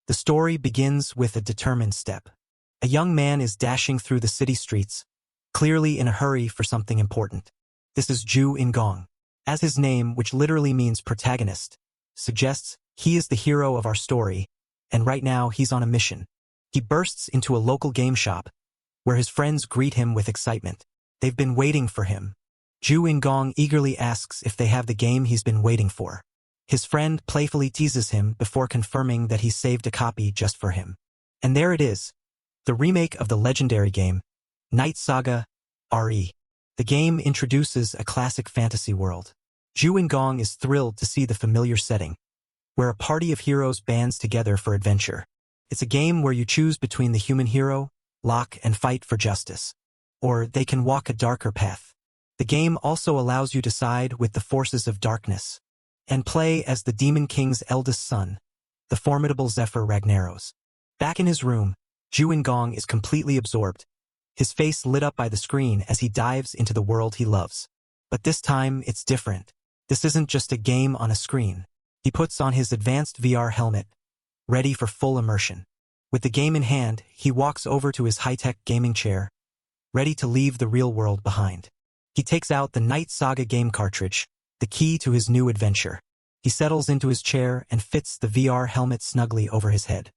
The story begins with a determined step. A young man is dashing through the city streets, clearly in a hurry for something important. This is Ju In-gong. As his name, which literally means protagonist, suggests, he is the hero of our story, and right now he's on a mission. He bursts into a local game shop, where his friends greet him with excitement. They've been waiting for him. Ju In-gong eagerly asks if they have the game he's been waiting for. His friend playfully teases him before confirming that he saved a copy just for him. And there it is, the remake of the legendary game, Night Saga RE. The game introduces a classic fantasy world. Ju In-gong is thrilled to see the familiar setting, where a party of heroes bands together for adventure. It's a game where you choose between the human hero, Locke, and fight for justice. Or they can walk a darker path. The game also allows you to side with the forces of darkness and play as the Demon King's eldest son, the formidable Zephyr Ragnaros. Back in his room, Ju In-gong is completely absorbed, his face lit up by the screen as he dives into the world he loves. But this time, it's different. This isn't just a game on a screen. He puts on his advanced VR helmet, ready for full immersion. With the game in hand, he walks over to his high-tech gaming chair, ready to leave the real world behind. He takes out the Night Saga game cartridge, the key to his new adventure. He settles into his chair and fits the VR helmet snugly over his head.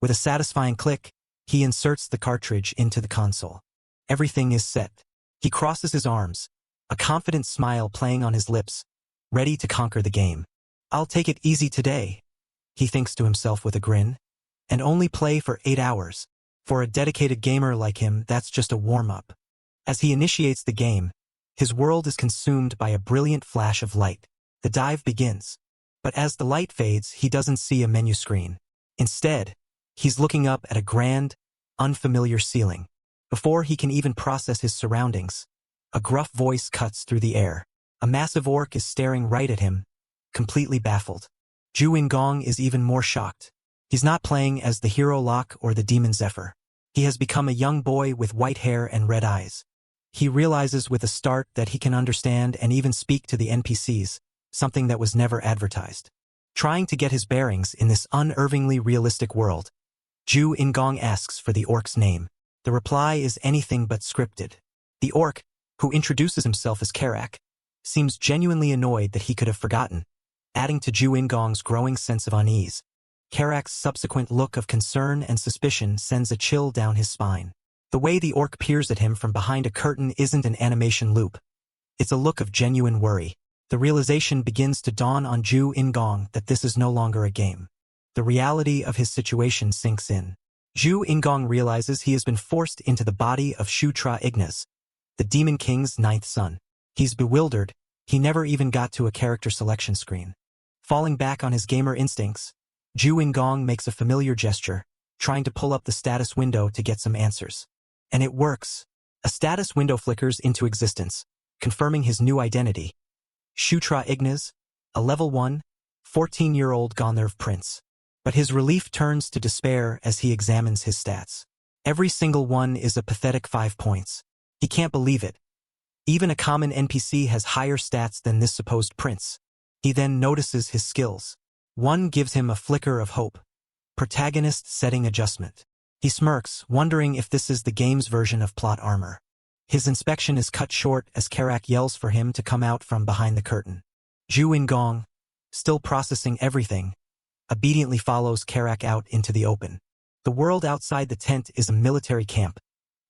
With a satisfying click, he inserts the cartridge into the console. Everything is set. He crosses his arms, a confident smile playing on his lips, ready to conquer the game. I'll take it easy today, he thinks to himself with a grin, and only play for 8 hours. For a dedicated gamer like him, that's just a warm-up. As he initiates the game, his world is consumed by a brilliant flash of light. The dive begins. But as the light fades, he doesn't see a menu screen. Instead, he's looking up at a grand, unfamiliar ceiling. Before he can even process his surroundings, a gruff voice cuts through the air. A massive orc is staring right at him, completely baffled. Ju In-gong is even more shocked. He's not playing as the hero Locke or the demon Zephyr. He has become a young boy with white hair and red eyes. He realizes with a start that he can understand and even speak to the NPCs, something that was never advertised. Trying to get his bearings in this unervingly realistic world, Ju In-gong asks for the orc's name. The reply is anything but scripted. The orc, who introduces himself as Karak, seems genuinely annoyed that he could have forgotten, adding to Ju In-gong's growing sense of unease. Karak's subsequent look of concern and suspicion sends a chill down his spine. The way the orc peers at him from behind a curtain isn't an animation loop. It's a look of genuine worry. The realization begins to dawn on Ju In-gong that this is no longer a game. The reality of his situation sinks in. Ju In-gong realizes he has been forced into the body of Shutra Ignis, the Demon King's 9th son. He's bewildered. He never even got to a character selection screen. Falling back on his gamer instincts, Ju In-gong makes a familiar gesture, trying to pull up the status window to get some answers. And it works. A status window flickers into existence, confirming his new identity. Shutra Ignis, a level 1, 14-year-old Gonnerv prince. But his relief turns to despair as he examines his stats. Every single one is a pathetic 5 points. He can't believe it. Even a common NPC has higher stats than this supposed prince. He then notices his skills. One gives him a flicker of hope. Protagonist setting adjustment. He smirks, wondering if this is the game's version of plot armor. His inspection is cut short as Karak yells for him to come out from behind the curtain. Ju In-gong, still processing everything, obediently follows Karak out into the open. The world outside the tent is a military camp,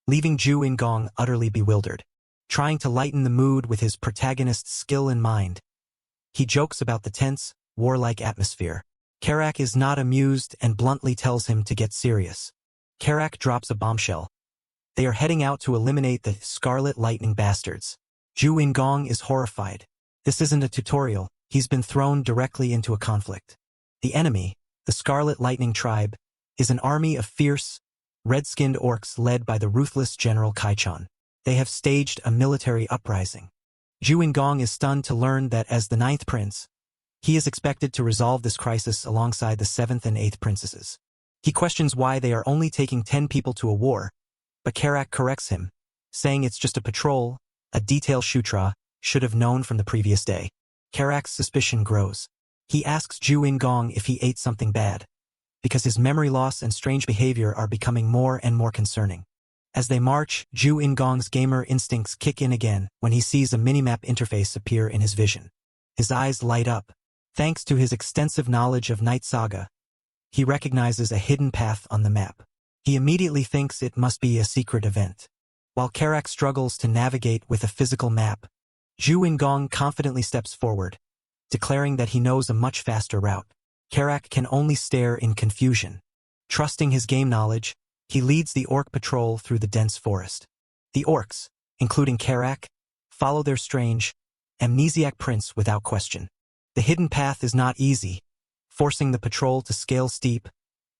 leaving Ju In-gong utterly bewildered. Trying to lighten the mood with his protagonist's skill in mind, he jokes about the tense, warlike atmosphere. Karak is not amused and bluntly tells him to get serious. Karak drops a bombshell. They are heading out to eliminate the Scarlet Lightning bastards. Ju In-gong is horrified. This isn't a tutorial. He's been thrown directly into a conflict. The enemy, the Scarlet Lightning tribe, is an army of fierce, red-skinned orcs led by the ruthless General Kaichon. They have staged a military uprising. Ju In-gong is stunned to learn that as the 9th prince, he is expected to resolve this crisis alongside the 7th and 8th princesses. He questions why they are only taking 10 people to a war, but Karak corrects him, saying it's just a patrol, a detail Shutra should have known from the previous day. Karak's suspicion grows. He asks Ju In-gong if he ate something bad, because his memory loss and strange behavior are becoming more and more concerning. As they march, Ju In-gong's gamer instincts kick in again when he sees a minimap interface appear in his vision. His eyes light up. Thanks to his extensive knowledge of Night Saga, he recognizes a hidden path on the map. He immediately thinks it must be a secret event. While Karak struggles to navigate with a physical map, Ju In-gong confidently steps forward, declaring that he knows a much faster route. Karak can only stare in confusion. Trusting his game knowledge, he leads the orc patrol through the dense forest. The orcs, including Karak, follow their strange, amnesiac prince without question. The hidden path is not easy, forcing the patrol to scale steep,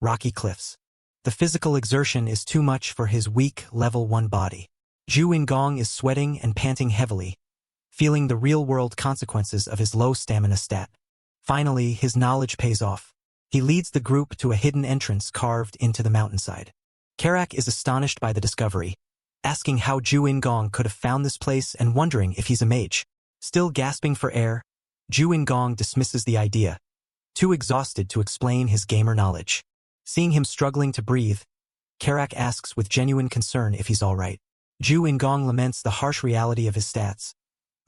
rocky cliffs. The physical exertion is too much for his weak, level 1 body. Ju In-gong is sweating and panting heavily, feeling the real-world consequences of his low stamina stat. Finally, his knowledge pays off. He leads the group to a hidden entrance carved into the mountainside. Karak is astonished by the discovery, asking how Ju In-gong could have found this place and wondering if he's a mage. Still gasping for air, Ju In-gong dismisses the idea, too exhausted to explain his gamer knowledge. Seeing him struggling to breathe, Karak asks with genuine concern if he's alright. Ju In-gong laments the harsh reality of his stats,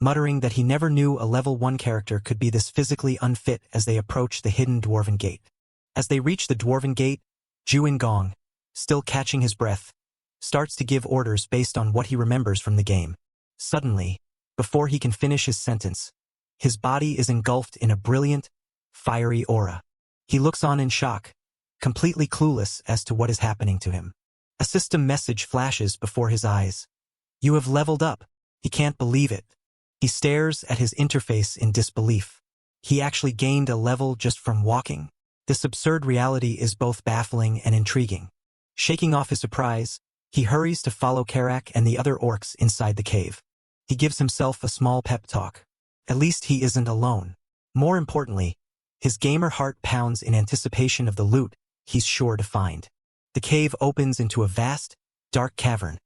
muttering that he never knew a level 1 character could be this physically unfit as they approach the hidden Dwarven Gate. As they reach the Dwarven Gate, Ju In-gong, still catching his breath, starts to give orders based on what he remembers from the game. Suddenly, before he can finish his sentence, his body is engulfed in a brilliant, fiery aura. He looks on in shock, completely clueless as to what is happening to him. A system message flashes before his eyes. "You have leveled up." He can't believe it. He stares at his interface in disbelief. He actually gained a level just from walking. This absurd reality is both baffling and intriguing. Shaking off his surprise, he hurries to follow Karak and the other orcs inside the cave. He gives himself a small pep talk. At least he isn't alone. More importantly, his gamer heart pounds in anticipation of the loot he's sure to find. The cave opens into a vast, dark cavern,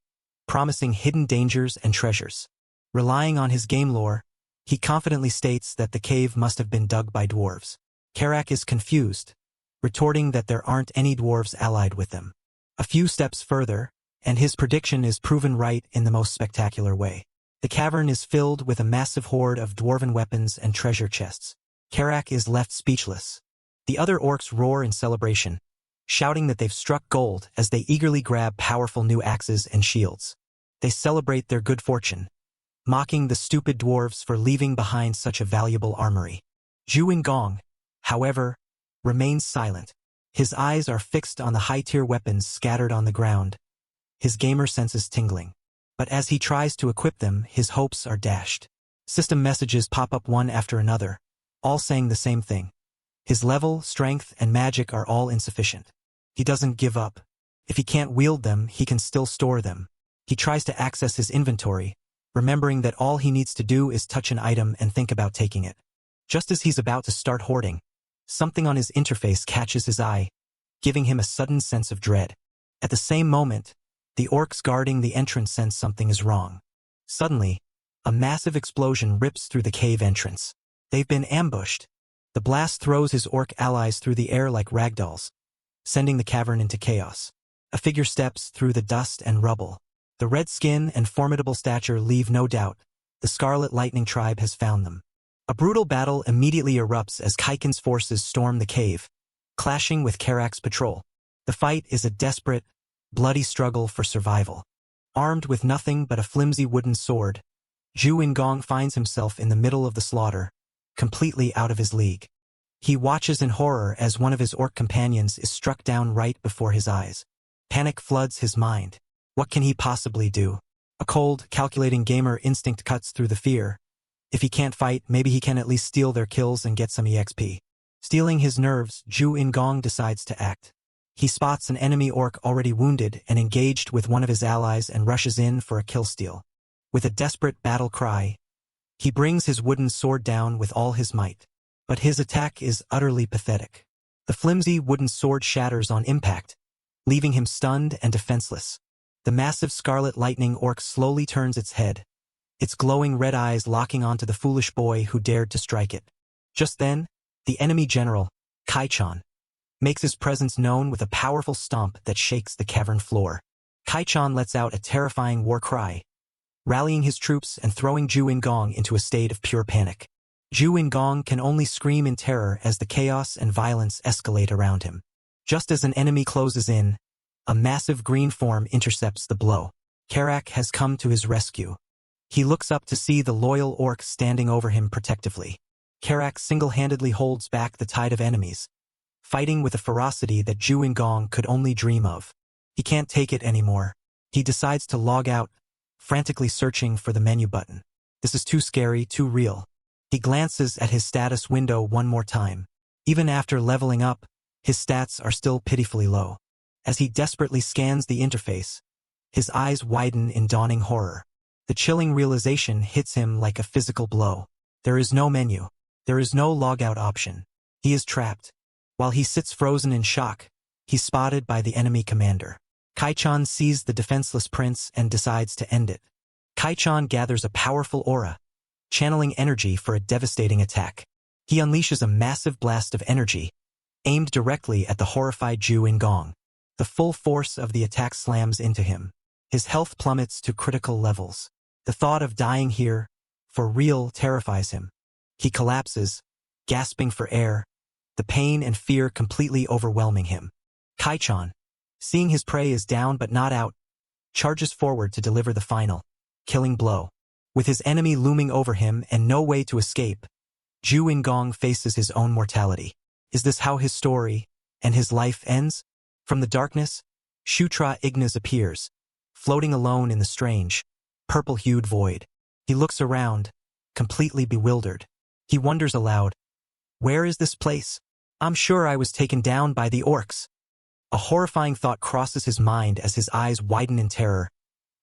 promising hidden dangers and treasures. Relying on his game lore, he confidently states that the cave must have been dug by dwarves. Karak is confused, retorting that there aren't any dwarves allied with them. A few steps further, and his prediction is proven right in the most spectacular way. The cavern is filled with a massive horde of dwarven weapons and treasure chests. Karak is left speechless. The other orcs roar in celebration, shouting that they've struck gold as they eagerly grab powerful new axes and shields. They celebrate their good fortune, mocking the stupid dwarves for leaving behind such a valuable armory. Ju In-gong, however, remains silent. His eyes are fixed on the high-tier weapons scattered on the ground, his gamer senses tingling. But as he tries to equip them, his hopes are dashed. System messages pop up one after another, all saying the same thing. His level, strength, and magic are all insufficient. He doesn't give up. If he can't wield them, he can still store them. He tries to access his inventory, remembering that all he needs to do is touch an item and think about taking it. Just as he's about to start hoarding, something on his interface catches his eye, giving him a sudden sense of dread. At the same moment, the orcs guarding the entrance sense something is wrong. Suddenly, a massive explosion rips through the cave entrance. They've been ambushed. The blast throws his orc allies through the air like ragdolls, sending the cavern into chaos. A figure steps through the dust and rubble. The red skin and formidable stature leave no doubt. The Scarlet Lightning tribe has found them. A brutal battle immediately erupts as Kaiken's forces storm the cave, clashing with Karak's patrol. The fight is a desperate, bloody struggle for survival. Armed with nothing but a flimsy wooden sword, Ju In-gong finds himself in the middle of the slaughter, completely out of his league. He watches in horror as one of his orc companions is struck down right before his eyes. Panic floods his mind. What can he possibly do? A cold, calculating gamer instinct cuts through the fear. If he can't fight, maybe he can at least steal their kills and get some EXP. Stealing his nerves, Ju In-gong decides to act. He spots an enemy orc already wounded and engaged with one of his allies and rushes in for a kill steal. With a desperate battle cry, he brings his wooden sword down with all his might. But his attack is utterly pathetic. The flimsy wooden sword shatters on impact, leaving him stunned and defenseless. The massive Scarlet Lightning orc slowly turns its head, its glowing red eyes locking onto the foolish boy who dared to strike it. Just then, the enemy general, Kai-chan, makes his presence known with a powerful stomp that shakes the cavern floor. Kai-chan lets out a terrifying war cry, rallying his troops and throwing Ju In-gong into a state of pure panic. Ju In-gong can only scream in terror as the chaos and violence escalate around him. Just as an enemy closes in, a massive green form intercepts the blow. Karak has come to his rescue. He looks up to see the loyal orc standing over him protectively. Karak single-handedly holds back the tide of enemies, fighting with a ferocity that Ju In-gong could only dream of. He can't take it anymore. He decides to log out, frantically searching for the menu button. This is too scary, too real. He glances at his status window one more time. Even after leveling up, his stats are still pitifully low. As he desperately scans the interface, his eyes widen in dawning horror. The chilling realization hits him like a physical blow. There is no menu. There is no logout option. He is trapped. While he sits frozen in shock, he's spotted by the enemy commander. Kai-chan sees the defenseless prince and decides to end it. Kai-chan gathers a powerful aura, channeling energy for a devastating attack. He unleashes a massive blast of energy, aimed directly at the horrified Ju In-gong. The full force of the attack slams into him. His health plummets to critical levels. The thought of dying here, for real, terrifies him. He collapses, gasping for air, the pain and fear completely overwhelming him. Kai-chan, seeing his prey is down but not out, charges forward to deliver the final, killing blow. With his enemy looming over him and no way to escape, Ju In-gong faces his own mortality. Is this how his story and his life ends? From the darkness, Shutra Ignis appears, floating alone in the strange, purple-hued void. He looks around, completely bewildered. He wonders aloud, "Where is this place? I'm sure I was taken down by the orcs." A horrifying thought crosses his mind as his eyes widen in terror.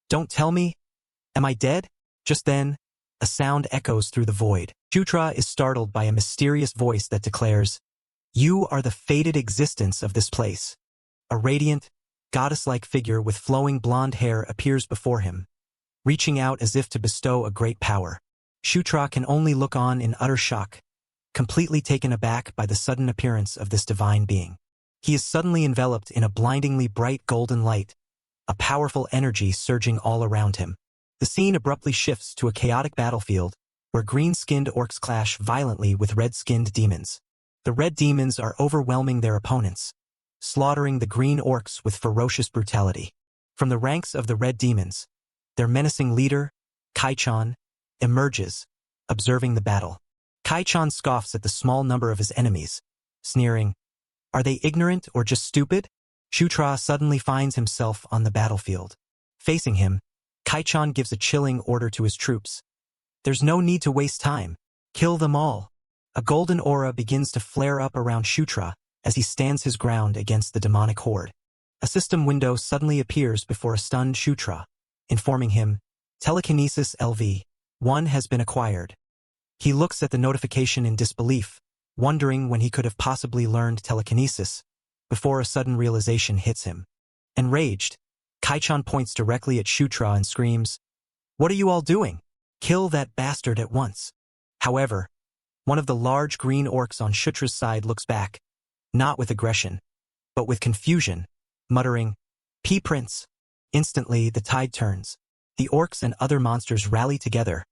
"Don't tell me? Am I dead?" Just then, a sound echoes through the void. Shutra is startled by a mysterious voice that declares, "You are the fated existence of this place." A radiant, goddess-like figure with flowing blonde hair appears before him, reaching out as if to bestow a great power. Shutra can only look on in utter shock, completely taken aback by the sudden appearance of this divine being. He is suddenly enveloped in a blindingly bright golden light, a powerful energy surging all around him. The scene abruptly shifts to a chaotic battlefield where green-skinned orcs clash violently with red-skinned demons. The red demons are overwhelming their opponents, slaughtering the green orcs with ferocious brutality. From the ranks of the red demons, their menacing leader, Kai-chan, emerges, observing the battle. Kai-chan scoffs at the small number of his enemies, sneering, "Are they ignorant or just stupid?" Shutra suddenly finds himself on the battlefield. Facing him, Kai-chan gives a chilling order to his troops. "There's no need to waste time. Kill them all." A golden aura begins to flare up around Shutra as he stands his ground against the demonic horde. A system window suddenly appears before a stunned Shutra, informing him, "Telekinesis LV-1 has been acquired." He looks at the notification in disbelief, wondering when he could have possibly learned telekinesis, before a sudden realization hits him. Enraged, Kai-chan points directly at Shutra and screams, "What are you all doing? Kill that bastard at once." However, one of the large green orcs on Shutra's side looks back, not with aggression, but with confusion, muttering, "P-Prince." Instantly, the tide turns. The orcs and other monsters rally together,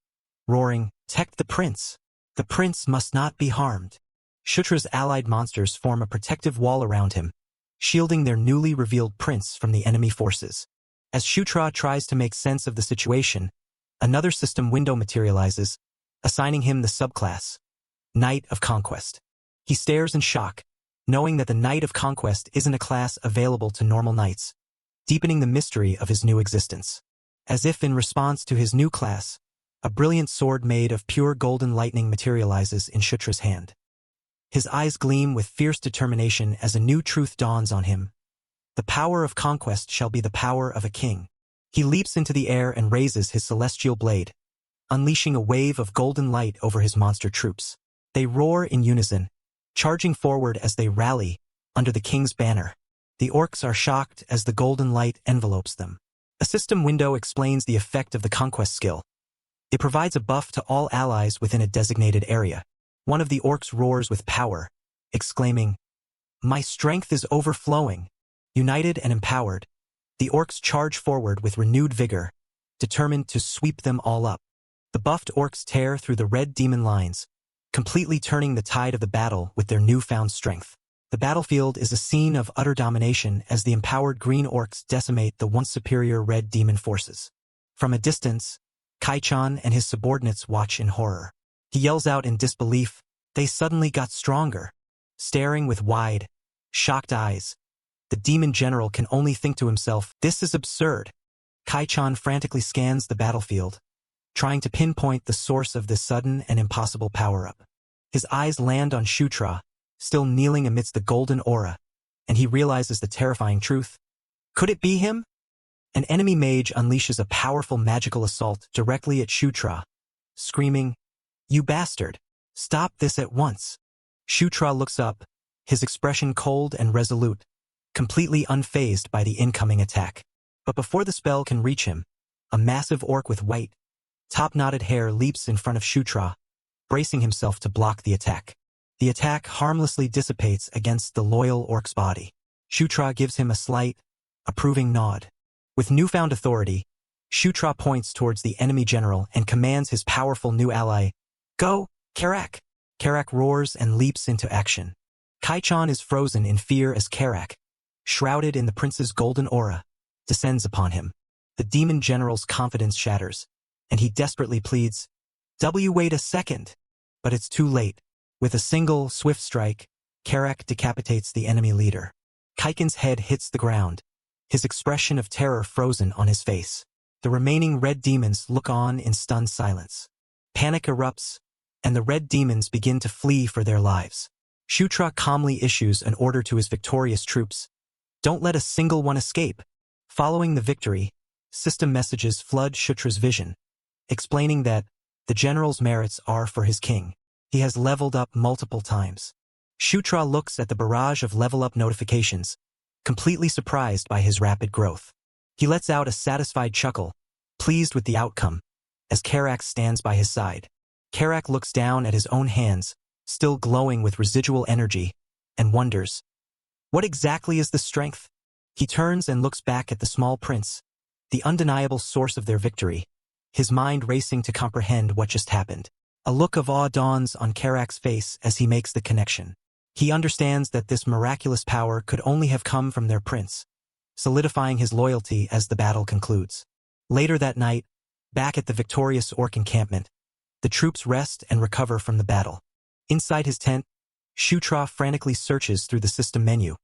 roaring, "Protect the prince! The prince must not be harmed." Shutra's allied monsters form a protective wall around him, shielding their newly revealed prince from the enemy forces. As Shutra tries to make sense of the situation, another system window materializes, assigning him the subclass, Knight of Conquest. He stares in shock, knowing that the Knight of Conquest isn't a class available to normal knights, deepening the mystery of his new existence. As if in response to his new class, a brilliant sword made of pure golden lightning materializes in Shutra's hand. His eyes gleam with fierce determination as a new truth dawns on him. The power of conquest shall be the power of a king. He leaps into the air and raises his celestial blade, unleashing a wave of golden light over his monster troops. They roar in unison, charging forward as they rally under the king's banner. The orcs are shocked as the golden light envelopes them. A system window explains the effect of the conquest skill. It provides a buff to all allies within a designated area. One of the orcs roars with power, exclaiming, My strength is overflowing. United and empowered, the orcs charge forward with renewed vigor, determined to sweep them all up. The buffed orcs tear through the red demon lines, completely turning the tide of the battle with their newfound strength. The battlefield is a scene of utter domination as the empowered green orcs decimate the once superior red demon forces. From a distance, Kai-chan and his subordinates watch in horror. He yells out in disbelief, "They suddenly got stronger." Staring with wide, shocked eyes, the demon general can only think to himself, "This is absurd." Kai-chan frantically scans the battlefield, trying to pinpoint the source of this sudden and impossible power-up. His eyes land on Shutra, still kneeling amidst the golden aura, and he realizes the terrifying truth. Could it be him? An enemy mage unleashes a powerful magical assault directly at Shutra, screaming, "You bastard! Stop this at once!" Shutra looks up, his expression cold and resolute, completely unfazed by the incoming attack. But before the spell can reach him, a massive orc with white, top-knotted hair leaps in front of Shutra, bracing himself to block the attack. The attack harmlessly dissipates against the loyal orc's body. Shutra gives him a slight, approving nod. With newfound authority, Shutra points towards the enemy general and commands his powerful new ally, "Go, Karak!" Karak roars and leaps into action. Kai-chan is frozen in fear as Karak, shrouded in the prince's golden aura, descends upon him. The demon general's confidence shatters, and he desperately pleads, "Wait a second!" But it's too late. With a single, swift strike, Karak decapitates the enemy leader. Kaiken's head hits the ground, his expression of terror frozen on his face. The remaining red demons look on in stunned silence. Panic erupts, and the red demons begin to flee for their lives. Shutra calmly issues an order to his victorious troops, "Don't let a single one escape." Following the victory, system messages flood Shutra's vision, explaining that the general's merits are for his king. He has leveled up multiple times. Shutra looks at the barrage of level-up notifications, completely surprised by his rapid growth. He lets out a satisfied chuckle, pleased with the outcome, as Karak stands by his side. Karak looks down at his own hands, still glowing with residual energy, and wonders, what exactly is the strength? He turns and looks back at the small prince, the undeniable source of their victory, his mind racing to comprehend what just happened. A look of awe dawns on Karak's face as he makes the connection. He understands that this miraculous power could only have come from their prince, solidifying his loyalty as the battle concludes. Later that night, back at the victorious orc encampment, the troops rest and recover from the battle. Inside his tent, Shutra frantically searches through the system menu,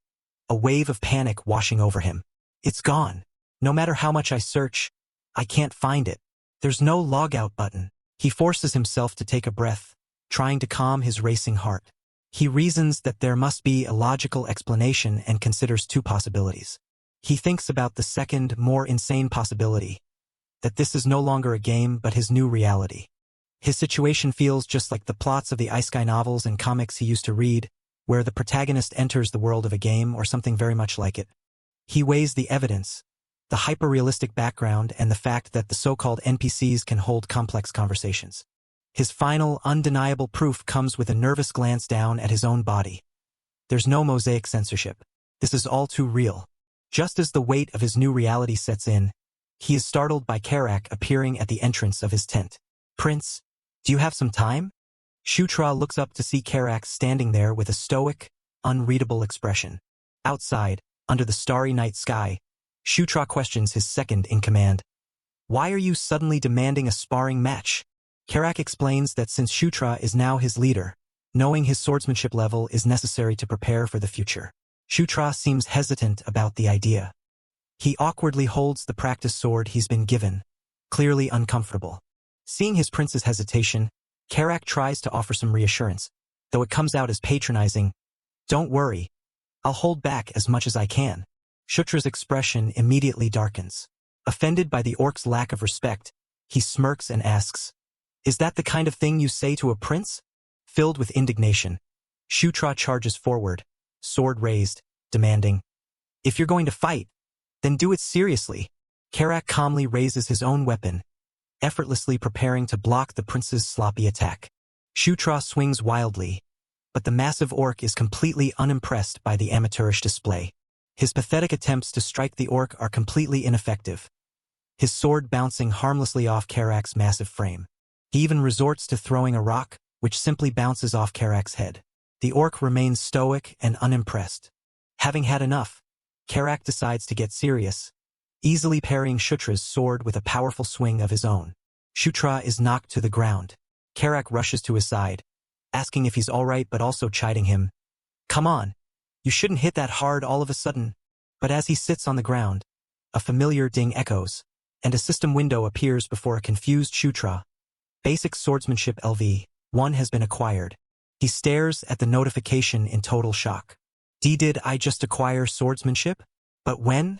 a wave of panic washing over him. It's gone. No matter how much I search, I can't find it. There's no logout button. He forces himself to take a breath, trying to calm his racing heart. He reasons that there must be a logical explanation and considers two possibilities. He thinks about the second, more insane possibility, that this is no longer a game but his new reality. His situation feels just like the plots of the Isekai novels and comics he used to read, where the protagonist enters the world of a game or something very much like it. He weighs the evidence, the hyper-realistic background, and the fact that the so-called NPCs can hold complex conversations. His final, undeniable proof comes with a nervous glance down at his own body. There's no mosaic censorship. This is all too real. Just as the weight of his new reality sets in, he is startled by Karak appearing at the entrance of his tent. "Prince, do you have some time?" Shutra looks up to see Karak standing there with a stoic, unreadable expression. Outside, under the starry night sky, Shutra questions his second-in-command. "Why are you suddenly demanding a sparring match?" Karak explains that since Shutra is now his leader, knowing his swordsmanship level is necessary to prepare for the future. Shutra seems hesitant about the idea. He awkwardly holds the practice sword he's been given, clearly uncomfortable. Seeing his prince's hesitation, Karak tries to offer some reassurance, though it comes out as patronizing. "Don't worry. I'll hold back as much as I can." Shutra's expression immediately darkens. Offended by the orc's lack of respect, he smirks and asks, "Is that the kind of thing you say to a prince?" Filled with indignation, Shutra charges forward, sword raised, demanding, "If you're going to fight, then do it seriously." Karak calmly raises his own weapon, effortlessly preparing to block the prince's sloppy attack. Shutra swings wildly, but the massive orc is completely unimpressed by the amateurish display. His pathetic attempts to strike the orc are completely ineffective, his sword bouncing harmlessly off Karak's massive frame. He even resorts to throwing a rock, which simply bounces off Karak's head. The orc remains stoic and unimpressed. Having had enough, Karak decides to get serious, easily parrying Shutra's sword with a powerful swing of his own. Shutra is knocked to the ground. Karak rushes to his side, asking if he's alright but also chiding him. Come on, you shouldn't hit that hard all of a sudden. But as he sits on the ground, a familiar ding echoes, and a system window appears before a confused Shutra. Basic Swordsmanship LV1 has been acquired. He stares at the notification in total shock. Did I just acquire swordsmanship? But when?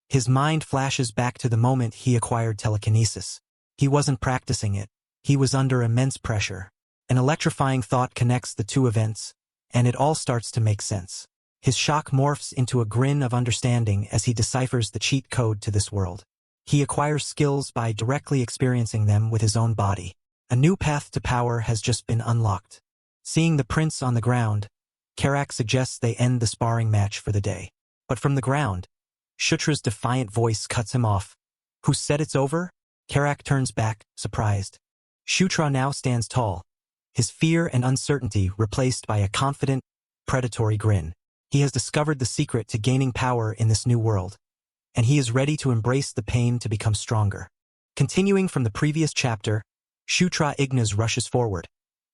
His mind flashes back to the moment he acquired telekinesis. He wasn't practicing it. He was under immense pressure. An electrifying thought connects the two events, and it all starts to make sense. His shock morphs into a grin of understanding as he deciphers the cheat code to this world. He acquires skills by directly experiencing them with his own body. A new path to power has just been unlocked. Seeing the prince on the ground, Karak suggests they end the sparring match for the day. But from the ground, Shutra's defiant voice cuts him off. Who said it's over? Karak turns back, surprised. Shutra now stands tall, his fear and uncertainty replaced by a confident, predatory grin. He has discovered the secret to gaining power in this new world, and he is ready to embrace the pain to become stronger. Continuing from the previous chapter, Shutra Ignis rushes forward,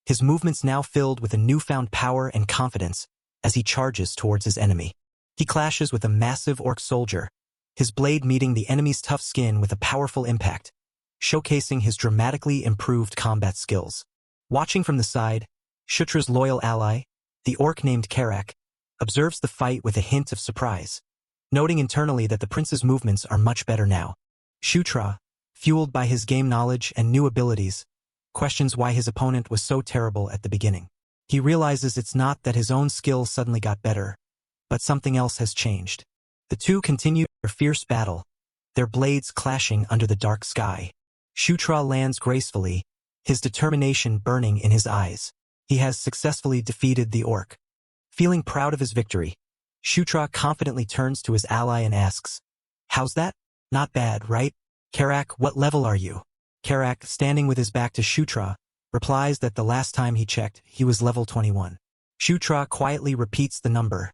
his movements now filled with a newfound power and confidence as he charges towards his enemy. He clashes with a massive orc soldier, his blade meeting the enemy's tough skin with a powerful impact, showcasing his dramatically improved combat skills. Watching from the side, Shutra's loyal ally, the orc named Karak, observes the fight with a hint of surprise, noting internally that the prince's movements are much better now. Shutra, fueled by his game knowledge and new abilities, questions why his opponent was so terrible at the beginning. He realizes it's not that his own skill suddenly got better, but something else has changed. The two continue their fierce battle, their blades clashing under the dark sky. Shutra lands gracefully, his determination burning in his eyes. He has successfully defeated the orc. Feeling proud of his victory, Shutra confidently turns to his ally and asks, "How's that? Not bad, right? Karak, what level are you?" Karak, standing with his back to Shutra, replies that the last time he checked, he was level 21. Shutra quietly repeats the number,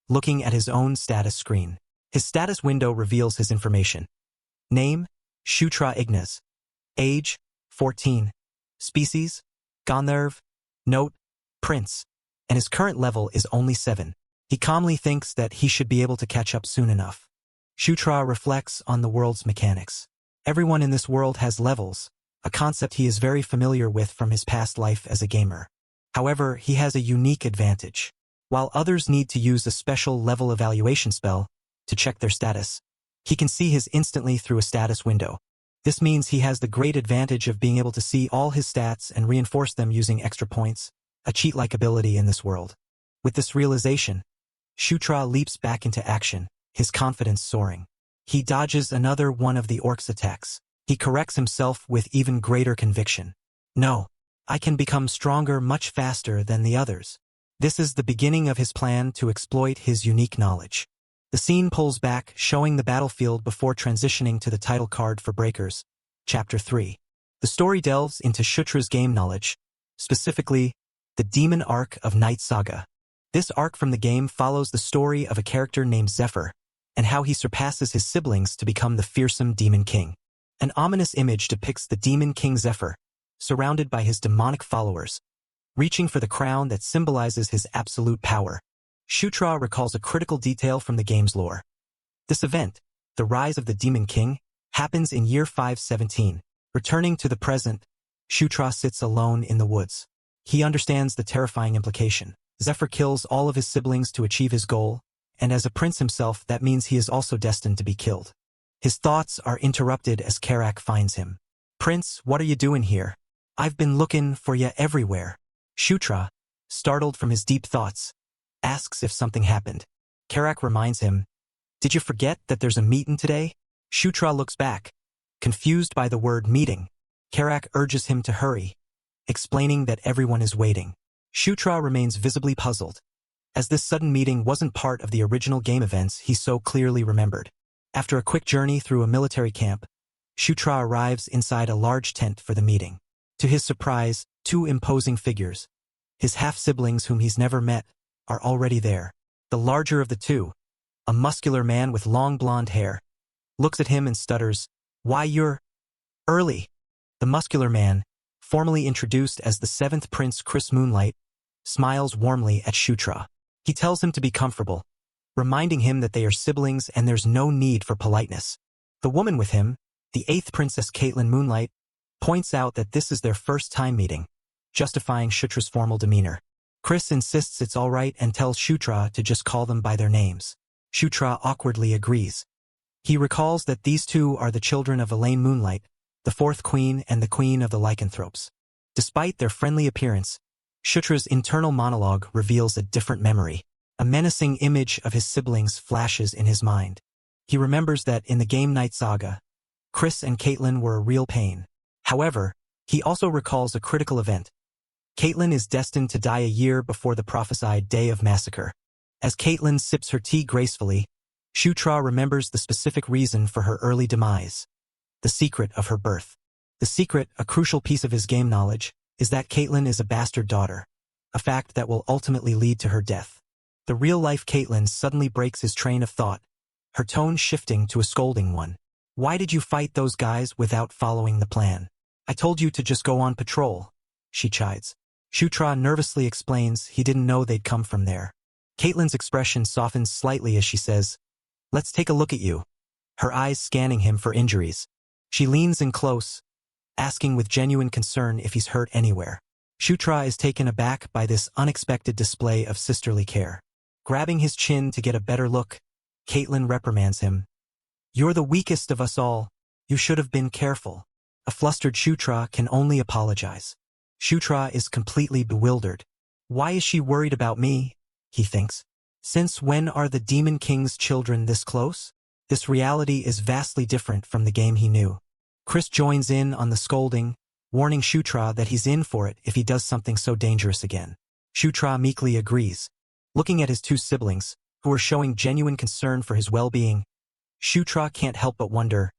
looking at his own status screen. His status window reveals his information. Name, Shutra Ignis. Age, 14. Species, Gandharv. Note, Prince. And his current level is only 7. He calmly thinks that he should be able to catch up soon enough. Shutra reflects on the world's mechanics. Everyone in this world has levels, a concept he is very familiar with from his past life as a gamer. However, he has a unique advantage. While others need to use a special level evaluation spell to check their status, he can see his instantly through a status window. This means he has the great advantage of being able to see all his stats and reinforce them using extra points, a cheat-like ability in this world. With this realization, Shutra leaps back into action, his confidence soaring. He dodges another one of the orc's attacks. He corrects himself with even greater conviction. No, I can become stronger much faster than the others. This is the beginning of his plan to exploit his unique knowledge. The scene pulls back, showing the battlefield before transitioning to the title card for Breakers, Chapter 3. The story delves into Shutra's game knowledge, specifically, the Demon Arc of Night Saga. This arc from the game follows the story of a character named Zephyr, and how he surpasses his siblings to become the fearsome Demon King. An ominous image depicts the Demon King Zephyr, surrounded by his demonic followers, reaching for the crown that symbolizes his absolute power. Shutra recalls a critical detail from the game's lore. This event, the rise of the Demon King, happens in year 517. Returning to the present, Shutra sits alone in the woods. He understands the terrifying implication. Zephyr kills all of his siblings to achieve his goal, and as a prince himself, that means he is also destined to be killed. His thoughts are interrupted as Karak finds him. "Prince, what are you doing here? I've been looking for you everywhere." Shutra, startled from his deep thoughts, asks if something happened. Karak reminds him, "Did you forget that there's a meeting today?" Shutra looks back, confused by the word meeting. Karak urges him to hurry, explaining that everyone is waiting. Shutra remains visibly puzzled, as this sudden meeting wasn't part of the original game events he so clearly remembered. After a quick journey through a military camp, Shutra arrives inside a large tent for the meeting. To his surprise, two imposing figures, his half-siblings whom he's never met, are already there. The larger of the two, a muscular man with long blonde hair, looks at him and stutters, "Why, you're early." The muscular man, formally introduced as the seventh Prince Chris Moonlight, smiles warmly at Shutra. He tells him to be comfortable, reminding him that they are siblings and there's no need for politeness. The woman with him, the eighth Princess Caitlin Moonlight, points out that this is their first time meeting, justifying Shutra's formal demeanor. Chris insists it's all right and tells Shutra to just call them by their names. Shutra awkwardly agrees. He recalls that these two are the children of Elaine Moonlight, the fourth queen and the queen of the lycanthropes. Despite their friendly appearance, Shutra's internal monologue reveals a different memory. A menacing image of his siblings flashes in his mind. He remembers that in the Game Night Saga, Chris and Caitlin were a real pain. However, he also recalls a critical event. Caitlin is destined to die a year before the prophesied day of massacre. As Caitlin sips her tea gracefully, Shutra remembers the specific reason for her early demise. The secret of her birth. The secret, a crucial piece of his game knowledge, is that Caitlin is a bastard daughter, a fact that will ultimately lead to her death. The real-life Caitlin suddenly breaks his train of thought, her tone shifting to a scolding one. "Why did you fight those guys without following the plan? I told you to just go on patrol," she chides. Shutra nervously explains he didn't know they'd come from there. Caitlin's expression softens slightly as she says, "Let's take a look at you," her eyes scanning him for injuries. She leans in close, asking with genuine concern if he's hurt anywhere. Shutra is taken aback by this unexpected display of sisterly care. Grabbing his chin to get a better look, Caitlin reprimands him. "You're the weakest of us all. You should have been careful." A flustered Shutra can only apologize. Shutra is completely bewildered. Why is she worried about me? He thinks. Since when are the Demon King's children this close? This reality is vastly different from the game he knew. Chris joins in on the scolding, warning Shutra that he's in for it if he does something so dangerous again. Shutra meekly agrees. Looking at his two siblings, who are showing genuine concern for his well-being, Shutra can't help but wonder,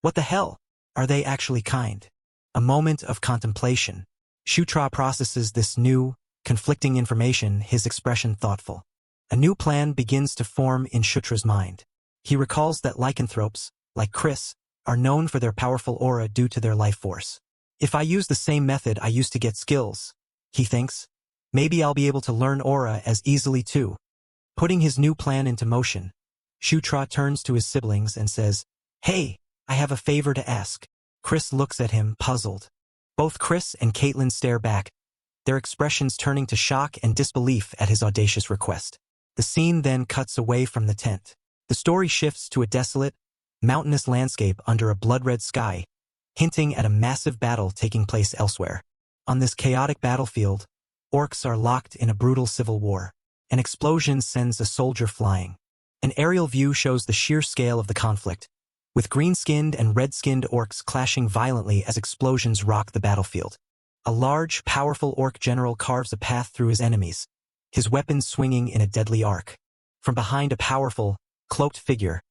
what the hell? Are they actually kind? A moment of contemplation. Shutra processes this new, conflicting information, his expression thoughtful. A new plan begins to form in Shutra's mind. He recalls that lycanthropes, like Chris, are known for their powerful aura due to their life force. If I use the same method I used to get skills, he thinks, maybe I'll be able to learn aura as easily too. Putting his new plan into motion, Shutra turns to his siblings and says, "Hey, I have a favor to ask." Chris looks at him, puzzled. Both Chris and Caitlin stare back, their expressions turning to shock and disbelief at his audacious request. The scene then cuts away from the tent. The story shifts to a desolate, mountainous landscape under a blood-red sky, hinting at a massive battle taking place elsewhere. On this chaotic battlefield, orcs are locked in a brutal civil war. An explosion sends a soldier flying. An aerial view shows the sheer scale of the conflict, with green-skinned and red-skinned orcs clashing violently as explosions rock the battlefield. A large, powerful orc general carves a path through his enemies, his weapons swinging in a deadly arc. From behind a powerful, cloaked figure,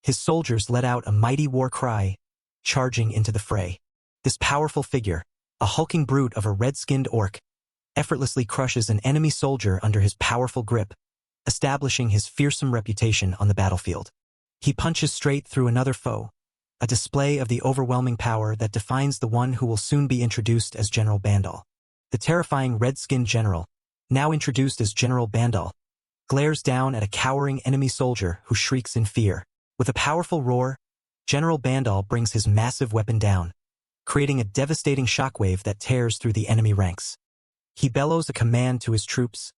his soldiers let out a mighty war cry, charging into the fray. This powerful figure, a hulking brute of a red-skinned orc, effortlessly crushes an enemy soldier under his powerful grip, establishing his fearsome reputation on the battlefield. He punches straight through another foe, a display of the overwhelming power that defines the one who will soon be introduced as General Bandal. The terrifying red-skinned general, now introduced as General Bandal, glares down at a cowering enemy soldier who shrieks in fear. With a powerful roar, General Bandal brings his massive weapon down, creating a devastating shockwave that tears through the enemy ranks. He bellows a command to his troops,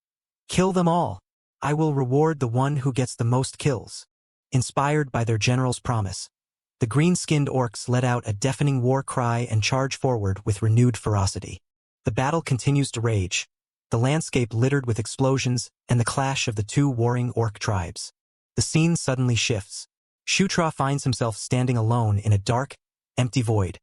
"Kill them all! I will reward the one who gets the most kills." Inspired by their general's promise, the green-skinned orcs let out a deafening war cry and charge forward with renewed ferocity. The battle continues to rage, the landscape littered with explosions and the clash of the two warring orc tribes. The scene suddenly shifts. Shutra finds himself standing alone in a dark, empty void,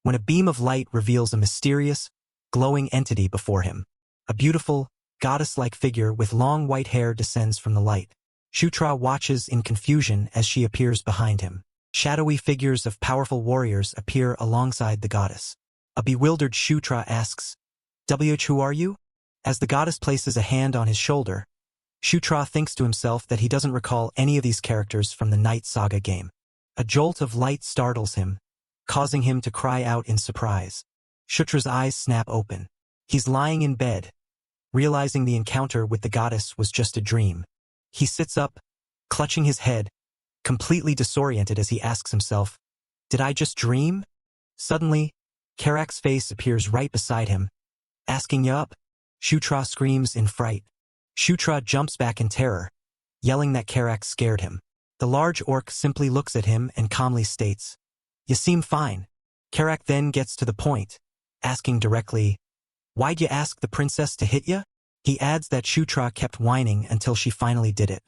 when a beam of light reveals a mysterious, glowing entity before him. A beautiful, goddess-like figure with long white hair descends from the light. Shutra watches in confusion as she appears behind him. Shadowy figures of powerful warriors appear alongside the goddess. A bewildered Shutra asks, "Who are you?" As the goddess places a hand on his shoulder, Shutra thinks to himself that he doesn't recall any of these characters from the Night Saga game. A jolt of light startles him, causing him to cry out in surprise. Shutra's eyes snap open. He's lying in bed, realizing the encounter with the goddess was just a dream. He sits up, clutching his head, completely disoriented as he asks himself, "Did I just dream?" Suddenly, Karak's face appears right beside him, asking, "Ya up?" Shutra screams in fright. Shutra jumps back in terror, yelling that Karak scared him. The large orc simply looks at him and calmly states, "You seem fine." Karak then gets to the point, asking directly, "Why'd you ask the princess to hit ya?" He adds that Shutra kept whining until she finally did it.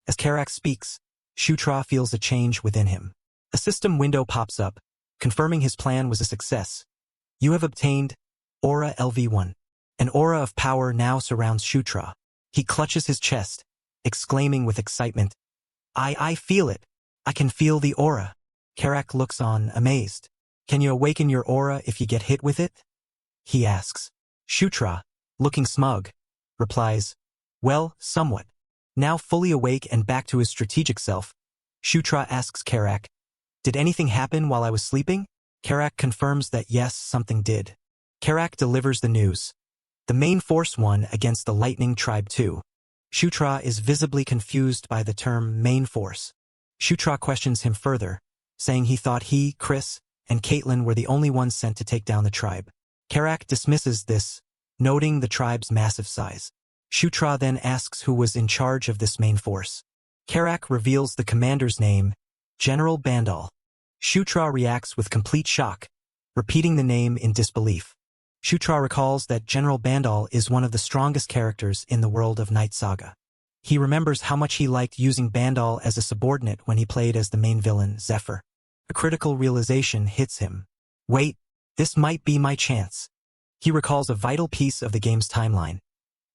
As Karak speaks, Shutra feels a change within him. A system window pops up, confirming his plan was a success. You have obtained Aura LV1. An aura of power now surrounds Shutra. He clutches his chest, exclaiming with excitement, I feel it. I can feel the aura." Karak looks on, amazed. "Can you awaken your aura if you get hit with it?" he asks. Shutra, looking smug, replies, "Well, somewhat." Now fully awake and back to his strategic self, Shutra asks Karak, "Did anything happen while I was sleeping?" Karak confirms that yes, something did. Karak delivers the news. The main force won against the Lightning Tribe 2. Shutra is visibly confused by the term main force. Shutra questions him further, saying he thought he, Chris, and Caitlin were the only ones sent to take down the tribe. Karak dismisses this, noting the tribe's massive size. Shutra then asks who was in charge of this main force. Karak reveals the commander's name, General Bandal. Shutra reacts with complete shock, repeating the name in disbelief. Shutra recalls that General Bandal is one of the strongest characters in the world of Night Saga. He remembers how much he liked using Bandal as a subordinate when he played as the main villain, Zephyr. A critical realization hits him. Wait, this might be my chance. He recalls a vital piece of the game's timeline.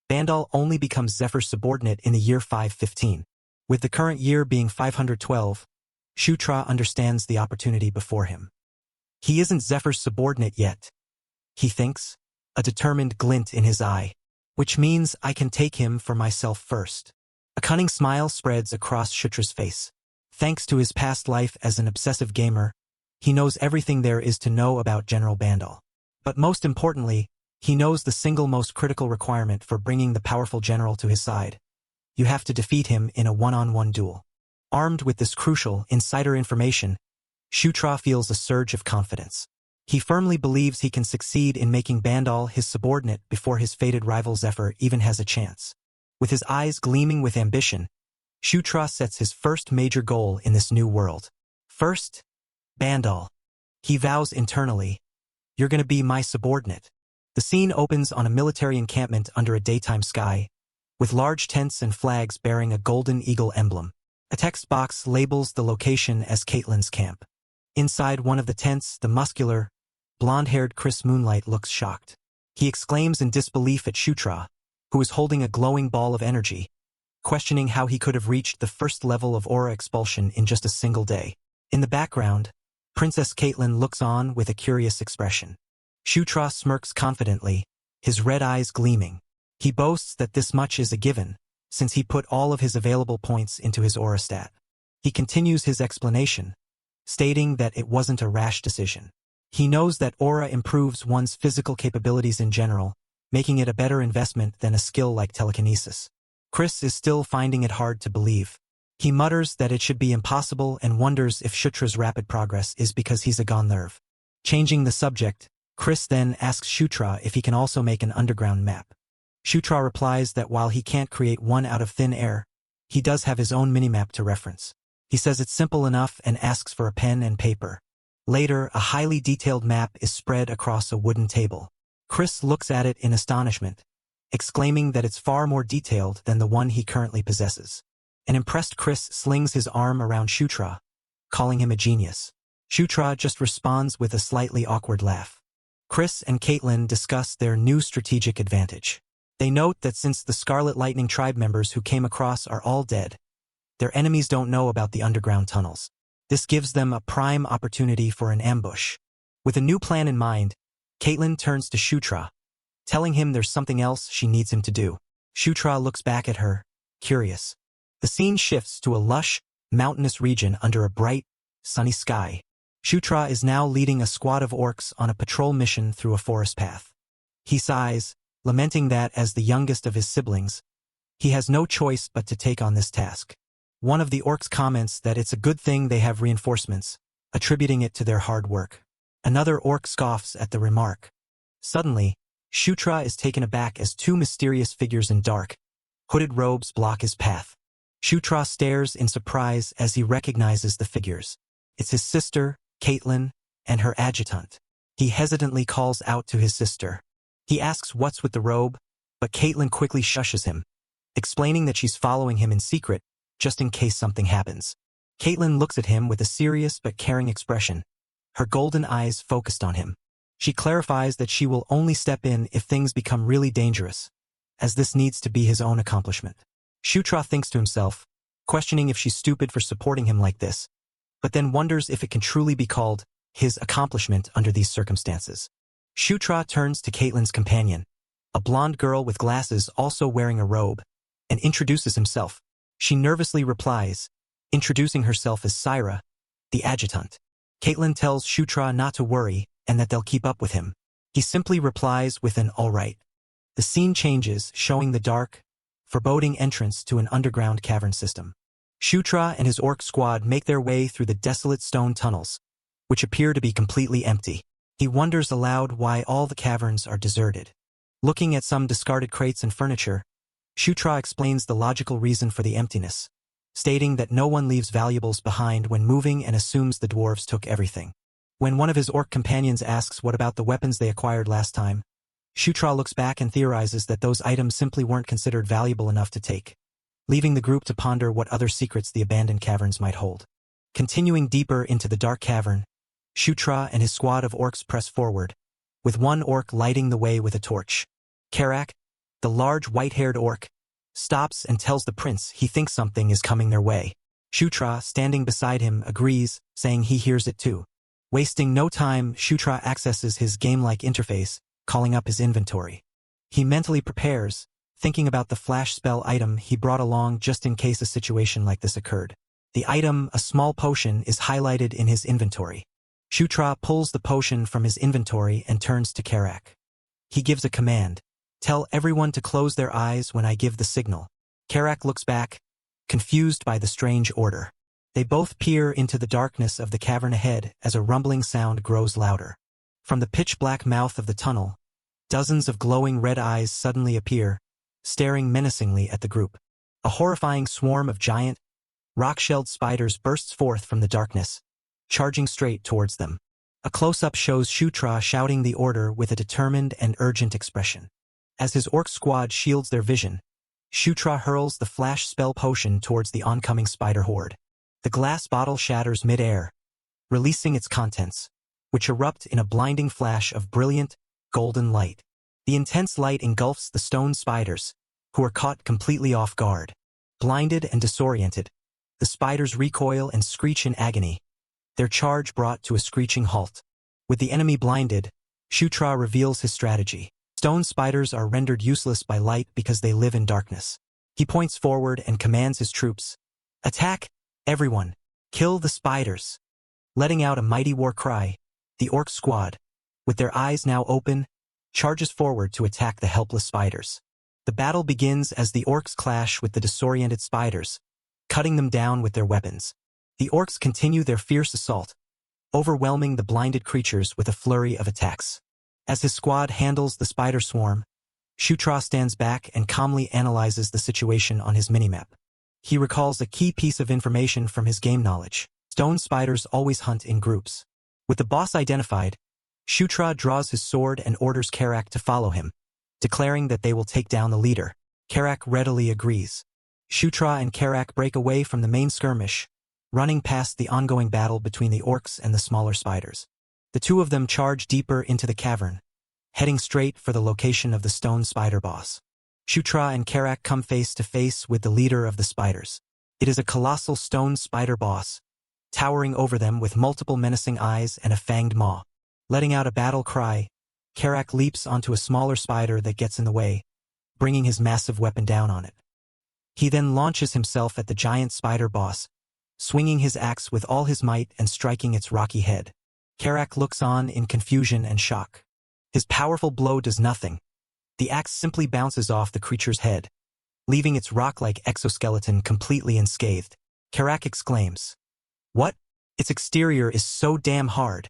Bandal only becomes Zephyr's subordinate in the year 515. With the current year being 512, Shutra understands the opportunity before him. He isn't Zephyr's subordinate yet, he thinks, a determined glint in his eye, which means I can take him for myself first. A cunning smile spreads across Shutra's face. Thanks to his past life as an obsessive gamer, he knows everything there is to know about General Bandal. But most importantly, he knows the single most critical requirement for bringing the powerful general to his side. You have to defeat him in a one-on-one duel. Armed with this crucial insider information, Shutra feels a surge of confidence. He firmly believes he can succeed in making Bandal his subordinate before his fated rival Zephyr even has a chance. With his eyes gleaming with ambition, Shutra sets his first major goal in this new world. First, Bandal. He vows internally, "You're gonna be my subordinate." The scene opens on a military encampment under a daytime sky, with large tents and flags bearing a golden eagle emblem. A text box labels the location as Caitlin's camp. Inside one of the tents, the muscular, blonde-haired Chris Moonlight looks shocked. He exclaims in disbelief at Shutra, who is holding a glowing ball of energy, questioning how he could have reached the first level of aura expulsion in just a single day. In the background, Princess Caitlin looks on with a curious expression. Shutra smirks confidently, his red eyes gleaming. He boasts that this much is a given, since he put all of his available points into his aura stat. He continues his explanation, stating that it wasn't a rash decision. He knows that aura improves one's physical capabilities in general, making it a better investment than a skill like telekinesis. Chris is still finding it hard to believe. He mutters that it should be impossible and wonders if Shutra's rapid progress is because he's a Gondherv. Changing the subject, Chris then asks Shutra if he can also make an underground map. Shutra replies that while he can't create one out of thin air, he does have his own minimap to reference. He says it's simple enough and asks for a pen and paper. Later, a highly detailed map is spread across a wooden table. Chris looks at it in astonishment, exclaiming that it's far more detailed than the one he currently possesses. An impressed Chris slings his arm around Shutra, calling him a genius. Shutra just responds with a slightly awkward laugh. Chris and Caitlin discuss their new strategic advantage. They note that since the Scarlet Lightning tribe members who came across are all dead, their enemies don't know about the underground tunnels. This gives them a prime opportunity for an ambush. With a new plan in mind, Caitlin turns to Shutra, telling him there's something else she needs him to do. Shutra looks back at her, curious. The scene shifts to a lush, mountainous region under a bright, sunny sky. Shutra is now leading a squad of orcs on a patrol mission through a forest path. He sighs, lamenting that, as the youngest of his siblings, he has no choice but to take on this task. One of the orcs comments that it's a good thing they have reinforcements, attributing it to their hard work. Another orc scoffs at the remark. Suddenly, Shutra is taken aback as two mysterious figures in dark, hooded robes block his path. Shutra stares in surprise as he recognizes the figures. It's his sister, Caitlin, and her adjutant. He hesitantly calls out to his sister. He asks what's with the robe, but Caitlin quickly shushes him, explaining that she's following him in secret, just in case something happens. Caitlin looks at him with a serious but caring expression, her golden eyes focused on him. She clarifies that she will only step in if things become really dangerous, as this needs to be his own accomplishment. Shutra thinks to himself, questioning if she's stupid for supporting him like this, but then wonders if it can truly be called his accomplishment under these circumstances. Shutra turns to Caitlin's companion, a blonde girl with glasses also wearing a robe, and introduces himself. She nervously replies, introducing herself as Syra, the adjutant. Caitlin tells Shutra not to worry and that they'll keep up with him. He simply replies with an all right. The scene changes, showing the dark, foreboding entrance to an underground cavern system. Shutra and his orc squad make their way through the desolate stone tunnels, which appear to be completely empty. He wonders aloud why all the caverns are deserted. Looking at some discarded crates and furniture, Shutra explains the logical reason for the emptiness, stating that no one leaves valuables behind when moving and assumes the dwarves took everything. When one of his orc companions asks what about the weapons they acquired last time, Shutra looks back and theorizes that those items simply weren't considered valuable enough to take, leaving the group to ponder what other secrets the abandoned caverns might hold. Continuing deeper into the dark cavern, Shutra and his squad of orcs press forward, with one orc lighting the way with a torch. Karak, the large white-haired orc, stops and tells the prince he thinks something is coming their way. Shutra, standing beside him, agrees, saying he hears it too. Wasting no time, Shutra accesses his game-like interface, calling up his inventory. He mentally prepares, thinking about the flash spell item he brought along just in case a situation like this occurred. The item, a small potion, is highlighted in his inventory. Shutra pulls the potion from his inventory and turns to Karak. He gives a command. Tell everyone to close their eyes when I give the signal. Karak looks back, confused by the strange order. They both peer into the darkness of the cavern ahead as a rumbling sound grows louder. From the pitch-black mouth of the tunnel, dozens of glowing red eyes suddenly appear, staring menacingly at the group. A horrifying swarm of giant, rock-shelled spiders bursts forth from the darkness, charging straight towards them. A close-up shows Shutra shouting the order with a determined and urgent expression. As his orc squad shields their vision, Shutra hurls the flash spell potion towards the oncoming spider horde. The glass bottle shatters mid-air, releasing its contents, which erupt in a blinding flash of brilliant, golden light. The intense light engulfs the stone spiders, who are caught completely off guard. Blinded and disoriented, the spiders recoil and screech in agony, their charge brought to a screeching halt. With the enemy blinded, Shutra reveals his strategy. Stone spiders are rendered useless by light because they live in darkness. He points forward and commands his troops, "Attack, everyone! Kill the spiders!" Letting out a mighty war cry, the orc squad, with their eyes now open, charges forward to attack the helpless spiders. The battle begins as the orcs clash with the disoriented spiders, cutting them down with their weapons. The orcs continue their fierce assault, overwhelming the blinded creatures with a flurry of attacks. As his squad handles the spider swarm, Shutra stands back and calmly analyzes the situation on his minimap. He recalls a key piece of information from his game knowledge. Stone spiders always hunt in groups. With the boss identified, Shutra draws his sword and orders Karak to follow him, declaring that they will take down the leader. Karak readily agrees. Shutra and Karak break away from the main skirmish, running past the ongoing battle between the orcs and the smaller spiders. The two of them charge deeper into the cavern, heading straight for the location of the stone spider boss. Shutra and Karak come face to face with the leader of the spiders. It is a colossal stone spider boss, towering over them with multiple menacing eyes and a fanged maw. Letting out a battle cry, Karak leaps onto a smaller spider that gets in the way, bringing his massive weapon down on it. He then launches himself at the giant spider boss, swinging his axe with all his might and striking its rocky head. Karak looks on in confusion and shock. His powerful blow does nothing. The axe simply bounces off the creature's head, leaving its rock-like exoskeleton completely unscathed. Karak exclaims, "What? Its exterior is so damn hard."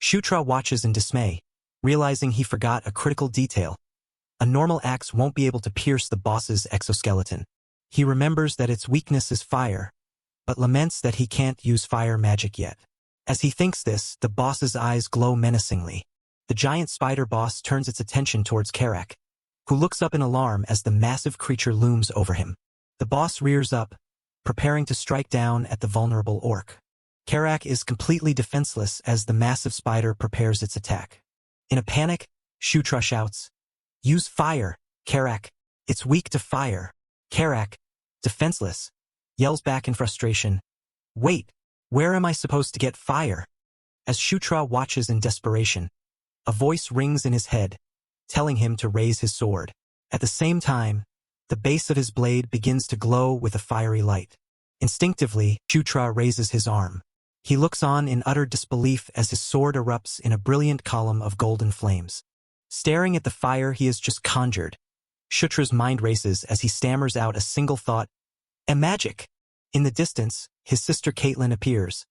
Shutra watches in dismay, realizing he forgot a critical detail. A normal axe won't be able to pierce the boss's exoskeleton. He remembers that its weakness is fire, but laments that he can't use fire magic yet. As he thinks this, the boss's eyes glow menacingly. The giant spider boss turns its attention towards Karak, who looks up in alarm as the massive creature looms over him. The boss rears up, preparing to strike down at the vulnerable orc. Karak is completely defenseless as the massive spider prepares its attack. In a panic, Shutra shouts, "Use fire, Karak. It's weak to fire." Karak, defenseless, yells back in frustration, "Wait, where am I supposed to get fire?" As Shutra watches in desperation, a voice rings in his head, telling him to raise his sword. At the same time, the base of his blade begins to glow with a fiery light. Instinctively, Shutra raises his arm. He looks on in utter disbelief as his sword erupts in a brilliant column of golden flames. Staring at the fire he has just conjured, Shutra's mind races as he stammers out a single thought, "A magic!" In the distance, his sister Caitlin appears,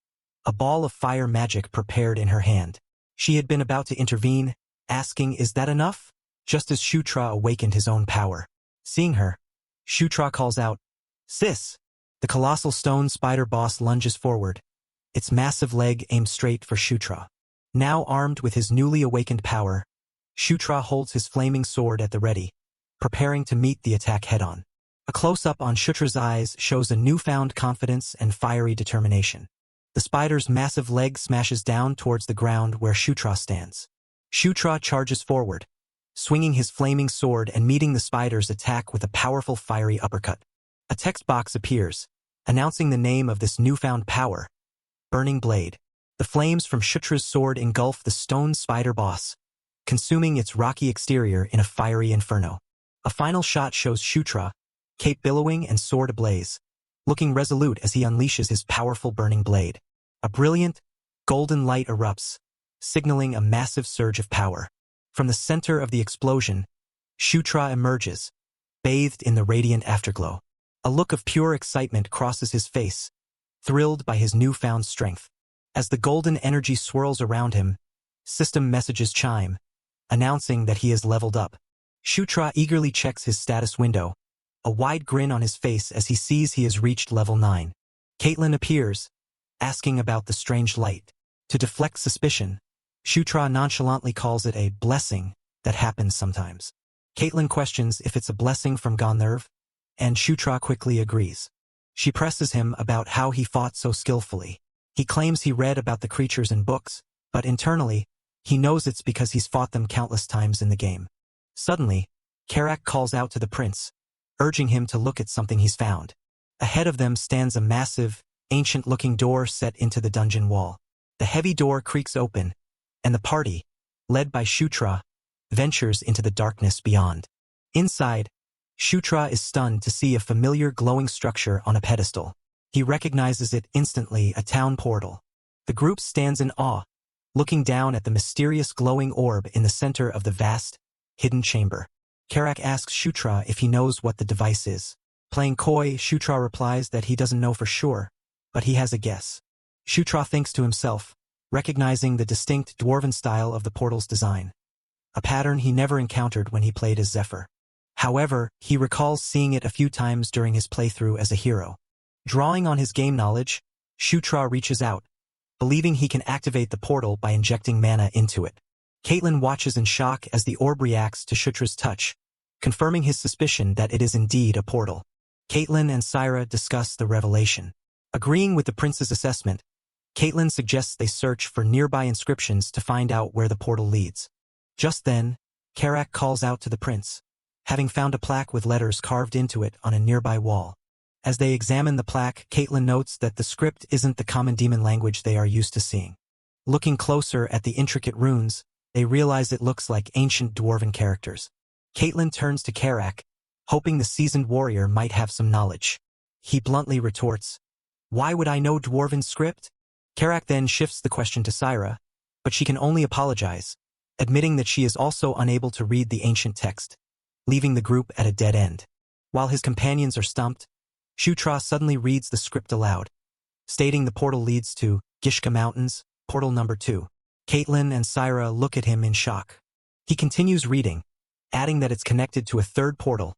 a ball of fire magic prepared in her hand. She had been about to intervene, asking, "Is that enough?" just as Shutra awakened his own power. Seeing her, Shutra calls out, "Sis!" The colossal stone spider boss lunges forward, its massive leg aimed straight for Shutra. Now armed with his newly awakened power, Shutra holds his flaming sword at the ready, preparing to meet the attack head-on. A close-up on Shutra's eyes shows a newfound confidence and fiery determination. The spider's massive leg smashes down towards the ground where Shutra stands. Shutra charges forward, swinging his flaming sword and meeting the spider's attack with a powerful fiery uppercut. A text box appears, announcing the name of this newfound power, Burning Blade. The flames from Shutra's sword engulf the stone spider boss, consuming its rocky exterior in a fiery inferno. A final shot shows Shutra, cape billowing and sword ablaze, looking resolute as he unleashes his powerful burning blade. A brilliant, golden light erupts, signaling a massive surge of power. From the center of the explosion, Shutra emerges, bathed in the radiant afterglow. A look of pure excitement crosses his face, thrilled by his newfound strength. As the golden energy swirls around him, system messages chime, announcing that he is leveled up. Shutra eagerly checks his status window, a wide grin on his face as he sees he has reached level 9. Caitlin appears, asking about the strange light. To deflect suspicion, Shutra nonchalantly calls it a blessing that happens sometimes. Caitlin questions if it's a blessing from Gonnerve, and Shutra quickly agrees. She presses him about how he fought so skillfully. He claims he read about the creatures in books, but internally, he knows it's because he's fought them countless times in the game. Suddenly, Karak calls out to the prince, urging him to look at something he's found. Ahead of them stands a massive, ancient-looking door set into the dungeon wall. The heavy door creaks open, and the party, led by Shutra, ventures into the darkness beyond. Inside, Shutra is stunned to see a familiar glowing structure on a pedestal. He recognizes it instantly, a town portal. The group stands in awe, looking down at the mysterious glowing orb in the center of the vast, hidden chamber. Karak asks Shutra if he knows what the device is. Playing coy, Shutra replies that he doesn't know for sure, but he has a guess. Shutra thinks to himself, recognizing the distinct dwarven style of the portal's design, a pattern he never encountered when he played as Zephyr. However, he recalls seeing it a few times during his playthrough as a hero. Drawing on his game knowledge, Shutra reaches out, believing he can activate the portal by injecting mana into it. Caitlin watches in shock as the orb reacts to Shutra's touch, confirming his suspicion that it is indeed a portal. Caitlin and Syra discuss the revelation. Agreeing with the prince's assessment, Caitlin suggests they search for nearby inscriptions to find out where the portal leads. Just then, Karak calls out to the prince, having found a plaque with letters carved into it on a nearby wall. As they examine the plaque, Caitlin notes that the script isn't the common demon language they are used to seeing. Looking closer at the intricate runes, they realize it looks like ancient dwarven characters. Caitlin turns to Karak, hoping the seasoned warrior might have some knowledge. He bluntly retorts, "Why would I know dwarven script?" Karak then shifts the question to Syra, but she can only apologize, admitting that she is also unable to read the ancient text, leaving the group at a dead end. While his companions are stumped, Shutra suddenly reads the script aloud, stating the portal leads to Gishka Mountains, portal number 2. Caitlin and Syra look at him in shock. He continues reading, adding that it's connected to a third portal,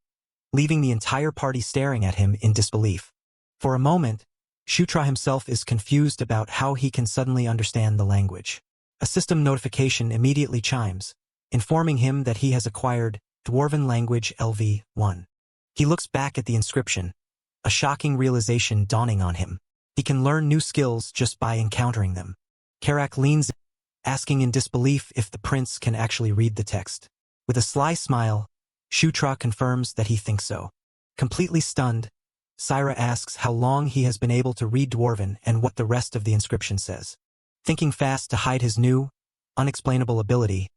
leaving the entire party staring at him in disbelief. For a moment, Shutra himself is confused about how he can suddenly understand the language. A system notification immediately chimes, informing him that he has acquired Dwarven Language LV1. He looks back at the inscription, a shocking realization dawning on him. He can learn new skills just by encountering them. Karak leans in, asking in disbelief if the prince can actually read the text. With a sly smile, Shutra confirms that he thinks so. Completely stunned, Syra asks how long he has been able to read Dwarven and what the rest of the inscription says. Thinking fast to hide his new, unexplainable ability,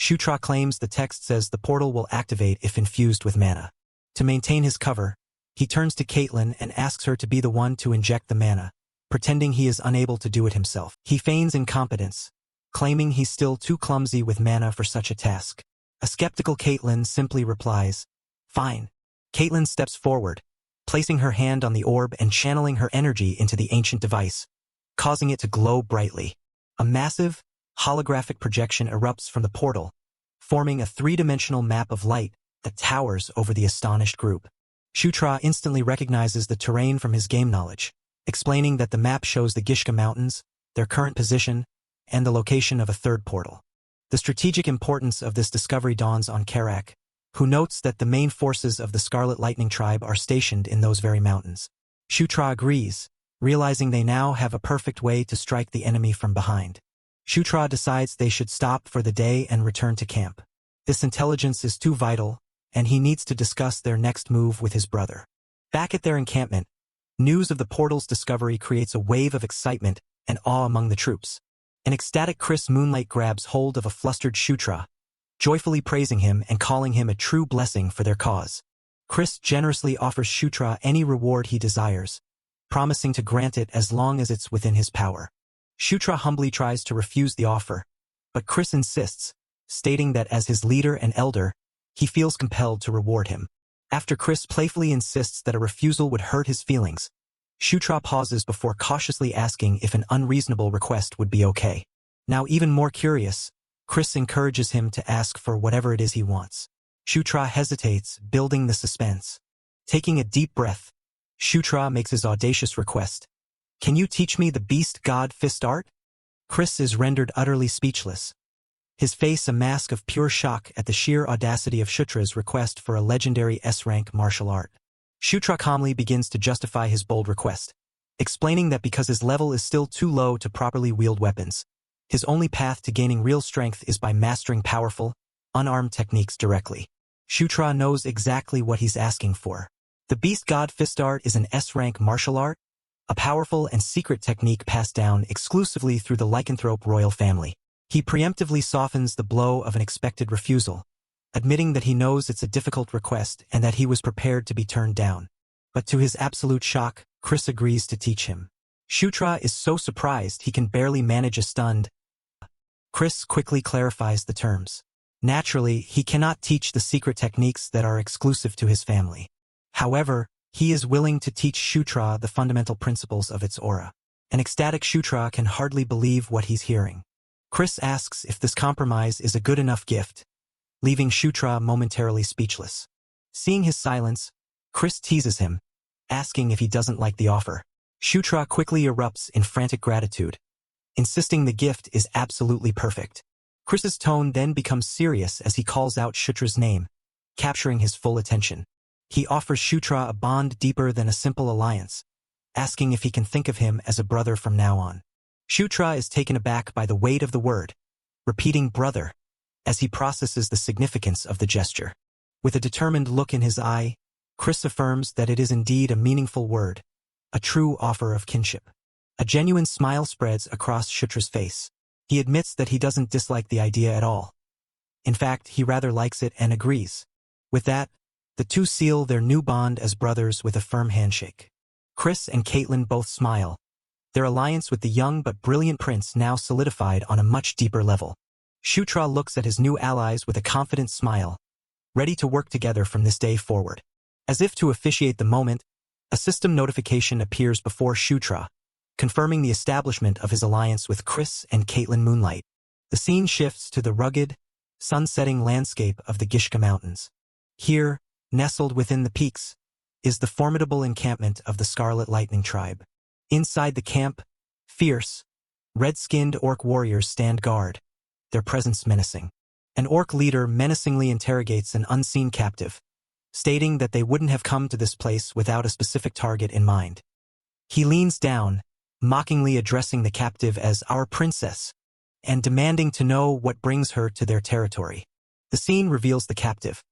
Shutra claims the text says the portal will activate if infused with mana. To maintain his cover, he turns to Caitlin and asks her to be the one to inject the mana, pretending he is unable to do it himself. He feigns incompetence, claiming he's still too clumsy with mana for such a task. A skeptical Caitlin simply replies, "Fine." Caitlin steps forward, placing her hand on the orb and channeling her energy into the ancient device, causing it to glow brightly. A massive, holographic projection erupts from the portal, forming a three-dimensional map of light that towers over the astonished group. Shutra instantly recognizes the terrain from his game knowledge, explaining that the map shows the Gishka Mountains, their current position, and the location of a third portal. The strategic importance of this discovery dawns on Karak, who notes that the main forces of the Scarlet Lightning tribe are stationed in those very mountains. Shutra agrees, realizing they now have a perfect way to strike the enemy from behind. Shutra decides they should stop for the day and return to camp. This intelligence is too vital, and he needs to discuss their next move with his brother. Back at their encampment, news of the portal's discovery creates a wave of excitement and awe among the troops. An ecstatic Chris Moonlight grabs hold of a flustered Shutra, joyfully praising him and calling him a true blessing for their cause. Chris generously offers Shutra any reward he desires, promising to grant it as long as it's within his power. Shutra humbly tries to refuse the offer, but Chris insists, stating that as his leader and elder, he feels compelled to reward him. After Chris playfully insists that a refusal would hurt his feelings, Shutra pauses before cautiously asking if an unreasonable request would be okay. Now even more curious, Chris encourages him to ask for whatever it is he wants. Shutra hesitates, building the suspense. Taking a deep breath, Shutra makes his audacious request. "Can you teach me the beast god fist art?" Chris is rendered utterly speechless, his face a mask of pure shock at the sheer audacity of Shutra's request for a legendary S-rank martial art. Shutra calmly begins to justify his bold request, explaining that because his level is still too low to properly wield weapons, his only path to gaining real strength is by mastering powerful, unarmed techniques directly. Shutra knows exactly what he's asking for. The Beast God Fist Art is an S-rank martial art, a powerful and secret technique passed down exclusively through the lycanthrope royal family. He preemptively softens the blow of an expected refusal, admitting that he knows it's a difficult request and that he was prepared to be turned down. But to his absolute shock, Chris agrees to teach him. Shutra is so surprised he can barely manage a stunned. Chris quickly clarifies the terms. Naturally, he cannot teach the secret techniques that are exclusive to his family. However, he is willing to teach Shutra the fundamental principles of its aura. An ecstatic Shutra can hardly believe what he's hearing. Chris asks if this compromise is a good enough gift, leaving Shutra momentarily speechless. Seeing his silence, Chris teases him, asking if he doesn't like the offer. Shutra quickly erupts in frantic gratitude, insisting the gift is absolutely perfect. Chris's tone then becomes serious as he calls out Shutra's name, capturing his full attention. He offers Shutra a bond deeper than a simple alliance, asking if he can think of him as a brother from now on. Shutra is taken aback by the weight of the word, repeating brother, as he processes the significance of the gesture. With a determined look in his eye, Chris affirms that it is indeed a meaningful word, a true offer of kinship. A genuine smile spreads across Shutra's face. He admits that he doesn't dislike the idea at all. In fact, he rather likes it and agrees. With that, the two seal their new bond as brothers with a firm handshake. Chris and Caitlin both smile, their alliance with the young but brilliant prince now solidified on a much deeper level. Shutra looks at his new allies with a confident smile, ready to work together from this day forward. As if to officiate the moment, a system notification appears before Shutra, confirming the establishment of his alliance with Chris and Caitlin Moonlight. The scene shifts to the rugged, sun-setting landscape of the Gishka Mountains. Here, nestled within the peaks, is the formidable encampment of the Scarlet Lightning tribe. Inside the camp, fierce, red-skinned orc warriors stand guard, their presence menacing. An orc leader menacingly interrogates an unseen captive, stating that they wouldn't have come to this place without a specific target in mind. He leans down, mockingly addressing the captive as our princess, and demanding to know what brings her to their territory. The scene reveals the captive,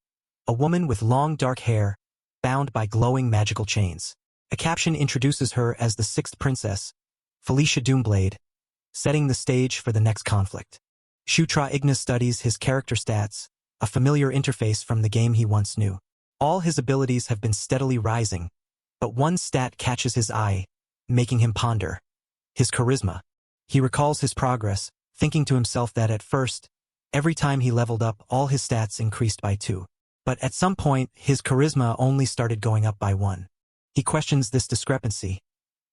a woman with long dark hair, bound by glowing magical chains. A caption introduces her as the sixth princess, Felicia Doomblade, setting the stage for the next conflict. Shutra Ignis studies his character stats, a familiar interface from the game he once knew. All his abilities have been steadily rising, but one stat catches his eye, making him ponder. His charisma. He recalls his progress, thinking to himself that at first, every time he leveled up, all his stats increased by 2. But at some point, his charisma only started going up by 1. He questions this discrepancy,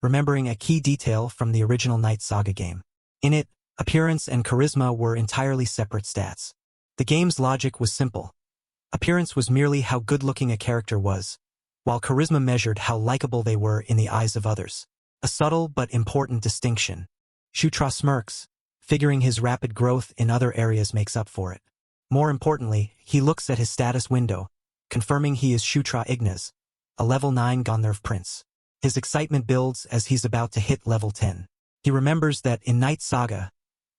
remembering a key detail from the original Night Saga game. In it, appearance and charisma were entirely separate stats. The game's logic was simple. Appearance was merely how good-looking a character was, while charisma measured how likable they were in the eyes of others. A subtle but important distinction. Shutra smirks, figuring his rapid growth in other areas makes up for it. More importantly, he looks at his status window, confirming he is Shutra Ignis, a level 9 Gandharv prince. His excitement builds as he's about to hit level 10. He remembers that in Night Saga,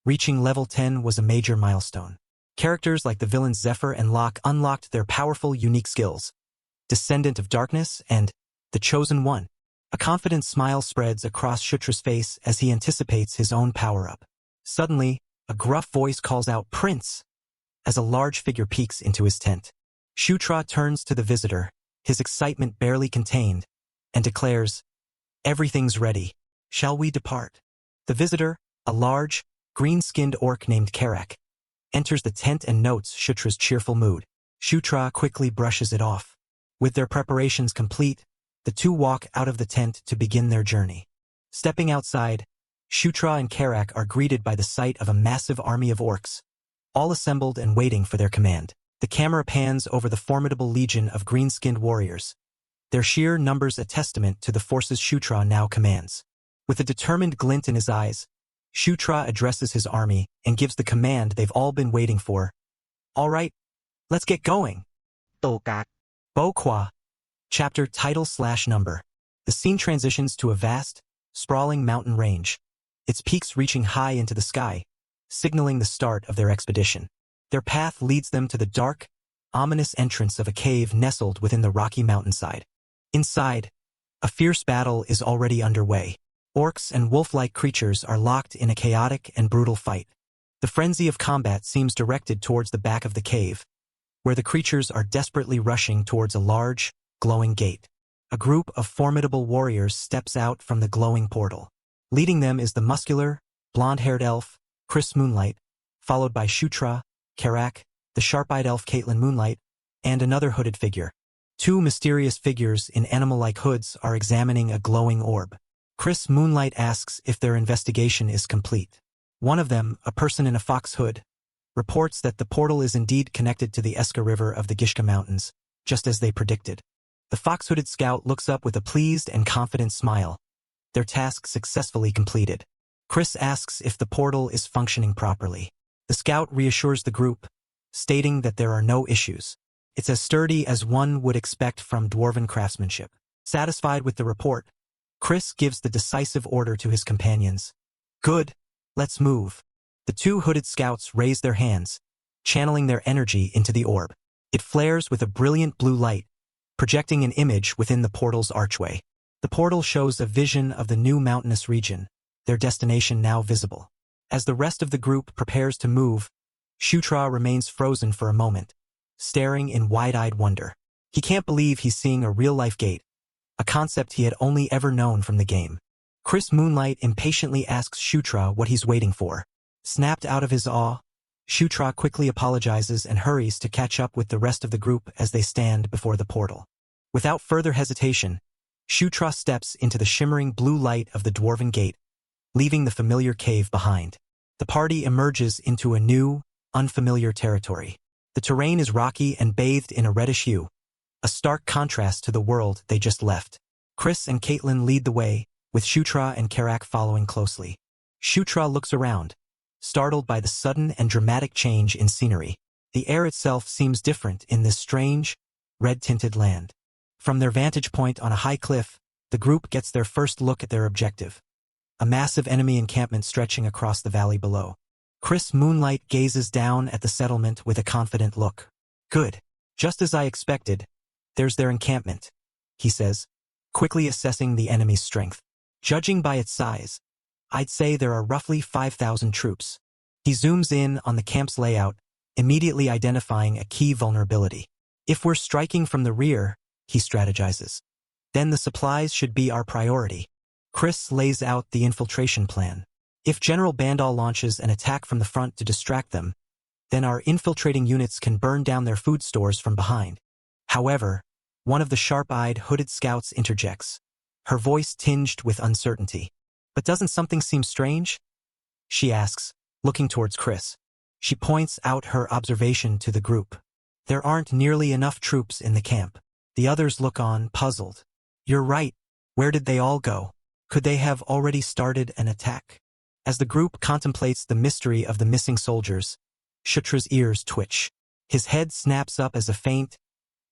reaching level 10 was a major milestone. Characters like the villains Zephyr and Locke unlocked their powerful, unique skills, Descendant of Darkness and The Chosen One. A confident smile spreads across Shutra's face as he anticipates his own power-up. Suddenly, a gruff voice calls out, "Prince!" as a large figure peeks into his tent. Shutra turns to the visitor, his excitement barely contained, and declares, "Everything's ready. Shall we depart?" The visitor, a large, green-skinned orc named Karak, enters the tent and notes Shutra's cheerful mood. Shutra quickly brushes it off. With their preparations complete, the two walk out of the tent to begin their journey. Stepping outside, Shutra and Karak are greeted by the sight of a massive army of orcs, all assembled and waiting for their command. The camera pans over the formidable legion of green-skinned warriors, their sheer numbers a testament to the forces Shutra now commands. With a determined glint in his eyes, Shutra addresses his army and gives the command they've all been waiting for. "All right, let's get going." Tokak. Bokwa. Chapter title/number. The scene transitions to a vast, sprawling mountain range, its peaks reaching high into the sky, signaling the start of their expedition. Their path leads them to the dark, ominous entrance of a cave nestled within the rocky mountainside. Inside, a fierce battle is already underway. Orcs and wolf-like creatures are locked in a chaotic and brutal fight. The frenzy of combat seems directed towards the back of the cave, where the creatures are desperately rushing towards a large, glowing gate. A group of formidable warriors steps out from the glowing portal. Leading them is the muscular, blonde-haired elf, Chris Moonlight, followed by Shutra, Karak, the sharp-eyed elf Caitlin Moonlight, and another hooded figure. Two mysterious figures in animal-like hoods are examining a glowing orb. Chris Moonlight asks if their investigation is complete. One of them, a person in a fox hood, reports that the portal is indeed connected to the Eska River of the Gishka Mountains, just as they predicted. The fox-hooded scout looks up with a pleased and confident smile, their task successfully completed. Chris asks if the portal is functioning properly. The scout reassures the group, stating that there are no issues. It's as sturdy as one would expect from dwarven craftsmanship. Satisfied with the report, Chris gives the decisive order to his companions. "Good, let's move." The two hooded scouts raise their hands, channeling their energy into the orb. It flares with a brilliant blue light, projecting an image within the portal's archway. The portal shows a vision of the new mountainous region, their destination now visible. As the rest of the group prepares to move, Shutra remains frozen for a moment, staring in wide-eyed wonder. He can't believe he's seeing a real-life gate, a concept he had only ever known from the game. Chris Moonlight impatiently asks Shutra what he's waiting for. Snapped out of his awe, Shutra quickly apologizes and hurries to catch up with the rest of the group as they stand before the portal. Without further hesitation, Shutra steps into the shimmering blue light of the dwarven gate, leaving the familiar cave behind. The party emerges into a new, unfamiliar territory. The terrain is rocky and bathed in a reddish hue, a stark contrast to the world they just left. Chris and Caitlin lead the way, with Shutra and Karak following closely. Shutra looks around, startled by the sudden and dramatic change in scenery. The air itself seems different in this strange, red-tinted land. From their vantage point on a high cliff, the group gets their first look at their objective, a massive enemy encampment stretching across the valley below. Chris Moonlight gazes down at the settlement with a confident look. Good. Just as I expected, there's their encampment, he says, quickly assessing the enemy's strength. Judging by its size, I'd say there are roughly 5,000 troops. He zooms in on the camp's layout, immediately identifying a key vulnerability. If we're striking from the rear, he strategizes, then the supplies should be our priority. Chris lays out the infiltration plan. If General Bandal launches an attack from the front to distract them, then our infiltrating units can burn down their food stores from behind. However, one of the sharp-eyed, hooded scouts interjects, her voice tinged with uncertainty. But doesn't something seem strange? She asks, looking towards Chris. She points out her observation to the group. There aren't nearly enough troops in the camp. The others look on, puzzled. You're right. Where did they all go? Could they have already started an attack? As the group contemplates the mystery of the missing soldiers, Shutra's ears twitch. His head snaps up as a faint,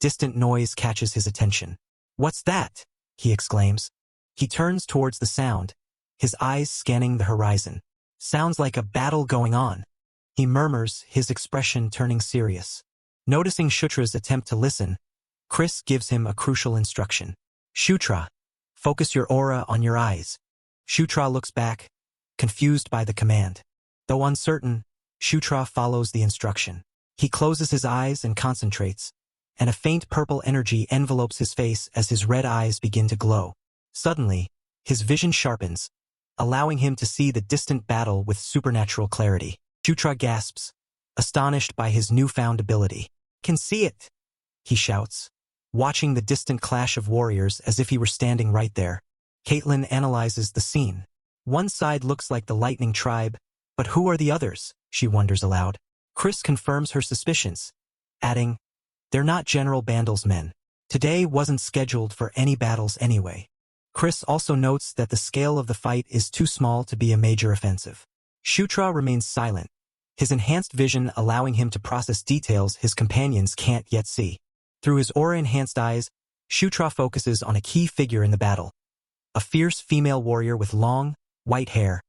distant noise catches his attention. What's that? He exclaims. He turns towards the sound, his eyes scanning the horizon. Sounds like a battle going on. He murmurs, his expression turning serious. Noticing Shutra's attempt to listen, Chris gives him a crucial instruction. Shutra, focus your aura on your eyes. Shutra looks back, confused by the command. Though uncertain, Shutra follows the instruction. He closes his eyes and concentrates, and a faint purple energy envelopes his face as his red eyes begin to glow. Suddenly, his vision sharpens, allowing him to see the distant battle with supernatural clarity. Shutra gasps, astonished by his newfound ability. Can see it, he shouts, watching the distant clash of warriors as if he were standing right there. Caitlin analyzes the scene. One side looks like the Lightning Tribe, but who are the others? She wonders aloud. Chris confirms her suspicions, adding, they're not General Bandal's men. Today wasn't scheduled for any battles anyway. Chris also notes that the scale of the fight is too small to be a major offensive. Shutra remains silent, his enhanced vision allowing him to process details his companions can't yet see. Through his aura-enhanced eyes, Shutra focuses on a key figure in the battle, a fierce female warrior with long, white hair,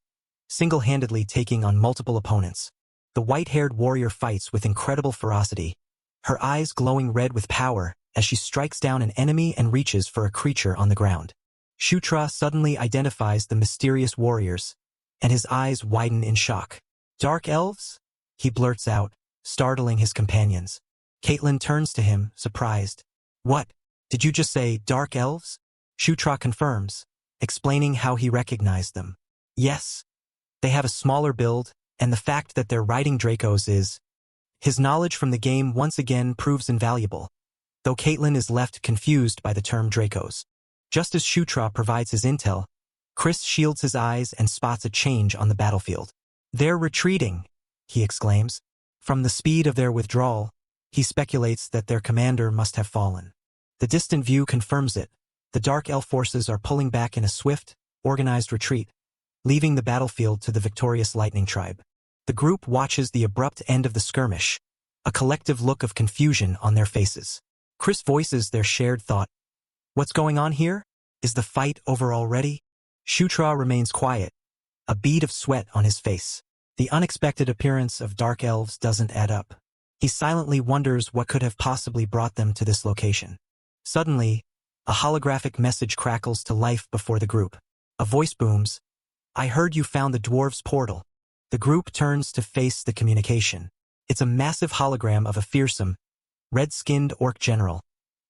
single-handedly taking on multiple opponents. The white-haired warrior fights with incredible ferocity, her eyes glowing red with power as she strikes down an enemy and reaches for a creature on the ground. Shutra suddenly identifies the mysterious warriors, and his eyes widen in shock. Dark elves? He blurts out, startling his companions. Caitlin turns to him, surprised. What? Did you just say dark elves? Shutra confirms, explaining how he recognized them. Yes. They have a smaller build, and the fact that they're riding Dracos is... His knowledge from the game once again proves invaluable, though Caitlin is left confused by the term Dracos. Just as Shutra provides his intel, Chris shields his eyes and spots a change on the battlefield. They're retreating, he exclaims. From the speed of their withdrawal, he speculates that their commander must have fallen. The distant view confirms it. The Dark Elf forces are pulling back in a swift, organized retreat, leaving the battlefield to the victorious Lightning Tribe. The group watches the abrupt end of the skirmish, a collective look of confusion on their faces. Chris voices their shared thought. What's going on here? Is the fight over already? Shutra remains quiet, a bead of sweat on his face. The unexpected appearance of dark elves doesn't add up. He silently wonders what could have possibly brought them to this location. Suddenly, a holographic message crackles to life before the group. A voice booms, "I heard you found the dwarves' portal." The group turns to face the communication. It's a massive hologram of a fearsome, red-skinned orc general,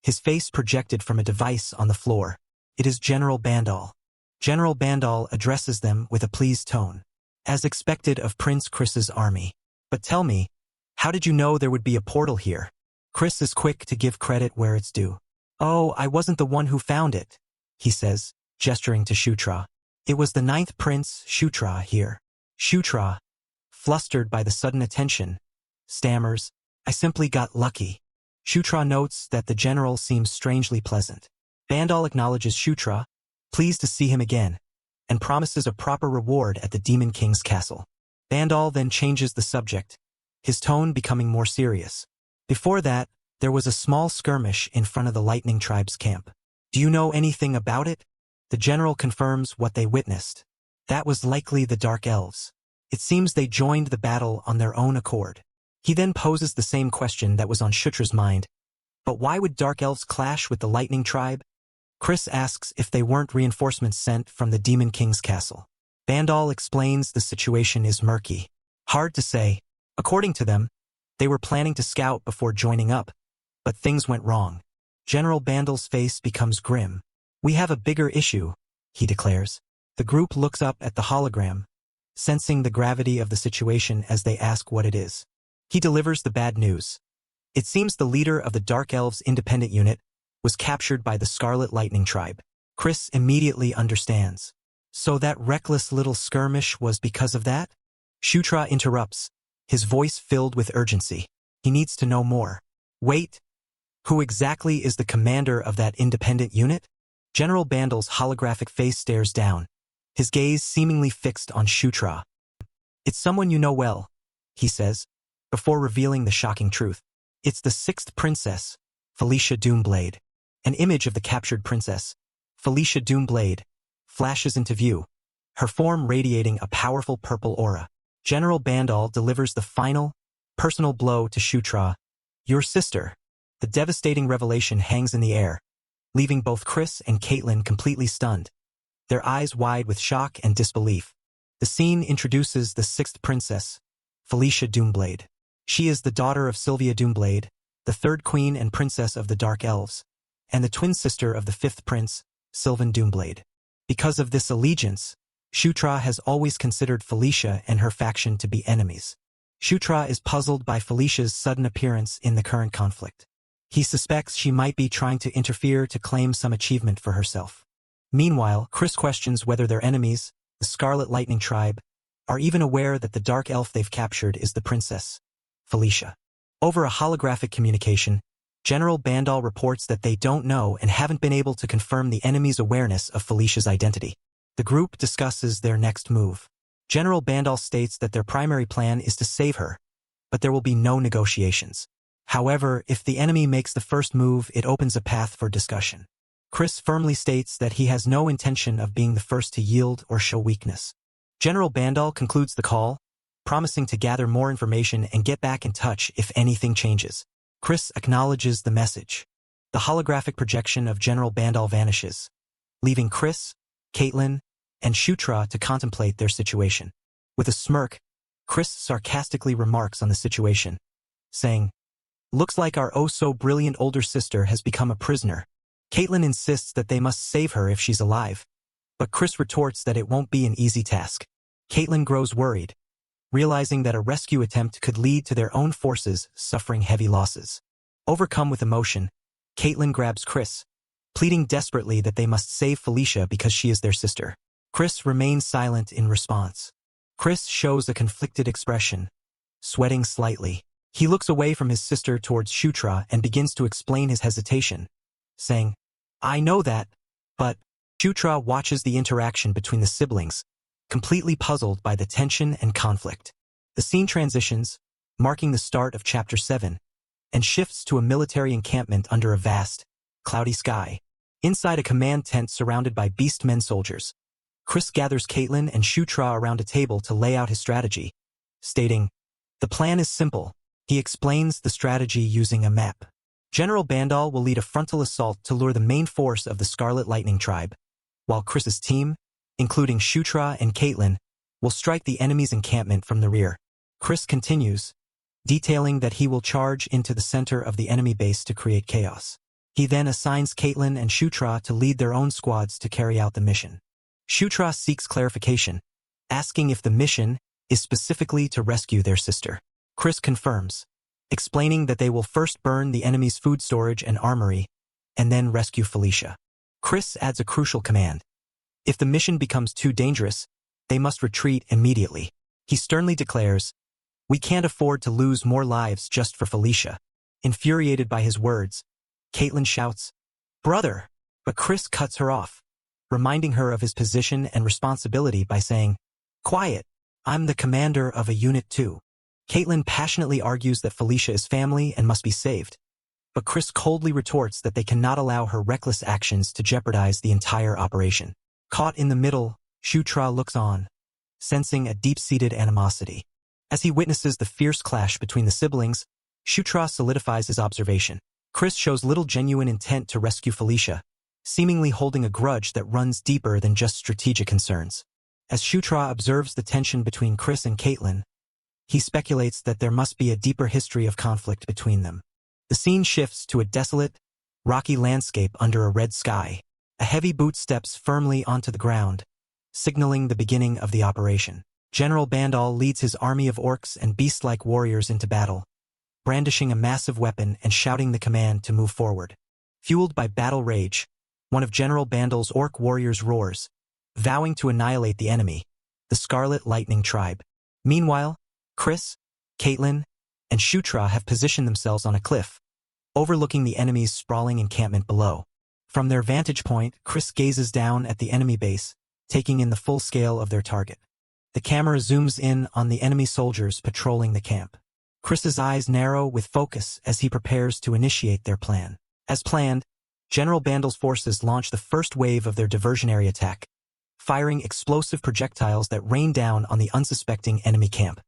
his face projected from a device on the floor. It is General Bandal. General Bandal addresses them with a pleased tone, as expected of Prince Chris's army. "But tell me, how did you know there would be a portal here?" Chris is quick to give credit where it's due. "Oh, I wasn't the one who found it," he says, gesturing to Shutra. "It was the 9th Prince, Shutra, here." Shutra, flustered by the sudden attention, stammers, "I simply got lucky." Shutra notes that the general seems strangely pleasant. Bandal acknowledges Shutra, pleased to see him again, and promises a proper reward at the Demon King's castle. Bandal then changes the subject, his tone becoming more serious. "Before that, there was a small skirmish in front of the Lightning Tribe's camp. Do you know anything about it?" The general confirms what they witnessed. "That was likely the Dark Elves. It seems they joined the battle on their own accord." He then poses the same question that was on Shutra's mind. "But why would Dark Elves clash with the Lightning Tribe?" Chris asks if they weren't reinforcements sent from the Demon King's castle. Bandal explains the situation is murky. Hard to say. According to them, they were planning to scout before joining up, but things went wrong. General Bandal's face becomes grim. "We have a bigger issue," he declares. The group looks up at the hologram, sensing the gravity of the situation as they ask what it is. He delivers the bad news. It seems the leader of the Dark Elves' independent unit was captured by the Scarlet Lightning Tribe. Chris immediately understands. So that reckless little skirmish was because of that? Shutra interrupts, his voice filled with urgency. He needs to know more. "Wait, who exactly is the commander of that independent unit?" General Bandal's holographic face stares down, his gaze seemingly fixed on Shutra. "It's someone you know well," he says, before revealing the shocking truth. "It's the 6th princess, Felicia Doomblade." An image of the captured princess, Felicia Doomblade, flashes into view, her form radiating a powerful purple aura. General Bandal delivers the final, personal blow to Shutra. "Your sister." The devastating revelation hangs in the air, leaving both Chris and Caitlin completely stunned, their eyes wide with shock and disbelief. The scene introduces the 6th princess, Felicia Doomblade. She is the daughter of Sylvia Doomblade, the 3rd queen and princess of the Dark Elves, and the twin sister of the 5th prince, Sylvan Doomblade. Because of this allegiance, Shutra has always considered Felicia and her faction to be enemies. Shutra is puzzled by Felicia's sudden appearance in the current conflict. He suspects she might be trying to interfere to claim some achievement for herself. Meanwhile, Chris questions whether their enemies, the Scarlet Lightning Tribe, are even aware that the dark elf they've captured is the princess, Felicia. Over a holographic communication, General Bandal reports that they don't know and haven't been able to confirm the enemy's awareness of Felicia's identity. The group discusses their next move. General Bandal states that their primary plan is to save her, but there will be no negotiations. However, if the enemy makes the first move, it opens a path for discussion. Chris firmly states that he has no intention of being the first to yield or show weakness. General Bandal concludes the call, promising to gather more information and get back in touch if anything changes. Chris acknowledges the message. The holographic projection of General Bandal vanishes, leaving Chris, Caitlin, and Shutra to contemplate their situation. With a smirk, Chris sarcastically remarks on the situation, saying, "Looks like our oh-so-brilliant older sister has become a prisoner." Caitlin insists that they must save her if she's alive, but Chris retorts that it won't be an easy task. Caitlin grows worried, realizing that a rescue attempt could lead to their own forces suffering heavy losses. Overcome with emotion, Caitlin grabs Chris, pleading desperately that they must save Felicia because she is their sister. Chris remains silent in response. Chris shows a conflicted expression, sweating slightly. He looks away from his sister towards Shutra and begins to explain his hesitation, saying, "I know that, but..." Shutra watches the interaction between the siblings, completely puzzled by the tension and conflict. The scene transitions, marking the start of Chapter 7, and shifts to a military encampment under a vast, cloudy sky. Inside a command tent surrounded by beast-men soldiers, Chris gathers Caitlin and Shutra around a table to lay out his strategy, stating, "The plan is simple. He explains the strategy using a map. General Bandal will lead a frontal assault to lure the main force of the Scarlet Lightning tribe, while Chris's team, including Shutra and Caitlin, will strike the enemy's encampment from the rear. Chris continues, detailing that he will charge into the center of the enemy base to create chaos. He then assigns Caitlin and Shutra to lead their own squads to carry out the mission. Shutra seeks clarification, asking if the mission is specifically to rescue their sister. Chris confirms, explaining that they will first burn the enemy's food storage and armory, and then rescue Felicia. Chris adds a crucial command. If the mission becomes too dangerous, they must retreat immediately. He sternly declares, "We can't afford to lose more lives just for Felicia." Infuriated by his words, Caitlin shouts, "Brother!" But Chris cuts her off, reminding her of his position and responsibility by saying, "Quiet, I'm the commander of a unit too." Caitlin passionately argues that Felicia is family and must be saved, but Chris coldly retorts that they cannot allow her reckless actions to jeopardize the entire operation. Caught in the middle, Shutra looks on, sensing a deep-seated animosity. As he witnesses the fierce clash between the siblings, Shutra solidifies his observation. Chris shows little genuine intent to rescue Felicia, seemingly holding a grudge that runs deeper than just strategic concerns. As Shutra observes the tension between Chris and Caitlin, he speculates that there must be a deeper history of conflict between them. The scene shifts to a desolate, rocky landscape under a red sky. A heavy boot steps firmly onto the ground, signaling the beginning of the operation. General Bandal leads his army of orcs and beast-like warriors into battle, brandishing a massive weapon and shouting the command to move forward. Fueled by battle rage, one of General Bandal's orc warriors roars, vowing to annihilate the enemy, the Scarlet Lightning tribe. Meanwhile, Chris, Caitlin, and Shutra have positioned themselves on a cliff, overlooking the enemy's sprawling encampment below. From their vantage point, Chris gazes down at the enemy base, taking in the full scale of their target. The camera zooms in on the enemy soldiers patrolling the camp. Chris's eyes narrow with focus as he prepares to initiate their plan. As planned, General Bandal's forces launch the first wave of their diversionary attack, firing explosive projectiles that rain down on the unsuspecting enemy camp.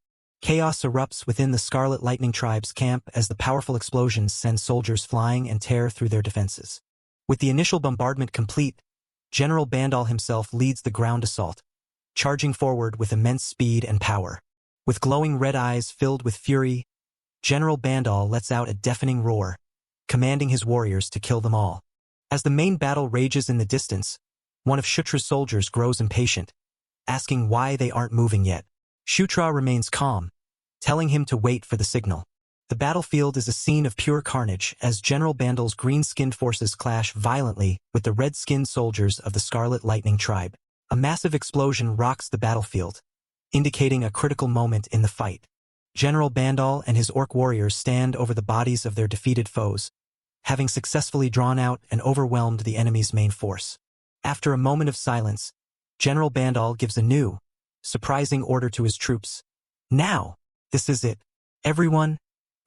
Chaos erupts within the Scarlet Lightning tribe's camp as the powerful explosions send soldiers flying and tear through their defenses. With the initial bombardment complete, General Bandal himself leads the ground assault, charging forward with immense speed and power. With glowing red eyes filled with fury, General Bandal lets out a deafening roar, commanding his warriors to kill them all. As the main battle rages in the distance, one of Shutra's soldiers grows impatient, asking why they aren't moving yet. Shutra remains calm, telling him to wait for the signal. The battlefield is a scene of pure carnage as General Bandal's green-skinned forces clash violently with the red-skinned soldiers of the Scarlet Lightning tribe. A massive explosion rocks the battlefield, indicating a critical moment in the fight. General Bandal and his orc warriors stand over the bodies of their defeated foes, having successfully drawn out and overwhelmed the enemy's main force. After a moment of silence, General Bandal gives a new, surprising order to his troops. "Now! This is it. Everyone,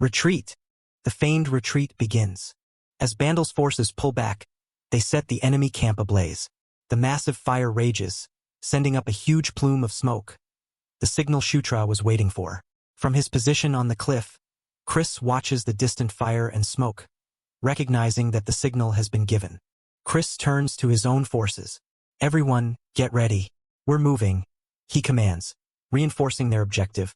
retreat!" The feigned retreat begins. As Bandal's forces pull back, they set the enemy camp ablaze. The massive fire rages, sending up a huge plume of smoke, the signal Shutra was waiting for. From his position on the cliff, Chris watches the distant fire and smoke, recognizing that the signal has been given. Chris turns to his own forces. "Everyone, get ready. We're moving," he commands, reinforcing their objective.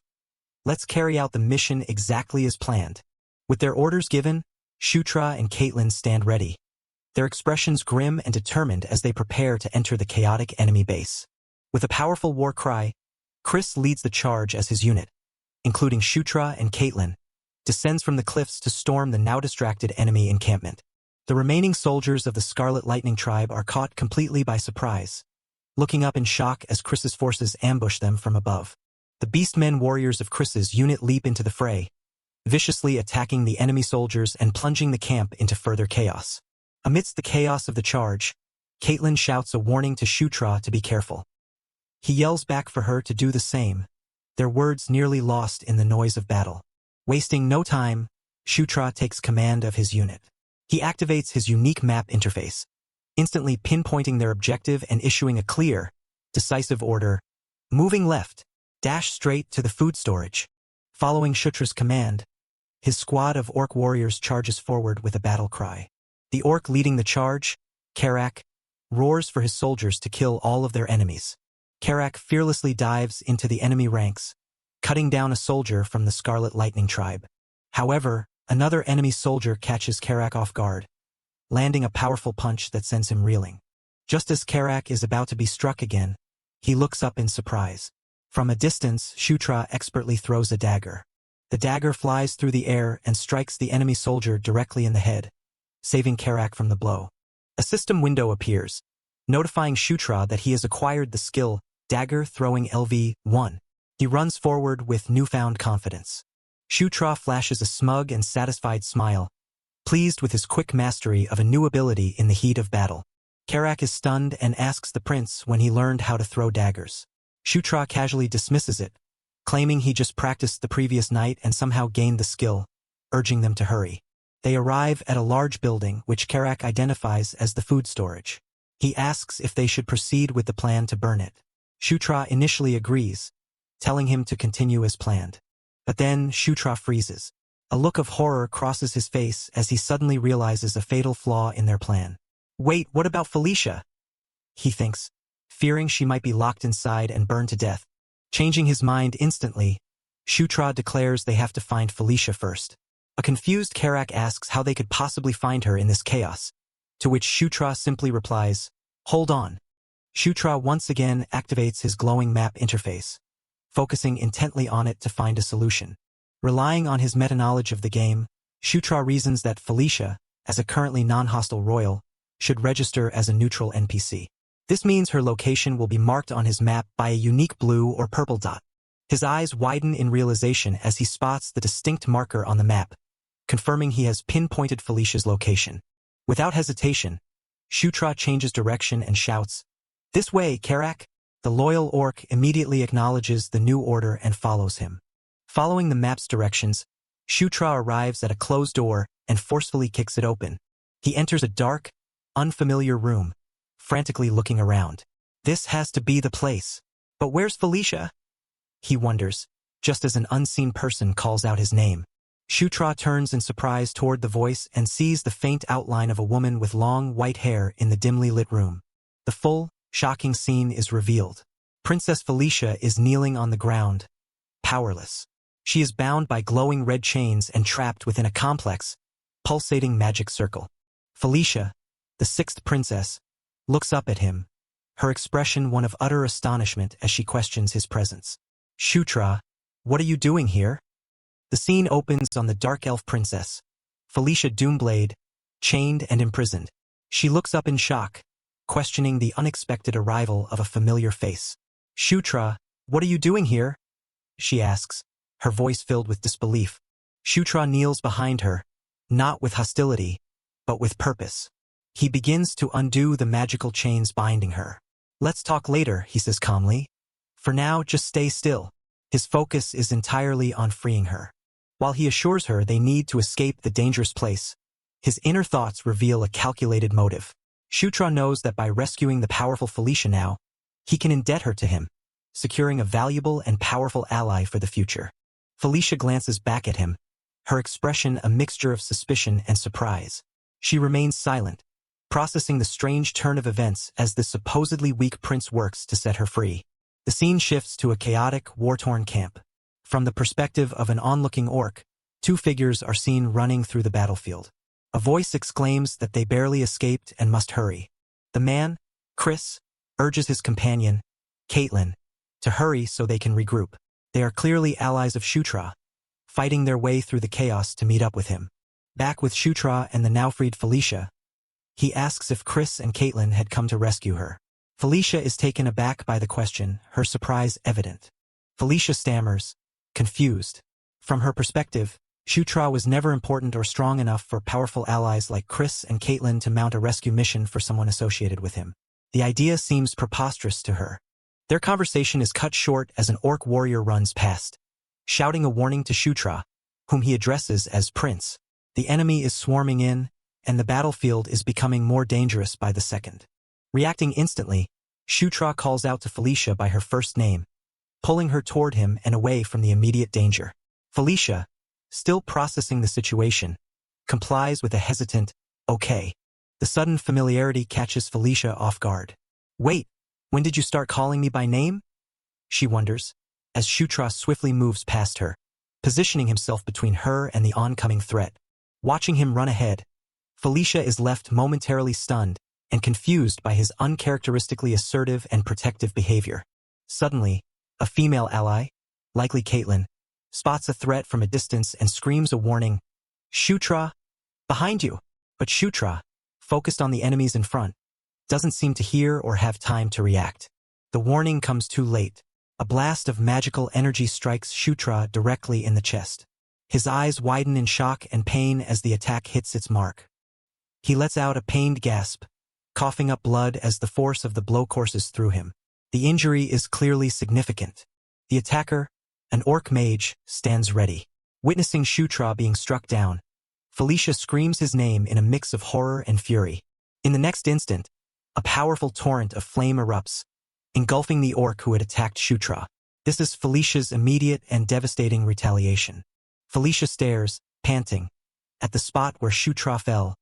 "Let's carry out the mission exactly as planned." With their orders given, Shutra and Caitlin stand ready, their expressions grim and determined as they prepare to enter the chaotic enemy base. With a powerful war cry, Chris leads the charge as his unit, including Shutra and Caitlin, descends from the cliffs to storm the now-distracted enemy encampment. The remaining soldiers of the Scarlet Lightning tribe are caught completely by surprise, looking up in shock as Chris's forces ambush them from above. The Beastmen warriors of Chris's unit leap into the fray, viciously attacking the enemy soldiers and plunging the camp into further chaos. Amidst the chaos of the charge, Caitlin shouts a warning to Shutra to be careful. He yells back for her to do the same, their words nearly lost in the noise of battle. Wasting no time, Shutra takes command of his unit. He activates his unique map interface, instantly pinpointing their objective and issuing a clear, decisive order: moving left, dash straight to the food storage. Following Shutra's command, His squad of orc warriors charges forward with a battle cry. The orc leading the charge, Karak, roars for his soldiers to kill all of their enemies. Karak fearlessly dives into the enemy ranks, cutting down a soldier from the Scarlet Lightning tribe. However, another enemy soldier catches Karak off guard, landing a powerful punch that sends him reeling. Just as Karak is about to be struck again, he looks up in surprise. From a distance, Shutra expertly throws a dagger. The dagger flies through the air and strikes the enemy soldier directly in the head, saving Karak from the blow. A system window appears, notifying Shutra that he has acquired the skill Dagger Throwing LV1. He runs forward with newfound confidence. Shutra flashes a smug and satisfied smile, pleased with his quick mastery of a new ability in the heat of battle. Karak is stunned and asks the prince when he learned how to throw daggers. Shutra casually dismisses it, claiming he just practiced the previous night and somehow gained the skill, urging them to hurry. They arrive at a large building which Karak identifies as the food storage. He asks if they should proceed with the plan to burn it. Shutra initially agrees, telling him to continue as planned. But then Shutra freezes. A look of horror crosses his face as he suddenly realizes a fatal flaw in their plan. Wait, what about Felicia? He thinks, fearing she might be locked inside and burned to death. Changing his mind instantly, Shutra declares they have to find Felicia first. A confused Karak asks how they could possibly find her in this chaos, to which Shutra simply replies, "Hold on." Shutra once again activates his glowing map interface, focusing intently on it to find a solution. Relying on his meta-knowledge of the game, Shutra reasons that Felicia, as a currently non-hostile royal, should register as a neutral NPC. This means her location will be marked on his map by a unique blue or purple dot. His eyes widen in realization as he spots the distinct marker on the map, confirming he has pinpointed Felicia's location. Without hesitation, Shutra changes direction and shouts, "This way, Karak!" The loyal orc immediately acknowledges the new order and follows him. Following the map's directions, Shutra arrives at a closed door and forcefully kicks it open. He enters a dark, unfamiliar room, frantically looking around. This has to be the place. But where's Felicia? He wonders, just as an unseen person calls out his name. Shutra turns in surprise toward the voice and sees the faint outline of a woman with long white hair in the dimly lit room. The full, shocking scene is revealed. Princess Felicia is kneeling on the ground, powerless. She is bound by glowing red chains and trapped within a complex, pulsating magic circle. Felicia, the sixth princess, looks up at him, her expression one of utter astonishment as she questions his presence. "Shutra, what are you doing here?" The scene opens on the dark elf princess, Felicia Doomblade, chained and imprisoned. She looks up in shock, questioning the unexpected arrival of a familiar face. "Shutra, what are you doing here?" she asks, her voice filled with disbelief. Shutra kneels behind her, not with hostility, but with purpose. He begins to undo the magical chains binding her. "Let's talk later," he says calmly. "For now, just stay still." His focus is entirely on freeing her. While he assures her they need to escape the dangerous place, his inner thoughts reveal a calculated motive. Shutra knows that by rescuing the powerful Felicia now, he can indebt her to him, securing a valuable and powerful ally for the future. Felicia glances back at him, her expression a mixture of suspicion and surprise. She remains silent, processing the strange turn of events as the supposedly weak prince works to set her free. The scene shifts to a chaotic, war-torn camp. From the perspective of an onlooking orc, two figures are seen running through the battlefield. A voice exclaims that they barely escaped and must hurry. The man, Chris, urges his companion, Caitlin, to hurry so they can regroup. They are clearly allies of Shutra, fighting their way through the chaos to meet up with him. Back with Shutra and the now-freed Felicia, he asks if Chris and Caitlin had come to rescue her. Felicia is taken aback by the question, her surprise evident. Felicia stammers, confused. From her perspective, Shutra was never important or strong enough for powerful allies like Chris and Caitlin to mount a rescue mission for someone associated with him. The idea seems preposterous to her. Their conversation is cut short as an orc warrior runs past, shouting a warning to Shutra, whom he addresses as Prince. The enemy is swarming in, and the battlefield is becoming more dangerous by the second. Reacting instantly, Shutra calls out to Felicia by her first name, pulling her toward him and away from the immediate danger. Felicia, still processing the situation, complies with a hesitant, okay. The sudden familiarity catches Felicia off guard. Wait, when did you start calling me by name? She wonders, as Shutra swiftly moves past her, positioning himself between her and the oncoming threat. Watching him run ahead, Felicia is left momentarily stunned and confused by his uncharacteristically assertive and protective behavior. Suddenly, a female ally, likely Caitlin, spots a threat from a distance and screams a warning, Shutra, behind you. But Shutra, focused on the enemies in front, doesn't seem to hear or have time to react. The warning comes too late. A blast of magical energy strikes Shutra directly in the chest. His eyes widen in shock and pain as the attack hits its mark. He lets out a pained gasp, coughing up blood as the force of the blow courses through him. The injury is clearly significant. The attacker, an orc mage, stands ready. Witnessing Shutra being struck down, Felicia screams his name in a mix of horror and fury. In the next instant, a powerful torrent of flame erupts, engulfing the orc who had attacked Shutra. This is Felicia's immediate and devastating retaliation. Felicia stares, panting, at the spot where Shutra fell,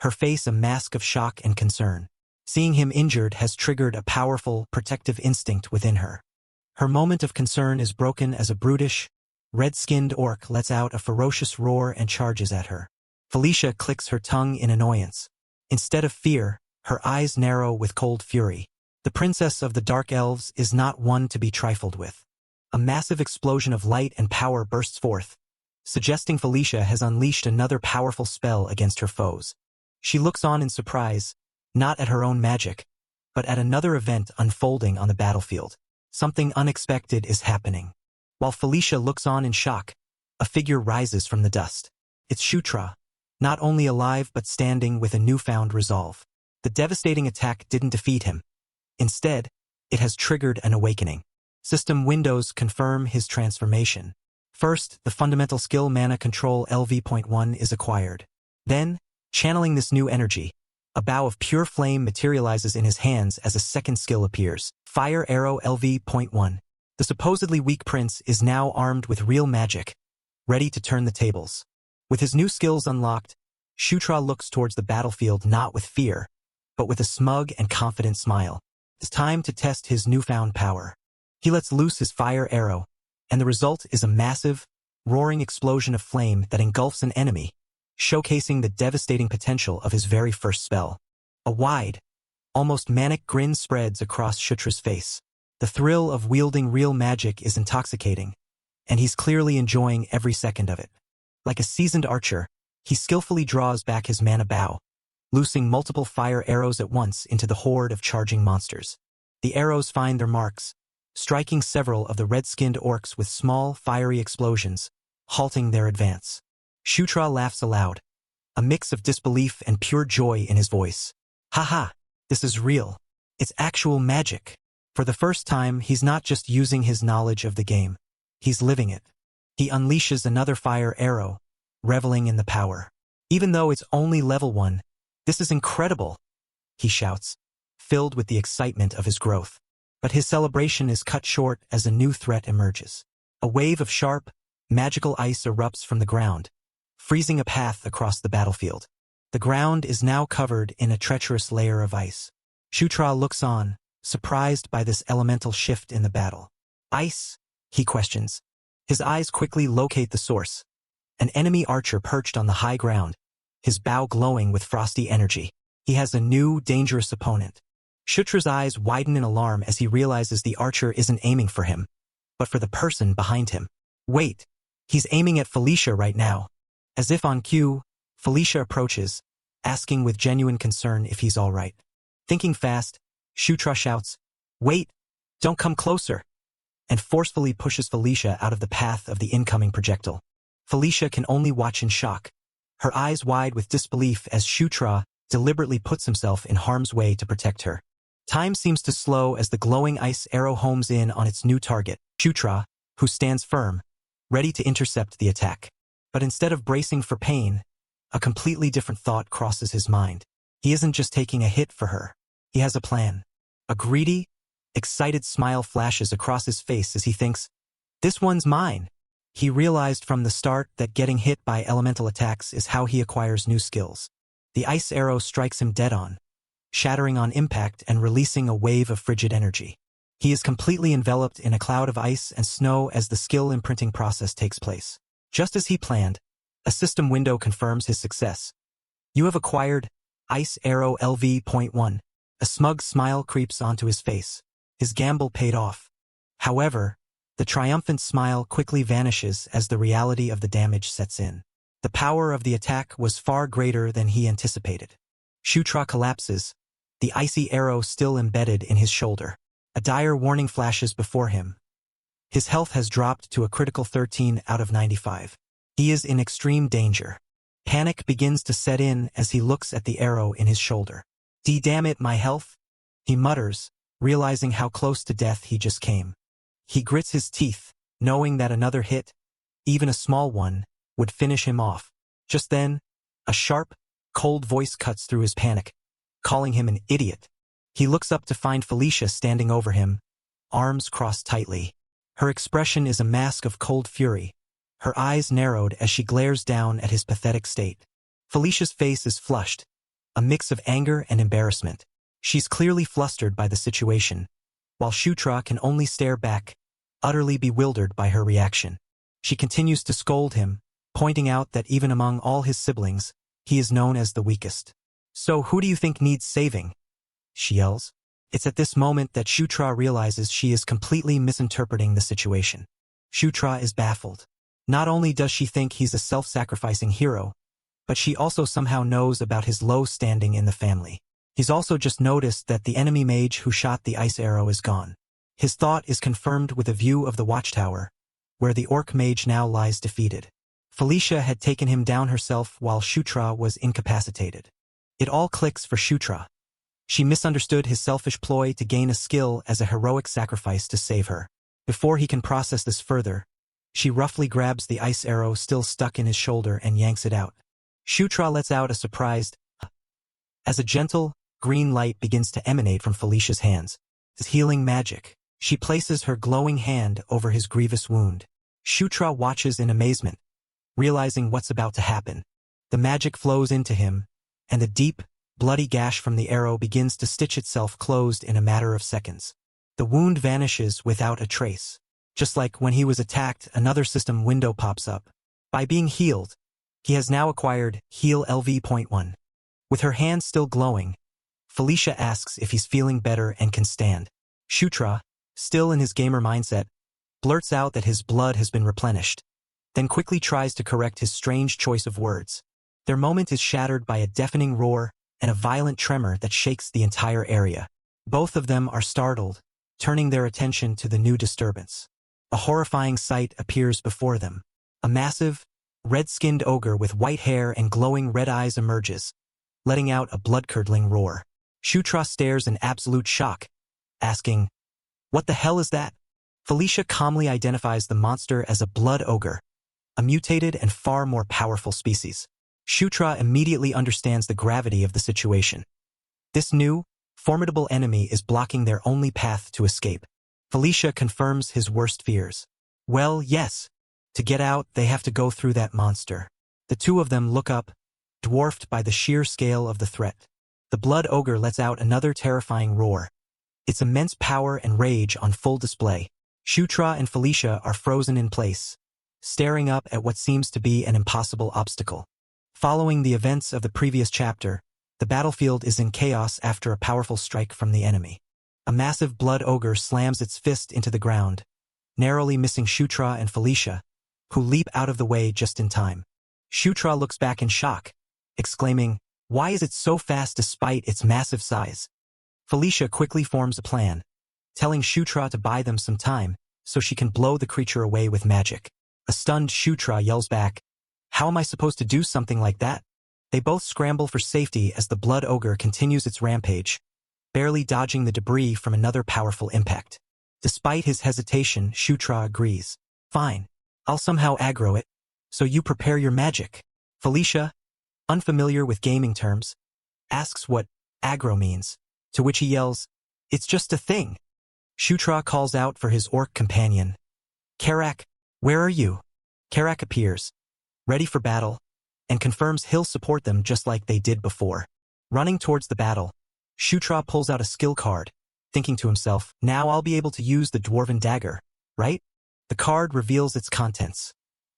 her face a mask of shock and concern. Seeing him injured has triggered a powerful, protective instinct within her. Her moment of concern is broken as a brutish, red-skinned orc lets out a ferocious roar and charges at her. Felicia clicks her tongue in annoyance. Instead of fear, her eyes narrow with cold fury. The princess of the Dark Elves is not one to be trifled with. A massive explosion of light and power bursts forth, suggesting Felicia has unleashed another powerful spell against her foes. She looks on in surprise, not at her own magic, but at another event unfolding on the battlefield. Something unexpected is happening. While Felicia looks on in shock, a figure rises from the dust. It's Shutra, not only alive but standing with a newfound resolve. The devastating attack didn't defeat him. Instead, it has triggered an awakening. System windows confirm his transformation. First, the fundamental skill Mana Control LV.1 is acquired. Then, channeling this new energy, a bow of pure flame materializes in his hands as a second skill appears. Fire Arrow LV.1. The supposedly weak prince is now armed with real magic, ready to turn the tables. With his new skills unlocked, Shutra looks towards the battlefield not with fear, but with a smug and confident smile. It's time to test his newfound power. He lets loose his fire arrow, and the result is a massive, roaring explosion of flame that engulfs an enemy, showcasing the devastating potential of his very first spell. A wide, almost manic grin spreads across Shutra's face. The thrill of wielding real magic is intoxicating, and he's clearly enjoying every second of it. Like a seasoned archer, he skillfully draws back his mana bow, loosing multiple fire arrows at once into the horde of charging monsters. The arrows find their marks, striking several of the red-skinned orcs with small, fiery explosions, halting their advance. Shutra laughs aloud, a mix of disbelief and pure joy in his voice. Haha, this is real. It's actual magic. For the first time, he's not just using his knowledge of the game. He's living it. He unleashes another fire arrow, reveling in the power. Even though it's only level 1, this is incredible, he shouts, filled with the excitement of his growth. But his celebration is cut short as a new threat emerges. A wave of sharp, magical ice erupts from the ground, freezing a path across the battlefield. The ground is now covered in a treacherous layer of ice. Shutra looks on, surprised by this elemental shift in the battle. Ice? He questions. His eyes quickly locate the source. An enemy archer perched on the high ground, his bow glowing with frosty energy. He has a new, dangerous opponent. Shutra's eyes widen in alarm as he realizes the archer isn't aiming for him, but for the person behind him. Wait, he's aiming at Felicia right now. As if on cue, Felicia approaches, asking with genuine concern if he's all right. Thinking fast, Shutra shouts, "Wait, don't come closer," and forcefully pushes Felicia out of the path of the incoming projectile. Felicia can only watch in shock, her eyes wide with disbelief as Shutra deliberately puts himself in harm's way to protect her. Time seems to slow as the glowing ice arrow homes in on its new target, Shutra, who stands firm, ready to intercept the attack. But instead of bracing for pain, a completely different thought crosses his mind. He isn't just taking a hit for her. He has a plan. A greedy, excited smile flashes across his face as he thinks, "This one's mine." He realized from the start that getting hit by elemental attacks is how he acquires new skills. The ice arrow strikes him dead on, shattering on impact and releasing a wave of frigid energy. He is completely enveloped in a cloud of ice and snow as the skill imprinting process takes place. Just as he planned, a system window confirms his success. You have acquired Ice Arrow LV.1. A smug smile creeps onto his face. His gamble paid off. However, the triumphant smile quickly vanishes as the reality of the damage sets in. The power of the attack was far greater than he anticipated. Shutra collapses, the icy arrow still embedded in his shoulder. A dire warning flashes before him. His health has dropped to a critical 13 out of 95. He is in extreme danger. Panic begins to set in as he looks at the arrow in his shoulder. Damn it, my health," he mutters, realizing how close to death he just came. He grits his teeth, knowing that another hit, even a small one, would finish him off. Just then, a sharp, cold voice cuts through his panic, calling him an idiot. He looks up to find Felicia standing over him, arms crossed tightly. Her expression is a mask of cold fury, her eyes narrowed as she glares down at his pathetic state. Felicia's face is flushed, a mix of anger and embarrassment. She's clearly flustered by the situation, while Shutra can only stare back, utterly bewildered by her reaction. She continues to scold him, pointing out that even among all his siblings, he is known as the weakest. "So who do you think needs saving?" she yells. It's at this moment that Shutra realizes she is completely misinterpreting the situation. Shutra is baffled. Not only does she think he's a self-sacrificing hero, but she also somehow knows about his low standing in the family. He's also just noticed that the enemy mage who shot the ice arrow is gone. His thought is confirmed with a view of the watchtower, where the orc mage now lies defeated. Felicia had taken him down herself while Shutra was incapacitated. It all clicks for Shutra. She misunderstood his selfish ploy to gain a skill as a heroic sacrifice to save her. Before he can process this further, she roughly grabs the ice arrow still stuck in his shoulder and yanks it out. Shutra lets out a surprised as a gentle, green light begins to emanate from Felicia's hands. It's healing magic. She places her glowing hand over his grievous wound. Shutra watches in amazement, realizing what's about to happen. The magic flows into him, and the deep, bloody gash from the arrow begins to stitch itself closed in a matter of seconds. The wound vanishes without a trace. Just like when he was attacked, another system window pops up. By being healed, he has now acquired Heal LV.1. With her hand still glowing, Felicia asks if he's feeling better and can stand. Shutra, still in his gamer mindset, blurts out that his blood has been replenished, then quickly tries to correct his strange choice of words. Their moment is shattered by a deafening roar and a violent tremor that shakes the entire area. Both of them are startled, turning their attention to the new disturbance. A horrifying sight appears before them. A massive, red-skinned ogre with white hair and glowing red eyes emerges, letting out a blood-curdling roar. Shutra stares in absolute shock, asking, "What the hell is that?" Felicia calmly identifies the monster as a blood ogre, a mutated and far more powerful species. Shutra immediately understands the gravity of the situation. This new, formidable enemy is blocking their only path to escape. Felicia confirms his worst fears. Well, yes. To get out, they have to go through that monster. The two of them look up, dwarfed by the sheer scale of the threat. The blood ogre lets out another terrifying roar, its immense power and rage on full display. Shutra and Felicia are frozen in place, staring up at what seems to be an impossible obstacle. Following the events of the previous chapter, the battlefield is in chaos after a powerful strike from the enemy. A massive blood ogre slams its fist into the ground, narrowly missing Shutra and Felicia, who leap out of the way just in time. Shutra looks back in shock, exclaiming, "Why is it so fast despite its massive size?" Felicia quickly forms a plan, telling Shutra to buy them some time so she can blow the creature away with magic. A stunned Shutra yells back, "How am I supposed to do something like that?" They both scramble for safety as the blood ogre continues its rampage, barely dodging the debris from another powerful impact. Despite his hesitation, Shutra agrees. "Fine, I'll somehow aggro it, so you prepare your magic." Felicia, unfamiliar with gaming terms, asks what aggro means, to which he yells, "It's just a thing." Shutra calls out for his orc companion. "Karak, where are you?" Karak appears, ready for battle, and confirms he'll support them just like they did before. Running towards the battle, Shutra pulls out a skill card, thinking to himself, now I'll be able to use the dwarven dagger, right? The card reveals its contents.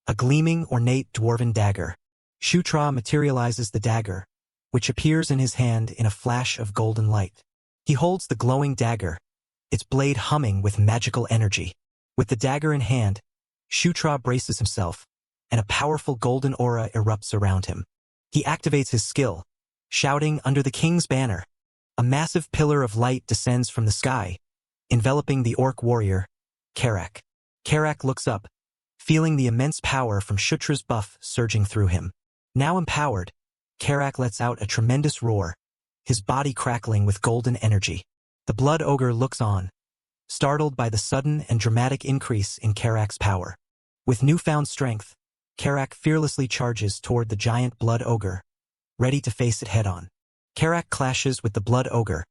A gleaming, ornate dwarven dagger. Shutra materializes the dagger, which appears in his hand in a flash of golden light. He holds the glowing dagger, its blade humming with magical energy. With the dagger in hand, Shutra braces himself, and a powerful golden aura erupts around him. He activates his skill, shouting under the king's banner. A massive pillar of light descends from the sky, enveloping the orc warrior, Karak. Karak looks up, feeling the immense power from Shutra's buff surging through him. Now empowered, Karak lets out a tremendous roar, his body crackling with golden energy. The blood ogre looks on, startled by the sudden and dramatic increase in Karak's power. With newfound strength, Karak fearlessly charges toward the giant blood ogre, ready to face it head-on. Karak clashes with the blood ogre,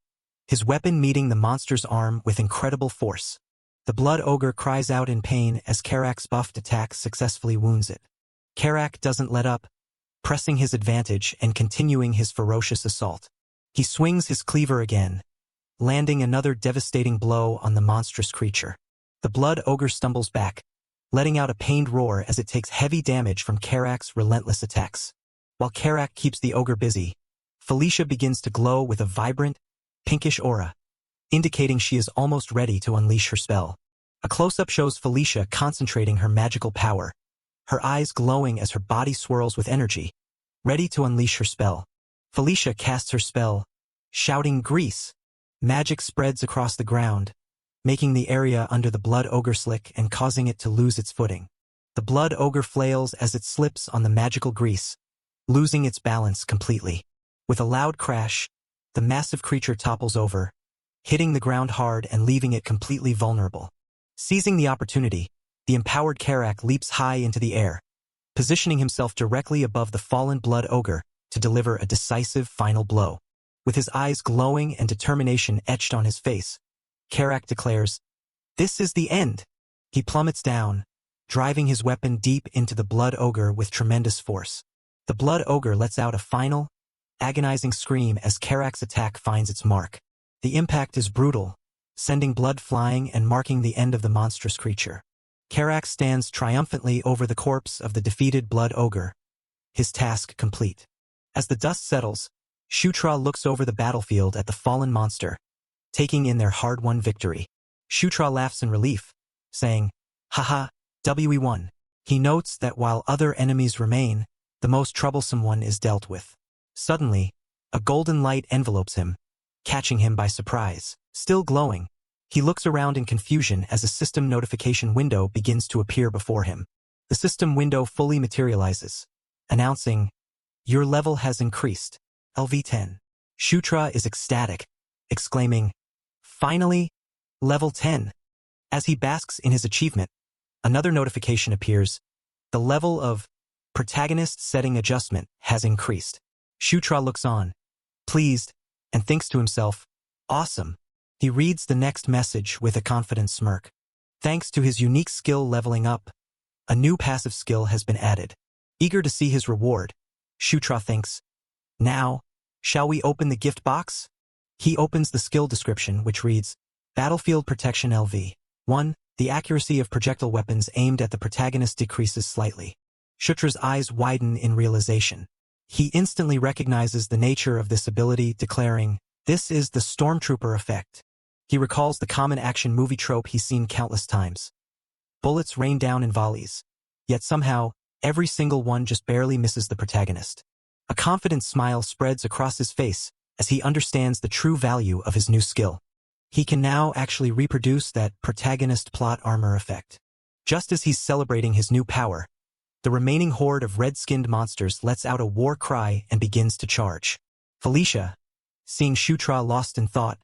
his weapon meeting the monster's arm with incredible force. The blood ogre cries out in pain as Karak's buffed attack successfully wounds it. Karak doesn't let up, pressing his advantage and continuing his ferocious assault. He swings his cleaver again, landing another devastating blow on the monstrous creature. The blood ogre stumbles back, letting out a pained roar as it takes heavy damage from Karak's relentless attacks. While Karak keeps the ogre busy, Felicia begins to glow with a vibrant, pinkish aura, indicating she is almost ready to unleash her spell. A close-up shows Felicia concentrating her magical power, her eyes glowing as her body swirls with energy, ready to unleash her spell. Felicia casts her spell, shouting "Grease!" Magic spreads across the ground, making the area under the blood ogre slick and causing it to lose its footing. The blood ogre flails as it slips on the magical grease, losing its balance completely. With a loud crash, the massive creature topples over, hitting the ground hard and leaving it completely vulnerable. Seizing the opportunity, the empowered Karak leaps high into the air, positioning himself directly above the fallen blood ogre to deliver a decisive final blow. With his eyes glowing and determination etched on his face, Karak declares, "This is the end." He plummets down, driving his weapon deep into the blood ogre with tremendous force. The blood ogre lets out a final, agonizing scream as Karak's attack finds its mark. The impact is brutal, sending blood flying and marking the end of the monstrous creature. Karak stands triumphantly over the corpse of the defeated blood ogre, his task complete. As the dust settles, Shutra looks over the battlefield at the fallen monster, taking in their hard-won victory. Shutra laughs in relief, saying, "Haha, we won." He notes that while other enemies remain, the most troublesome one is dealt with. Suddenly, a golden light envelopes him, catching him by surprise. Still glowing, he looks around in confusion as a system notification window begins to appear before him. The system window fully materializes, announcing, "Your level has increased, LV10. Shutra is ecstatic, exclaiming, "Finally, level 10. As he basks in his achievement, another notification appears. The level of protagonist setting adjustment has increased. Shutra looks on, pleased, and thinks to himself, "Awesome." He reads the next message with a confident smirk. Thanks to his unique skill leveling up, a new passive skill has been added. Eager to see his reward, Shutra thinks, "Now, shall we open the gift box?" He opens the skill description, which reads, Battlefield Protection LV. 1. The accuracy of projectile weapons aimed at the protagonist decreases slightly. Shutra's eyes widen in realization. He instantly recognizes the nature of this ability, declaring, "This is the Stormtrooper effect." He recalls the common action movie trope he's seen countless times. Bullets rain down in volleys, yet somehow, every single one just barely misses the protagonist. A confident smile spreads across his face as he understands the true value of his new skill. He can now actually reproduce that protagonist plot armor effect. Just as he's celebrating his new power, the remaining horde of red-skinned monsters lets out a war cry and begins to charge. Felicia, seeing Shutra lost in thought,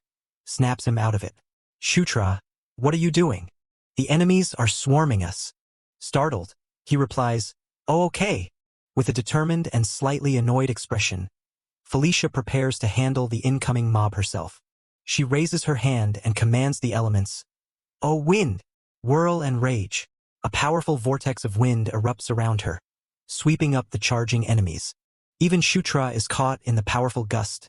snaps him out of it. "Shutra, what are you doing? The enemies are swarming us." Startled, he replies, "Oh, okay." With a determined and slightly annoyed expression, Felicia prepares to handle the incoming mob herself. She raises her hand and commands the elements, "Oh, wind, whirl and rage." A powerful vortex of wind erupts around her, sweeping up the charging enemies. Even Shutra is caught in the powerful gust,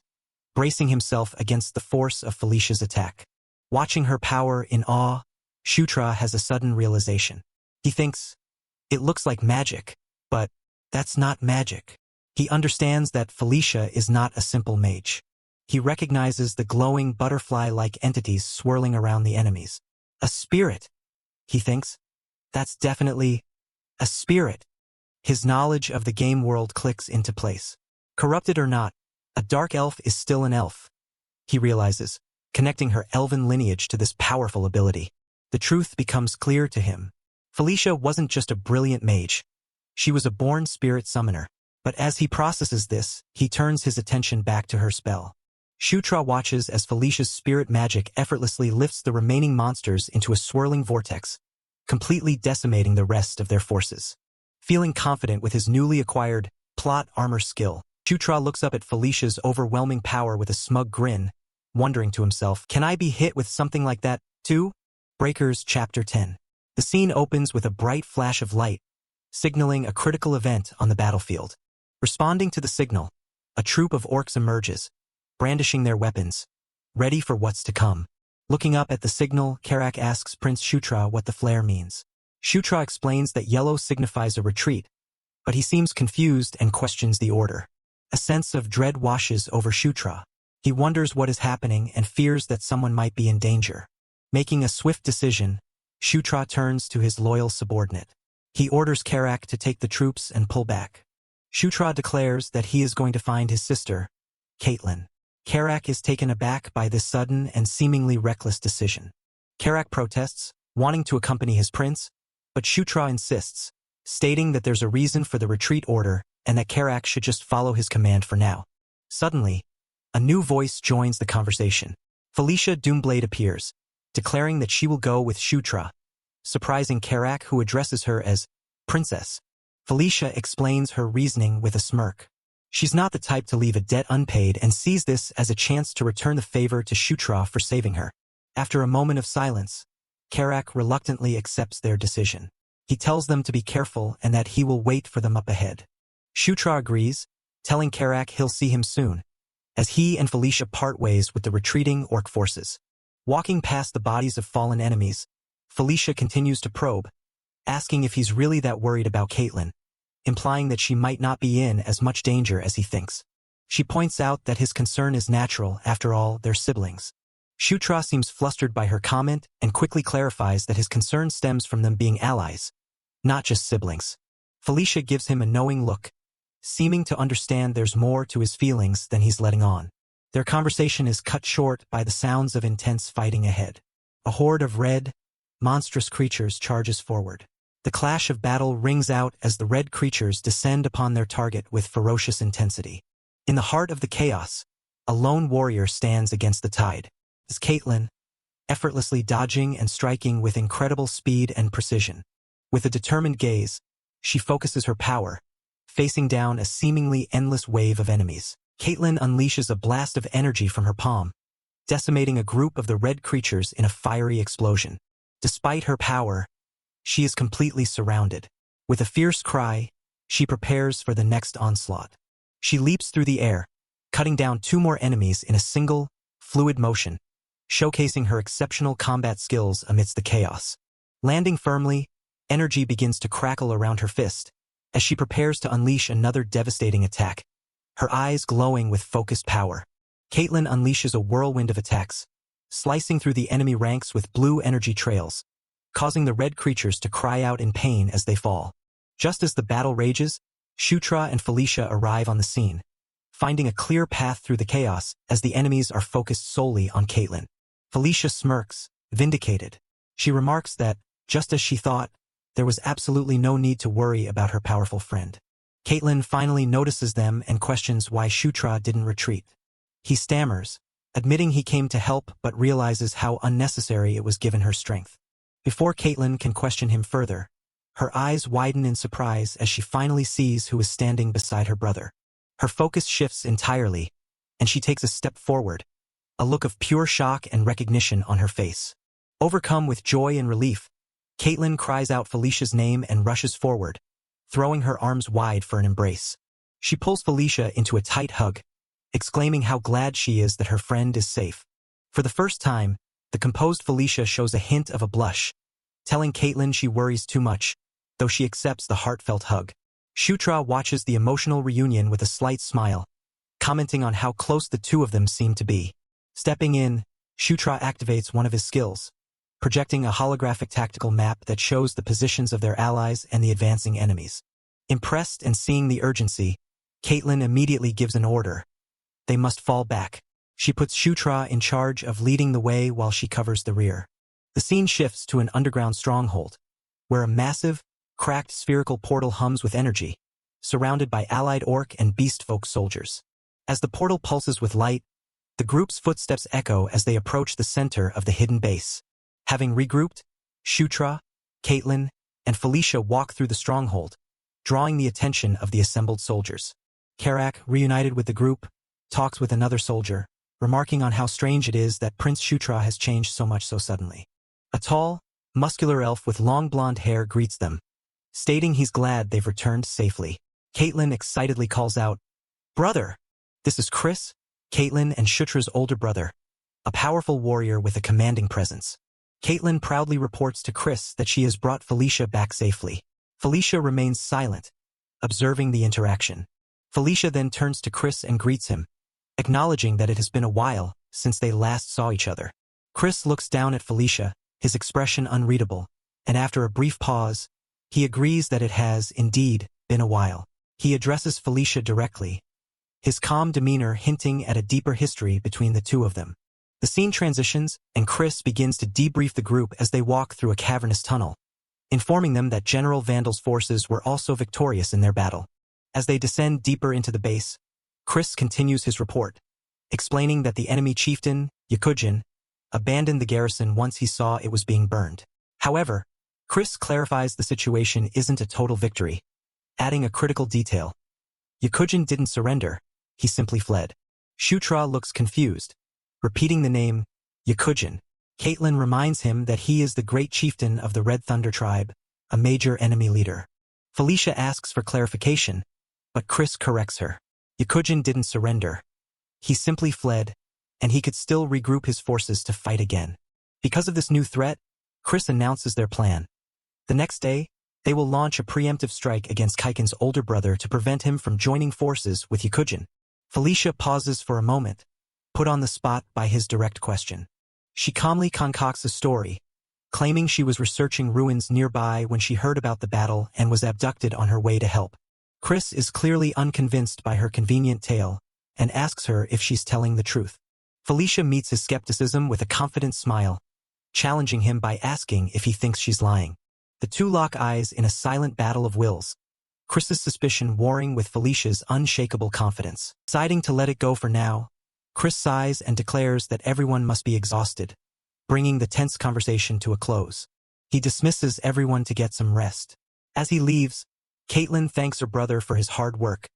bracing himself against the force of Felicia's attack. Watching her power in awe, Shutra has a sudden realization. He thinks, it looks like magic, but that's not magic. He understands that Felicia is not a simple mage. He recognizes the glowing butterfly-like entities swirling around the enemies. A spirit, he thinks. That's definitely a spirit. His knowledge of the game world clicks into place. Corrupted or not, a dark elf is still an elf, he realizes, connecting her elven lineage to this powerful ability. The truth becomes clear to him. Felicia wasn't just a brilliant mage. She was a born spirit summoner. But as he processes this, he turns his attention back to her spell. Shutra watches as Felicia's spirit magic effortlessly lifts the remaining monsters into a swirling vortex, completely decimating the rest of their forces. Feeling confident with his newly acquired plot armor skill, Shutra looks up at Felicia's overwhelming power with a smug grin, wondering to himself, can I be hit with something like that, too? Breakers Chapter 10. The scene opens with a bright flash of light, signaling a critical event on the battlefield. Responding to the signal, a troop of orcs emerges, brandishing their weapons, ready for what's to come. Looking up at the signal, Karak asks Prince Shutra what the flare means. Shutra explains that yellow signifies a retreat, but he seems confused and questions the order. A sense of dread washes over Shutra. He wonders what is happening and fears that someone might be in danger. Making a swift decision, Shutra turns to his loyal subordinate. He orders Karak to take the troops and pull back. Shutra declares that he is going to find his sister, Caitlin. Karak is taken aback by this sudden and seemingly reckless decision. Karak protests, wanting to accompany his prince, but Shutra insists, stating that there's a reason for the retreat order and that Karak should just follow his command for now. Suddenly, a new voice joins the conversation. Felicia Doomblade appears, declaring that she will go with Shutra, surprising Karak, who addresses her as Princess. Felicia explains her reasoning with a smirk. She's not the type to leave a debt unpaid and sees this as a chance to return the favor to Shutra for saving her. After a moment of silence, Karak reluctantly accepts their decision. He tells them to be careful and that he will wait for them up ahead. Shutra agrees, telling Karak he'll see him soon, as he and Felicia part ways with the retreating orc forces. Walking past the bodies of fallen enemies, Felicia continues to probe, asking if he's really that worried about Caitlin, implying that she might not be in as much danger as he thinks. She points out that his concern is natural, after all, they're siblings. Shutra seems flustered by her comment and quickly clarifies that his concern stems from them being allies, not just siblings. Felicia gives him a knowing look, seeming to understand there's more to his feelings than he's letting on. Their conversation is cut short by the sounds of intense fighting ahead. A horde of red, monstrous creatures charges forward. The clash of battle rings out as the red creatures descend upon their target with ferocious intensity. In the heart of the chaos, a lone warrior stands against the tide. It's Caitlin, effortlessly dodging and striking with incredible speed and precision. With a determined gaze, she focuses her power, facing down a seemingly endless wave of enemies. Caitlin unleashes a blast of energy from her palm, decimating a group of the red creatures in a fiery explosion. Despite her power, she is completely surrounded. With a fierce cry, she prepares for the next onslaught. She leaps through the air, cutting down 2 more enemies in a single, fluid motion, showcasing her exceptional combat skills amidst the chaos. Landing firmly, energy begins to crackle around her fist as she prepares to unleash another devastating attack, her eyes glowing with focused power. Caitlin unleashes a whirlwind of attacks, slicing through the enemy ranks with blue energy trails, causing the red creatures to cry out in pain as they fall. Just as the battle rages, Shutra and Felicia arrive on the scene, finding a clear path through the chaos as the enemies are focused solely on Caitlin. Felicia smirks, vindicated. She remarks that, just as she thought, there was absolutely no need to worry about her powerful friend. Caitlin finally notices them and questions why Shutra didn't retreat. He stammers, admitting he came to help but realizes how unnecessary it was given her strength. Before Caitlin can question him further, her eyes widen in surprise as she finally sees who is standing beside her brother. Her focus shifts entirely, and she takes a step forward, a look of pure shock and recognition on her face. Overcome with joy and relief, Caitlin cries out Felicia's name and rushes forward, throwing her arms wide for an embrace. She pulls Felicia into a tight hug, exclaiming how glad she is that her friend is safe. For the first time, the composed Felicia shows a hint of a blush, telling Caitlin she worries too much, though she accepts the heartfelt hug. Shutra watches the emotional reunion with a slight smile, commenting on how close the two of them seem to be. Stepping in, Shutra activates one of his skills, projecting a holographic tactical map that shows the positions of their allies and the advancing enemies. Impressed and seeing the urgency, Caitlin immediately gives an order. They must fall back. She puts Shutra in charge of leading the way while she covers the rear. The scene shifts to an underground stronghold, where a massive, cracked spherical portal hums with energy, surrounded by allied orc and beast folk soldiers. As the portal pulses with light, the group's footsteps echo as they approach the center of the hidden base. Having regrouped, Shutra, Caitlin, and Felicia walk through the stronghold, drawing the attention of the assembled soldiers. Karak, reunited with the group, talks with another soldier, remarking on how strange it is that Prince Shutra has changed so much so suddenly. A tall, muscular elf with long blonde hair greets them, stating he's glad they've returned safely. Caitlin excitedly calls out, "Brother! This is Chris, Caitlin and Shutra's older brother, a powerful warrior with a commanding presence." Caitlin proudly reports to Chris that she has brought Felicia back safely. Felicia remains silent, observing the interaction. Felicia then turns to Chris and greets him, acknowledging that it has been a while since they last saw each other. Chris looks down at Felicia, his expression unreadable, and after a brief pause, he agrees that it has, indeed, been a while. He addresses Felicia directly, his calm demeanor hinting at a deeper history between the two of them. The scene transitions, and Chris begins to debrief the group as they walk through a cavernous tunnel, informing them that General Vandal's forces were also victorious in their battle. As they descend deeper into the base, Chris continues his report, explaining that the enemy chieftain, Yakujin, abandoned the garrison once he saw it was being burned. However, Chris clarifies the situation isn't a total victory, adding a critical detail. Yakujin didn't surrender, he simply fled. Shutra looks confused, repeating the name, Yakujin. Caitlin reminds him that he is the great chieftain of the Red Thunder tribe, a major enemy leader. Felicia asks for clarification, but Chris corrects her. Yakujin didn't surrender. He simply fled, and he could still regroup his forces to fight again. Because of this new threat, Chris announces their plan. The next day, they will launch a preemptive strike against Kaiken's older brother to prevent him from joining forces with Yakujin. Felicia pauses for a moment, put on the spot by his direct question. She calmly concocts a story, claiming she was researching ruins nearby when she heard about the battle and was abducted on her way to help. Chris is clearly unconvinced by her convenient tale and asks her if she's telling the truth. Felicia meets his skepticism with a confident smile, challenging him by asking if he thinks she's lying. The two lock eyes in a silent battle of wills, Chris's suspicion warring with Felicia's unshakable confidence. Deciding to let it go for now, Chris sighs and declares that everyone must be exhausted, bringing the tense conversation to a close. He dismisses everyone to get some rest. As he leaves, Caitlin thanks her brother for his hard work,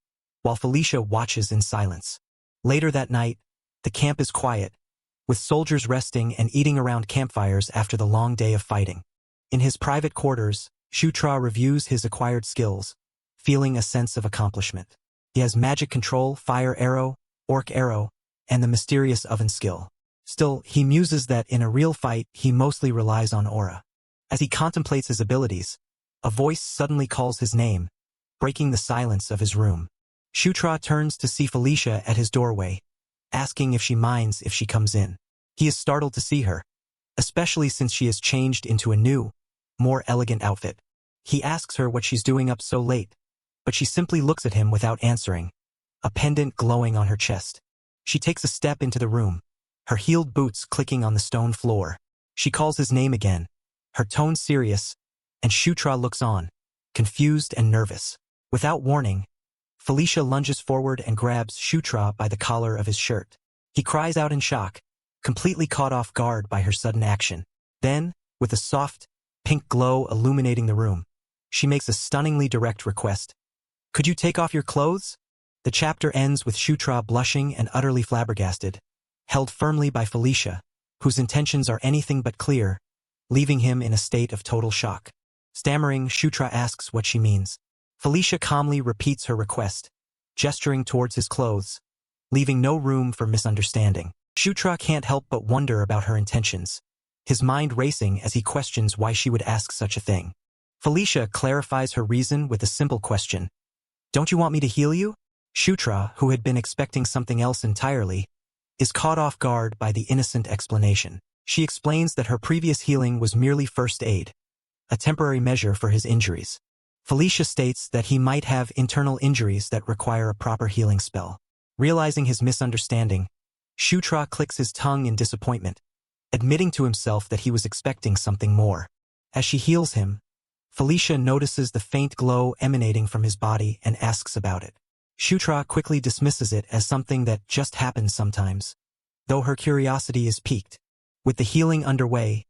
while Felicia watches in silence. Later that night, the camp is quiet, with soldiers resting and eating around campfires after the long day of fighting. In his private quarters, Shutra reviews his acquired skills, feeling a sense of accomplishment. He has magic control, fire arrow, orc arrow, and the mysterious oven skill. Still, he muses that in a real fight, he mostly relies on aura. As he contemplates his abilities, a voice suddenly calls his name, breaking the silence of his room. Shutra turns to see Felicia at his doorway, asking if she minds if she comes in. He is startled to see her, especially since she has changed into a new, more elegant outfit. He asks her what she's doing up so late, but she simply looks at him without answering, a pendant glowing on her chest. She takes a step into the room, her heeled boots clicking on the stone floor. She calls his name again, her tone serious, and Shutra looks on, confused and nervous. Without warning, Felicia lunges forward and grabs Shutra by the collar of his shirt. He cries out in shock, completely caught off guard by her sudden action. Then, with a soft, pink glow illuminating the room, she makes a stunningly direct request. "Could you take off your clothes?" The chapter ends with Shutra blushing and utterly flabbergasted, held firmly by Felicia, whose intentions are anything but clear, leaving him in a state of total shock. Stammering, Shutra asks what she means. Felicia calmly repeats her request, gesturing towards his clothes, leaving no room for misunderstanding. Shutra can't help but wonder about her intentions, his mind racing as he questions why she would ask such a thing. Felicia clarifies her reason with a simple question. Don't you want me to heal you? Shutra, who had been expecting something else entirely, is caught off guard by the innocent explanation. She explains that her previous healing was merely first aid, a temporary measure for his injuries. Felicia states that he might have internal injuries that require a proper healing spell. Realizing his misunderstanding, Shutra clicks his tongue in disappointment, admitting to himself that he was expecting something more. As she heals him, Felicia notices the faint glow emanating from his body and asks about it. Shutra quickly dismisses it as something that just happens sometimes, though her curiosity is piqued. With the healing underway,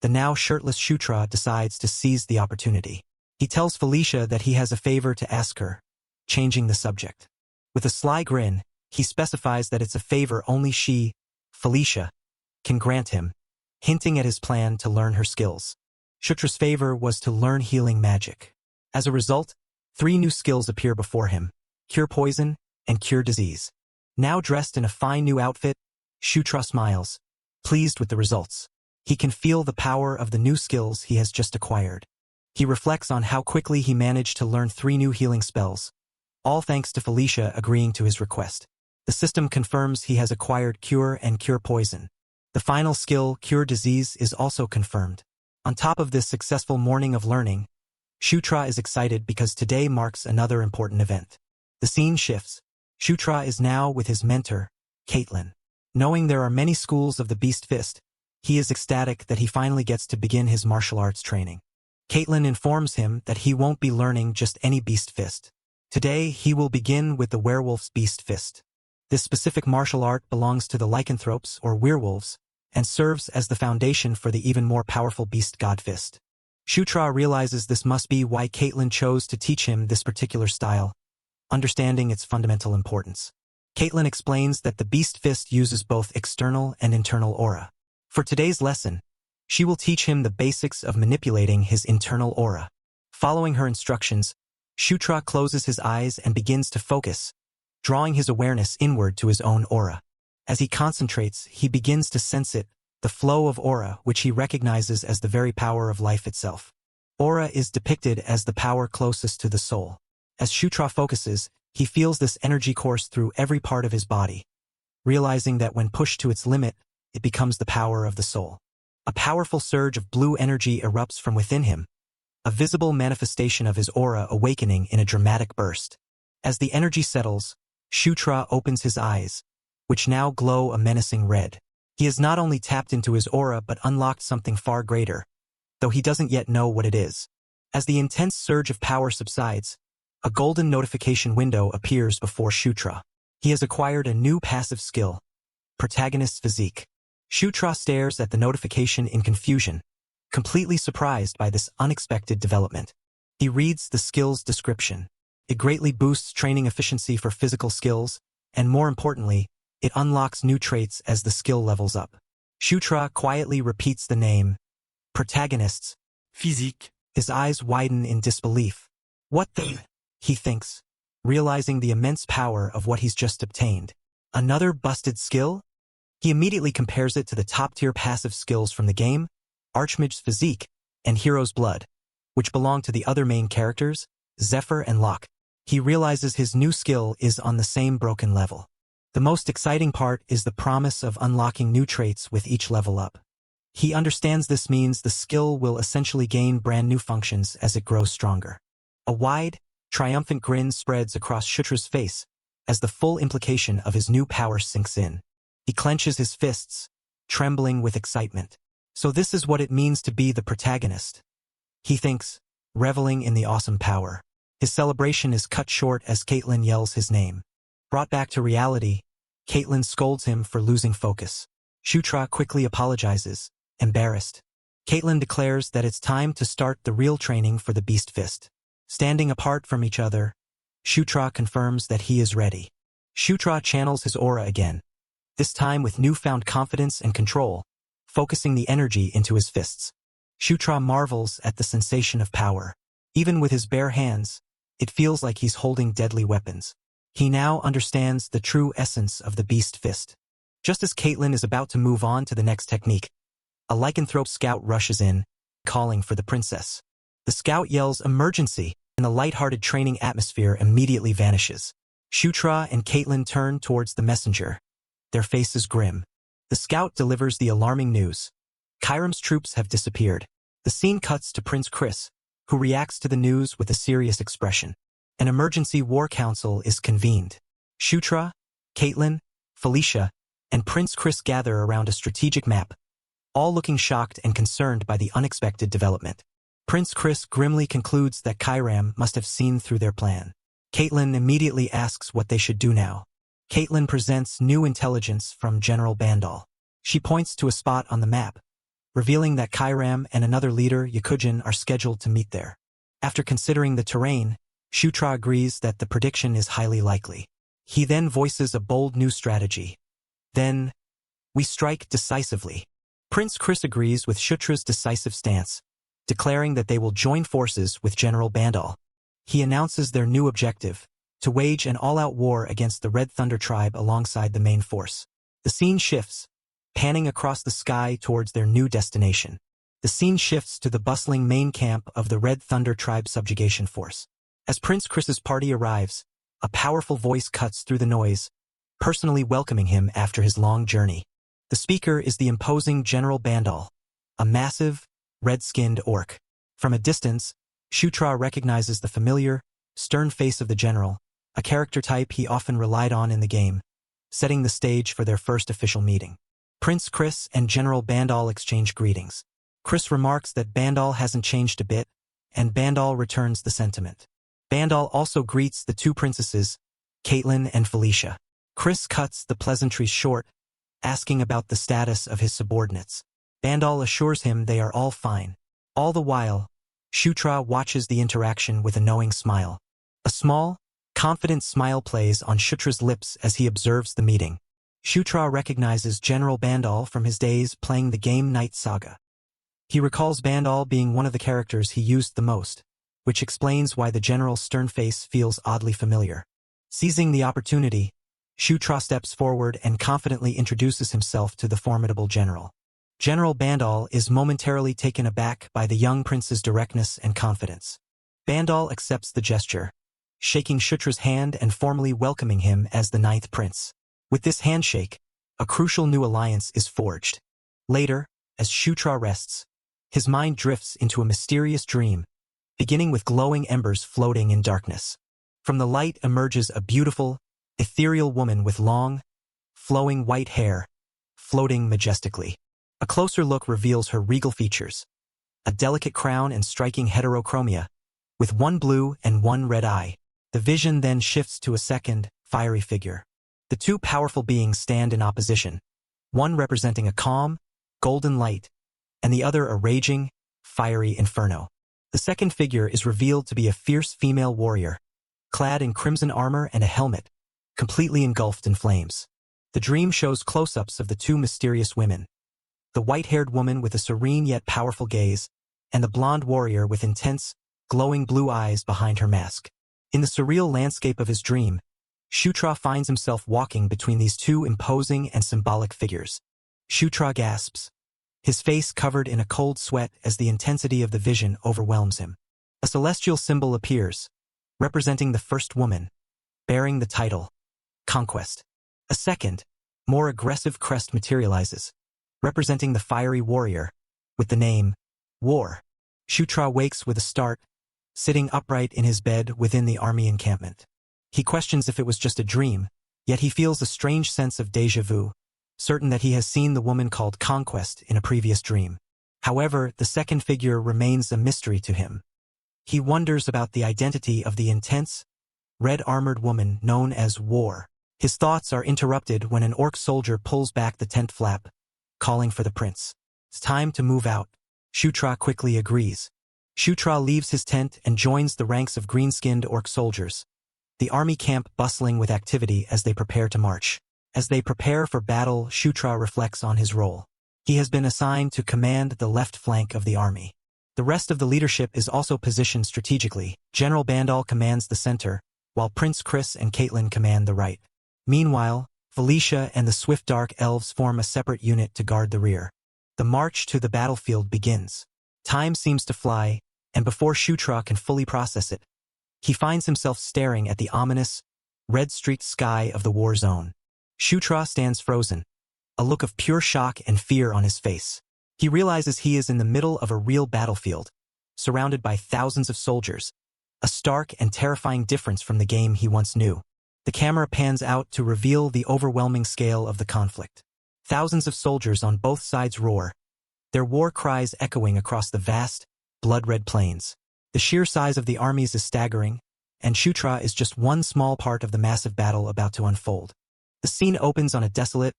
the now shirtless Shutra decides to seize the opportunity. He tells Felicia that he has a favor to ask her, changing the subject. With a sly grin, he specifies that it's a favor only she, Felicia, can grant him, hinting at his plan to learn her skills. Shutra's favor was to learn healing magic. As a result, 3 new skills appear before him: Cure Poison and Cure Disease. Now dressed in a fine new outfit, Shutra smiles, pleased with the results. He can feel the power of the new skills he has just acquired. He reflects on how quickly he managed to learn 3 new healing spells, all thanks to Felicia agreeing to his request. The system confirms he has acquired Cure and Cure Poison. The final skill, Cure Disease, is also confirmed. On top of this successful morning of learning, Shutra is excited because today marks another important event. The scene shifts. Shutra is now with his mentor, Caitlin. Knowing there are many schools of the Beast Fist, he is ecstatic that he finally gets to begin his martial arts training. Caitlin informs him that he won't be learning just any Beast Fist. Today, he will begin with the Werewolf's Beast Fist. This specific martial art belongs to the lycanthropes or werewolves, and serves as the foundation for the even more powerful Beast God Fist. Shutra realizes this must be why Caitlin chose to teach him this particular style, understanding its fundamental importance. Caitlin explains that the Beast Fist uses both external and internal aura. For today's lesson, she will teach him the basics of manipulating his internal aura. Following her instructions, Shutra closes his eyes and begins to focus, drawing his awareness inward to his own aura. As he concentrates, he begins to sense it, the flow of aura, which he recognizes as the very power of life itself. Aura is depicted as the power closest to the soul. As Shutra focuses, he feels this energy course through every part of his body, realizing that when pushed to its limit, it becomes the power of the soul. A powerful surge of blue energy erupts from within him, a visible manifestation of his aura awakening in a dramatic burst. As the energy settles, Shutra opens his eyes, which now glow a menacing red. He has not only tapped into his aura but unlocked something far greater, though he doesn't yet know what it is. As the intense surge of power subsides, a golden notification window appears before Shutra. He has acquired a new passive skill, Protagonist's Physique. Shutra stares at the notification in confusion, completely surprised by this unexpected development. He reads the skill's description. It greatly boosts training efficiency for physical skills, and more importantly, it unlocks new traits as the skill levels up. Shutra quietly repeats the name, Protagonist's Physique. His eyes widen in disbelief. What the? He thinks, realizing the immense power of what he's just obtained. Another busted skill? He immediately compares it to the top-tier passive skills from the game, Archmage's Physique and Hero's Blood, which belong to the other main characters, Zephyr and Locke. He realizes his new skill is on the same broken level. The most exciting part is the promise of unlocking new traits with each level up. He understands this means the skill will essentially gain brand new functions as it grows stronger. A wide, triumphant grin spreads across Shutra's face as the full implication of his new power sinks in. He clenches his fists, trembling with excitement. So this is what it means to be the protagonist, he thinks, reveling in the awesome power. His celebration is cut short as Caitlin yells his name. Brought back to reality, Caitlin scolds him for losing focus. Shutra quickly apologizes, embarrassed. Caitlin declares that it's time to start the real training for the Beast Fist. Standing apart from each other, Shutra confirms that he is ready. Shutra channels his aura again, this time with newfound confidence and control, focusing the energy into his fists. Shutra marvels at the sensation of power. Even with his bare hands, it feels like he's holding deadly weapons. He now understands the true essence of the beast fist. Just as Caitlin is about to move on to the next technique, a lycanthrope scout rushes in, calling for the princess. The scout yells emergency, and the light-hearted training atmosphere immediately vanishes. Shutra and Caitlin turn towards the messenger, their faces grim. The scout delivers the alarming news. Kairam's troops have disappeared. The scene cuts to Prince Chris, who reacts to the news with a serious expression. An emergency war council is convened. Shutra, Caitlin, Felicia, and Prince Chris gather around a strategic map, all looking shocked and concerned by the unexpected development. Prince Chris grimly concludes that Kairam must have seen through their plan. Caitlin immediately asks what they should do now. Caitlin presents new intelligence from General Bandal. She points to a spot on the map, revealing that Kairam and another leader, Yakujin, are scheduled to meet there. After considering the terrain, Shutra agrees that the prediction is highly likely. He then voices a bold new strategy. Then, we strike decisively. Prince Chris agrees with Shutra's decisive stance, declaring that they will join forces with General Bandal. He announces their new objective, to wage an all-out war against the Red Thunder tribe alongside the main force. The scene shifts, panning across the sky towards their new destination. The scene shifts to the bustling main camp of the Red Thunder tribe subjugation force. As Prince Chris's party arrives, a powerful voice cuts through the noise, personally welcoming him after his long journey. The speaker is the imposing General Bandal, a massive, red-skinned orc. From a distance, Shutra recognizes the familiar, stern face of the general, a character type he often relied on in the game, setting the stage for their first official meeting. Prince Chris and General Bandal exchange greetings. Chris remarks that Bandal hasn't changed a bit, and Bandal returns the sentiment. Bandal also greets the two princesses, Caitlin and Felicia. Chris cuts the pleasantries short, asking about the status of his subordinates. Bandal assures him they are all fine. All the while, Shutra watches the interaction with a knowing smile. A small, confident smile plays on Shutra's lips as he observes the meeting. Shutra recognizes General Bandal from his days playing the game Night Saga. He recalls Bandal being one of the characters he used the most, which explains why the general's stern face feels oddly familiar. Seizing the opportunity, Shutra steps forward and confidently introduces himself to the formidable general. General Bandal is momentarily taken aback by the young prince's directness and confidence. Bandal accepts the gesture, shaking Shutra's hand and formally welcoming him as the ninth prince. With this handshake, a crucial new alliance is forged. Later, as Shutra rests, his mind drifts into a mysterious dream, beginning with glowing embers floating in darkness. From the light emerges a beautiful, ethereal woman with long, flowing white hair, floating majestically. A closer look reveals her regal features, a delicate crown and striking heterochromia, with one blue and one red eye. The vision then shifts to a second, fiery figure. The two powerful beings stand in opposition, one representing a calm, golden light, and the other a raging, fiery inferno. The second figure is revealed to be a fierce female warrior, clad in crimson armor and a helmet, completely engulfed in flames. The dream shows close-ups of the two mysterious women, the white-haired woman with a serene yet powerful gaze, and the blonde warrior with intense, glowing blue eyes behind her mask. In the surreal landscape of his dream, Shutra finds himself walking between these two imposing and symbolic figures. Shutra gasps, his face covered in a cold sweat as the intensity of the vision overwhelms him. A celestial symbol appears, representing the first woman, bearing the title, Conquest. A second, more aggressive crest materializes, representing the fiery warrior, with the name, War. Shutra wakes with a start, sitting upright in his bed within the army encampment. He questions if it was just a dream, yet he feels a strange sense of déjà vu, certain that he has seen the woman called Conquest in a previous dream. However, the second figure remains a mystery to him. He wonders about the identity of the intense, red-armored woman known as War. His thoughts are interrupted when an orc soldier pulls back the tent flap, calling for the prince. It's time to move out. Shutra quickly agrees. Shutra leaves his tent and joins the ranks of green-skinned orc soldiers, the army camp bustling with activity as they prepare to march. As they prepare for battle, Shutra reflects on his role. He has been assigned to command the left flank of the army. The rest of the leadership is also positioned strategically. General Bandal commands the center, while Prince Chris and Caitlin command the right. Meanwhile, Felicia and the Swift Dark Elves form a separate unit to guard the rear. The march to the battlefield begins. Time seems to fly, and before Shutra can fully process it, he finds himself staring at the ominous, red-streaked sky of the war zone. Shutra stands frozen, a look of pure shock and fear on his face. He realizes he is in the middle of a real battlefield, surrounded by thousands of soldiers, a stark and terrifying difference from the game he once knew. The camera pans out to reveal the overwhelming scale of the conflict. Thousands of soldiers on both sides roar, their war cries echoing across the vast, blood-red plains. The sheer size of the armies is staggering, and Shutra is just one small part of the massive battle about to unfold. The scene opens on a desolate,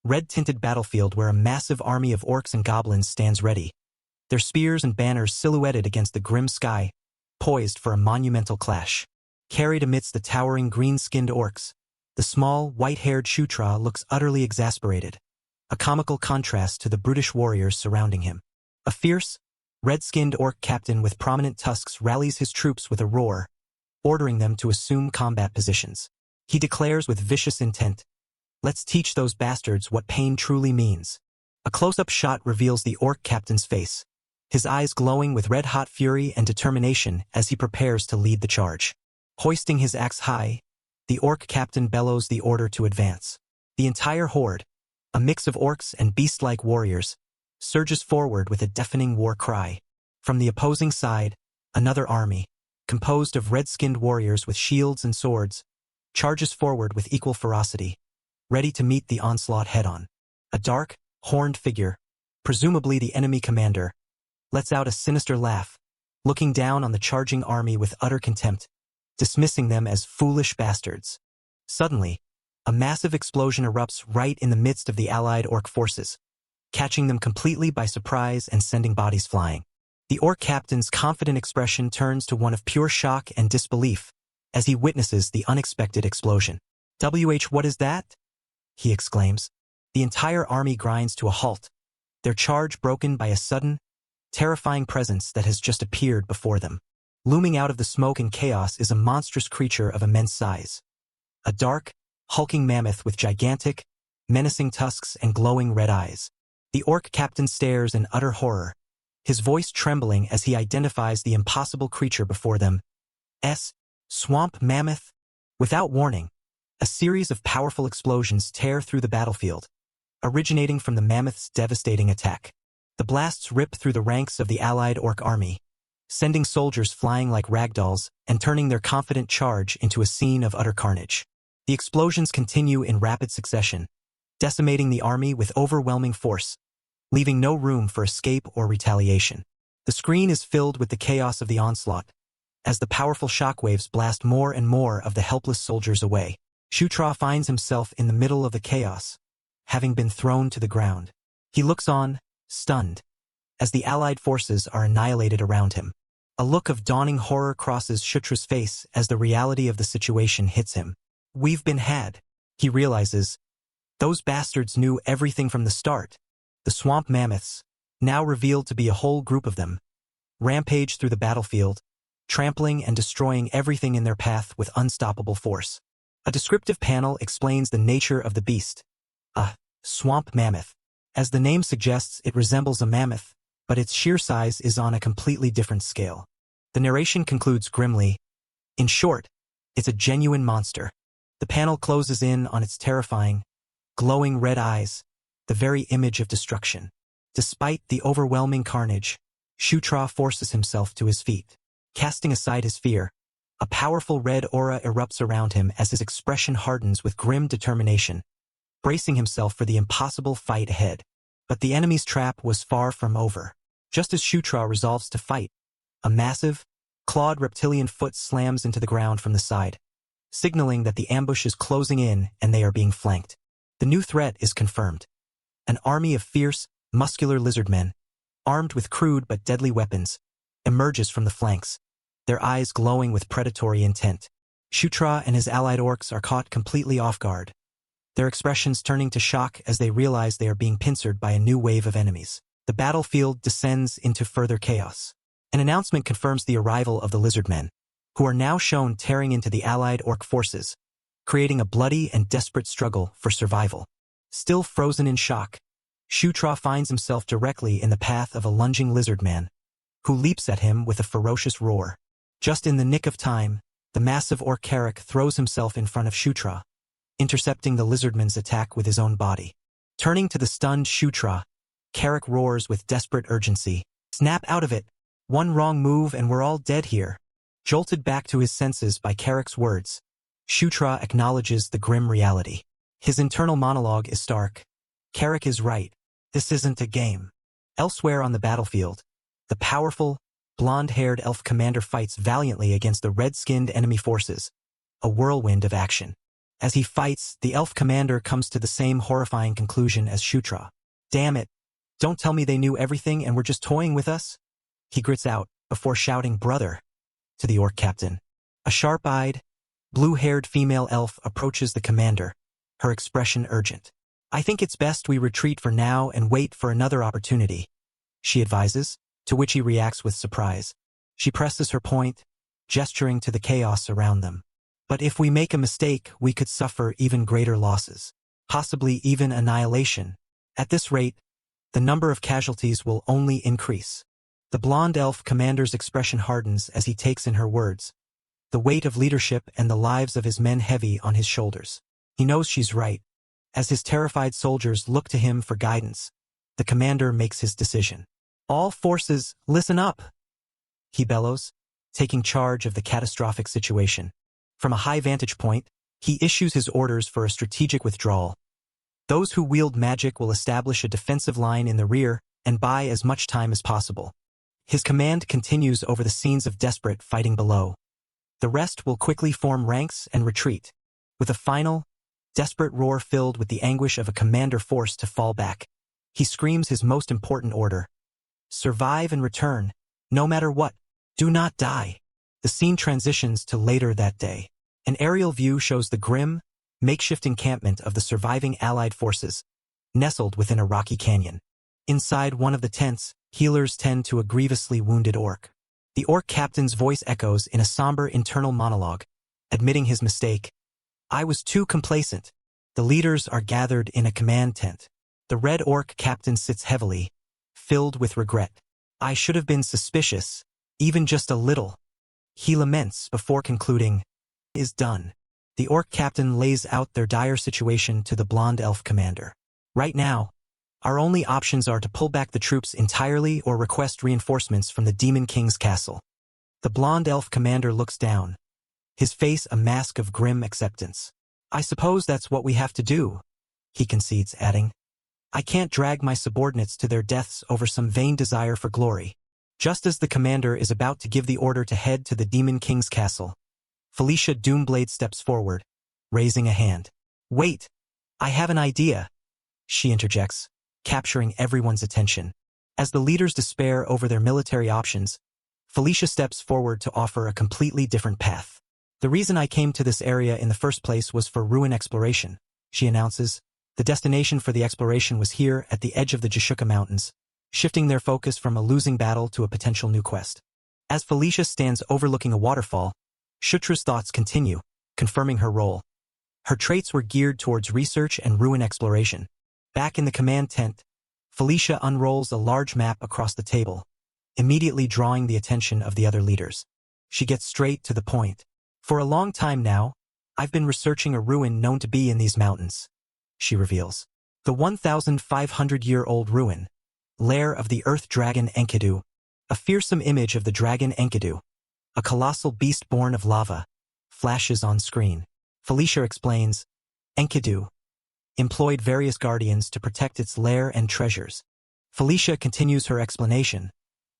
red-tinted battlefield where a massive army of orcs and goblins stands ready, their spears and banners silhouetted against the grim sky, poised for a monumental clash. Carried amidst the towering green-skinned orcs, the small, white-haired Shutra looks utterly exasperated, a comical contrast to the brutish warriors surrounding him. A fierce, red-skinned orc captain with prominent tusks rallies his troops with a roar, ordering them to assume combat positions. He declares with vicious intent, "Let's teach those bastards what pain truly means." A close-up shot reveals the orc captain's face, his eyes glowing with red-hot fury and determination as he prepares to lead the charge. Hoisting his axe high, the orc captain bellows the order to advance. The entire horde, a mix of orcs and beast-like warriors, surges forward with a deafening war cry. From the opposing side, another army, composed of red-skinned warriors with shields and swords, charges forward with equal ferocity, ready to meet the onslaught head-on. A dark, horned figure, presumably the enemy commander, lets out a sinister laugh, looking down on the charging army with utter contempt, dismissing them as foolish bastards. Suddenly, a massive explosion erupts right in the midst of the allied orc forces, catching them completely by surprise and sending bodies flying. The orc captain's confident expression turns to one of pure shock and disbelief as he witnesses the unexpected explosion. What is that?" he exclaims. The entire army grinds to a halt, their charge broken by a sudden, terrifying presence that has just appeared before them. Looming out of the smoke and chaos is a monstrous creature of immense size. A dark, hulking mammoth with gigantic, menacing tusks and glowing red eyes. The orc captain stares in utter horror, his voice trembling as he identifies the impossible creature before them. Swamp mammoth. Without warning, a series of powerful explosions tear through the battlefield, originating from the mammoth's devastating attack. The blasts rip through the ranks of the allied orc army, sending soldiers flying like ragdolls and turning their confident charge into a scene of utter carnage. The explosions continue in rapid succession, decimating the army with overwhelming force, leaving no room for escape or retaliation. The screen is filled with the chaos of the onslaught, as the powerful shockwaves blast more and more of the helpless soldiers away. Shutra finds himself in the middle of the chaos, having been thrown to the ground. He looks on, stunned, as the allied forces are annihilated around him. A look of dawning horror crosses Shutra's face as the reality of the situation hits him. "We've been had," he realizes. Those bastards knew everything from the start. The swamp mammoths, now revealed to be a whole group of them, rampage through the battlefield, trampling and destroying everything in their path with unstoppable force. A descriptive panel explains the nature of the beast. A swamp mammoth. As the name suggests, it resembles a mammoth, but its sheer size is on a completely different scale. The narration concludes grimly. In short, it's a genuine monster. The panel closes in on its terrifying, glowing red eyes, the very image of destruction. Despite the overwhelming carnage, Shutra forces himself to his feet. Casting aside his fear, a powerful red aura erupts around him as his expression hardens with grim determination, bracing himself for the impossible fight ahead. But the enemy's trap was far from over. Just as Shutra resolves to fight, a massive, clawed reptilian foot slams into the ground from the side, signaling that the ambush is closing in and they are being flanked. The new threat is confirmed. An army of fierce, muscular lizardmen, armed with crude but deadly weapons, emerges from the flanks, their eyes glowing with predatory intent. Shutra and his allied orcs are caught completely off guard, their expressions turning to shock as they realize they are being pincered by a new wave of enemies. The battlefield descends into further chaos. An announcement confirms the arrival of the lizardmen, who are now shown tearing into the allied orc forces, creating a bloody and desperate struggle for survival. Still frozen in shock, Shutra finds himself directly in the path of a lunging lizardman, who leaps at him with a ferocious roar. Just in the nick of time, the massive orc Carrick throws himself in front of Shutra, intercepting the lizardman's attack with his own body. Turning to the stunned Shutra, Carrick roars with desperate urgency. "Snap out of it! One wrong move and we're all dead here." Jolted back to his senses by Carrick's words, Shutra acknowledges the grim reality. His internal monologue is stark. Carrick is right. This isn't a game. Elsewhere on the battlefield, the powerful, blonde-haired elf commander fights valiantly against the red-skinned enemy forces, a whirlwind of action. As he fights, the elf commander comes to the same horrifying conclusion as Shutra. "Damn it! Don't tell me they knew everything and were just toying with us?" He grits out, before shouting "brother" to the orc captain. A sharp-eyed, blue-haired female elf approaches the commander, her expression urgent. "I think it's best we retreat for now and wait for another opportunity," she advises, to which he reacts with surprise. She presses her point, gesturing to the chaos around them. "But if we make a mistake, we could suffer even greater losses, possibly even annihilation. At this rate, the number of casualties will only increase." The blonde elf commander's expression hardens as he takes in her words, the weight of leadership and the lives of his men heavy on his shoulders. He knows she's right. As his terrified soldiers look to him for guidance, the commander makes his decision. "All forces, listen up!" he bellows, taking charge of the catastrophic situation. From a high vantage point, he issues his orders for a strategic withdrawal. Those who wield magic will establish a defensive line in the rear and buy as much time as possible. His command continues over the scenes of desperate fighting below. The rest will quickly form ranks and retreat, with a final, desperate roar filled with the anguish of a commander forced to fall back. He screams his most important order: "Survive and return, no matter what. Do not die." The scene transitions to later that day. An aerial view shows the grim, makeshift encampment of the surviving Allied forces, nestled within a rocky canyon. Inside one of the tents, healers tend to a grievously wounded orc. The orc captain's voice echoes in a somber internal monologue, admitting his mistake. "I was too complacent." The leaders are gathered in a command tent. The red orc captain sits heavily, filled with regret. "I should have been suspicious, even just a little." He laments before concluding, "Is done." The orc captain lays out their dire situation to the blonde elf commander. "Right now, our only options are to pull back the troops entirely or request reinforcements from the Demon King's castle." The blonde elf commander looks down, his face a mask of grim acceptance. "I suppose that's what we have to do," he concedes, adding, "I can't drag my subordinates to their deaths over some vain desire for glory." Just as the commander is about to give the order to head to the Demon King's castle, Felicia Doomblade steps forward, raising a hand. "Wait, I have an idea," she interjects, capturing everyone's attention. As the leaders despair over their military options, Felicia steps forward to offer a completely different path. "The reason I came to this area in the first place was for ruin exploration," she announces. The destination for the exploration was here at the edge of the Jishuka Mountains, shifting their focus from a losing battle to a potential new quest. As Felicia stands overlooking a waterfall, Shutra's thoughts continue, confirming her role. Her traits were geared towards research and ruin exploration. Back in the command tent, Felicia unrolls a large map across the table, immediately drawing the attention of the other leaders. She gets straight to the point. "For a long time now, I've been researching a ruin known to be in these mountains," she reveals. "The 1,500-year-old ruin, lair of the earth dragon Enkidu, a fearsome image of the dragon Enkidu, a colossal beast born of lava, flashes on screen." Felicia explains, Enkidu employed various guardians to protect its lair and treasures. Felicia continues her explanation,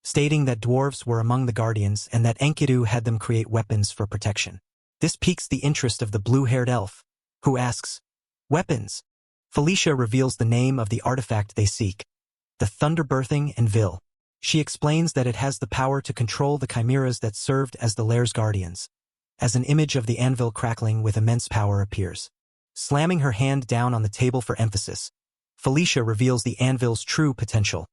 stating that dwarves were among the guardians and that Enkidu had them create weapons for protection. This piques the interest of the blue-haired elf, who asks, "Weapons?" Felicia reveals the name of the artifact they seek, the Thunderbirthing Anvil. She explains that it has the power to control the chimeras that served as the lair's guardians. As an image of the anvil crackling with immense power appears, Slamming her hand down on the table for emphasis, Felicia reveals the anvil's true potential.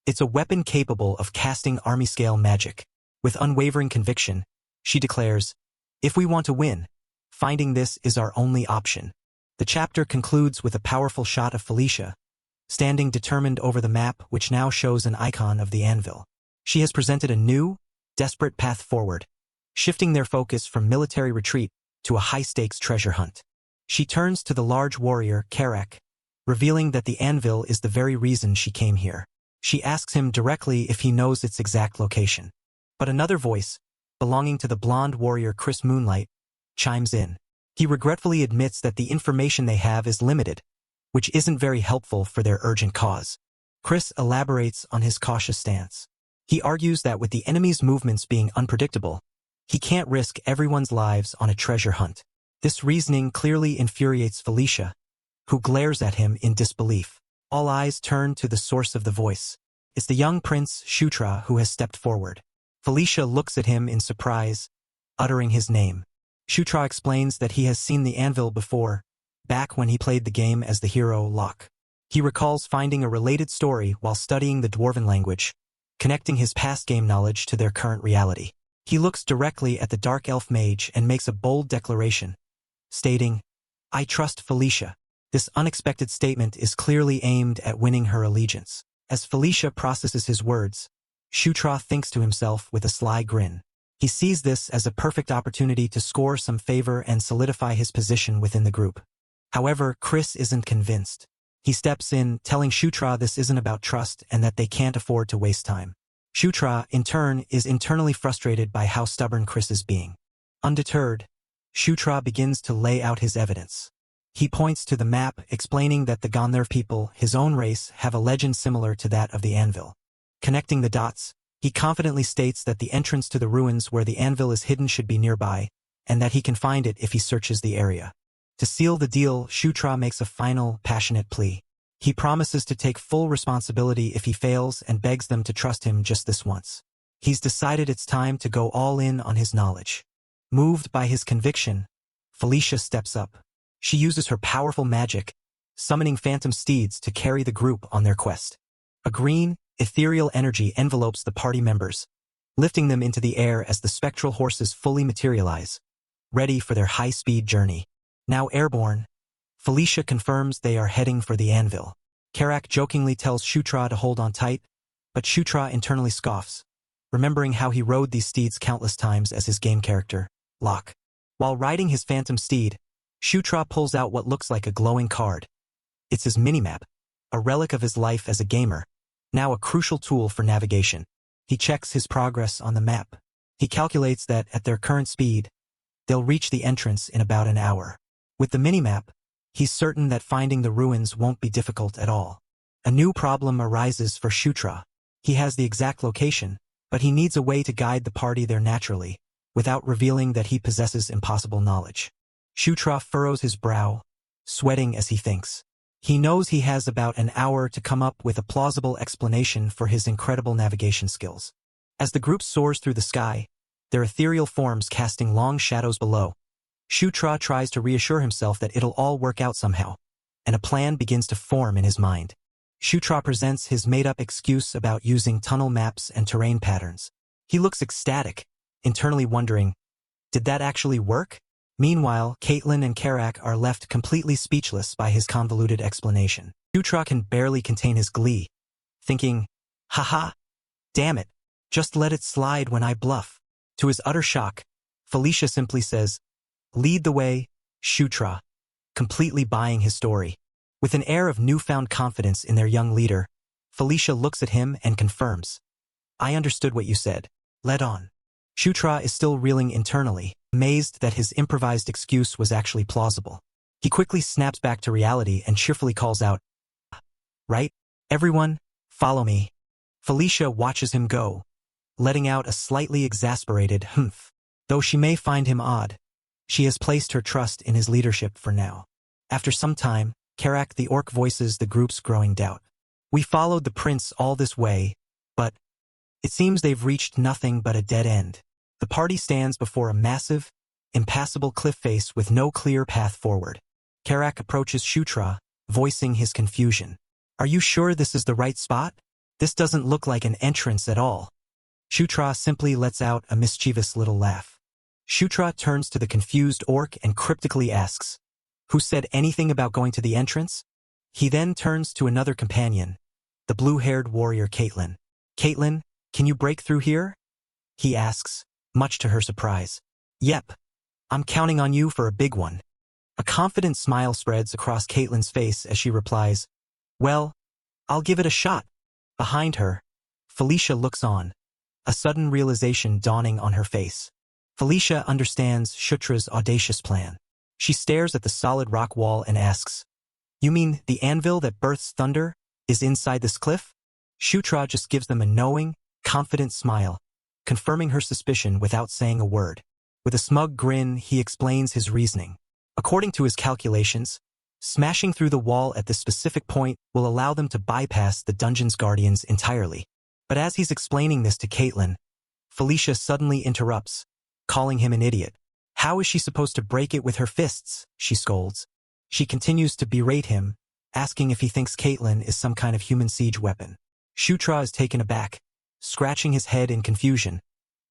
It's a weapon capable of casting army-scale magic. With unwavering conviction, she declares, "If we want to win, finding this is our only option." The chapter concludes with a powerful shot of Felicia, standing determined over the map which now shows an icon of the anvil. She has presented a new, desperate path forward, shifting their focus from military retreat to a high-stakes treasure hunt. She turns to the large warrior, Karak, revealing that the anvil is the very reason she came here. She asks him directly if he knows its exact location. But another voice, belonging to the blonde warrior Chris Moonlight, chimes in. He regretfully admits that the information they have is limited, which isn't very helpful for their urgent cause. Chris elaborates on his cautious stance. He argues that with the enemy's movements being unpredictable, he can't risk everyone's lives on a treasure hunt. This reasoning clearly infuriates Felicia, who glares at him in disbelief. All eyes turn to the source of the voice. It's the young prince, Shutra, who has stepped forward. Felicia looks at him in surprise, uttering his name. Shutra explains that he has seen the anvil before, back when he played the game as the hero Locke. He recalls finding a related story while studying the Dwarven language, connecting his past game knowledge to their current reality. He looks directly at the Dark Elf Mage and makes a bold declaration, stating, "I trust Felicia." This unexpected statement is clearly aimed at winning her allegiance. As Felicia processes his words, Shutra thinks to himself with a sly grin. He sees this as a perfect opportunity to score some favor and solidify his position within the group. However, Chris isn't convinced. He steps in, telling Shutra this isn't about trust and that they can't afford to waste time. Shutra, in turn, is internally frustrated by how stubborn Chris is being. Undeterred, Shutra begins to lay out his evidence. He points to the map, explaining that the Gandharv people, his own race, have a legend similar to that of the anvil. Connecting the dots, he confidently states that the entrance to the ruins where the anvil is hidden should be nearby, and that he can find it if he searches the area. To seal the deal, Shutra makes a final, passionate plea. He promises to take full responsibility if he fails and begs them to trust him just this once. He's decided it's time to go all in on his knowledge. Moved by his conviction, Felicia steps up. She uses her powerful magic, summoning phantom steeds to carry the group on their quest. A green, ethereal energy envelopes the party members, lifting them into the air as the spectral horses fully materialize, ready for their high-speed journey. Now airborne, Felicia confirms they are heading for the anvil. Karak jokingly tells Shutra to hold on tight, but Shutra internally scoffs, remembering how he rode these steeds countless times as his game character, Locke. While riding his phantom steed, Shutra pulls out what looks like a glowing card. It's his minimap, a relic of his life as a gamer, now a crucial tool for navigation. He checks his progress on the map. He calculates that, at their current speed, they'll reach the entrance in about an hour. With the minimap, he's certain that finding the ruins won't be difficult at all. A new problem arises for Shutra. He has the exact location, but he needs a way to guide the party there naturally, without revealing that he possesses impossible knowledge. Shutra furrows his brow, sweating as he thinks. He knows he has about an hour to come up with a plausible explanation for his incredible navigation skills. As the group soars through the sky, their ethereal forms casting long shadows below, Shutra tries to reassure himself that it'll all work out somehow, and a plan begins to form in his mind. Shutra presents his made-up excuse about using tunnel maps and terrain patterns. He looks ecstatic, internally wondering, did that actually work? Meanwhile, Caitlin and Karak are left completely speechless by his convoluted explanation. Shutra can barely contain his glee, thinking, haha, damn it, just let it slide when I bluff. To his utter shock, Felicia simply says, lead the way, Shutra, completely buying his story. With an air of newfound confidence in their young leader, Felicia looks at him and confirms, I understood what you said. Let on. Shutra is still reeling internally, amazed that his improvised excuse was actually plausible. He quickly snaps back to reality and cheerfully calls out, right? Everyone, follow me. Felicia watches him go, letting out a slightly exasperated humph. Though she may find him odd, she has placed her trust in his leadership for now. After some time, Karak the orc voices the group's growing doubt. We followed the prince all this way, but it seems they've reached nothing but a dead end. The party stands before a massive, impassable cliff face with no clear path forward. Karak approaches Shutra, voicing his confusion. Are you sure this is the right spot? This doesn't look like an entrance at all. Shutra simply lets out a mischievous little laugh. Shutra turns to the confused orc and cryptically asks, "Who said anything about going to the entrance?" He then turns to another companion, the blue-haired warrior Caitlin. "Caitlin, can you break through here?" he asks, much to her surprise. "Yep. I'm counting on you for a big one." A confident smile spreads across Caitlin's face as she replies, "Well, I'll give it a shot." Behind her, Felicia looks on, a sudden realization dawning on her face. Felicia understands Shutra's audacious plan. She stares at the solid rock wall and asks, "You mean the anvil that births thunder is inside this cliff?" Shutra just gives them a knowing, confident smile, confirming her suspicion without saying a word. With a smug grin, he explains his reasoning. According to his calculations, smashing through the wall at this specific point will allow them to bypass the dungeon's guardians entirely. But as he's explaining this to Caitlin, Felicia suddenly interrupts, calling him an idiot. How is she supposed to break it with her fists? She scolds. She continues to berate him, asking if he thinks Caitlin is some kind of human siege weapon. Shutra is taken aback, scratching his head in confusion,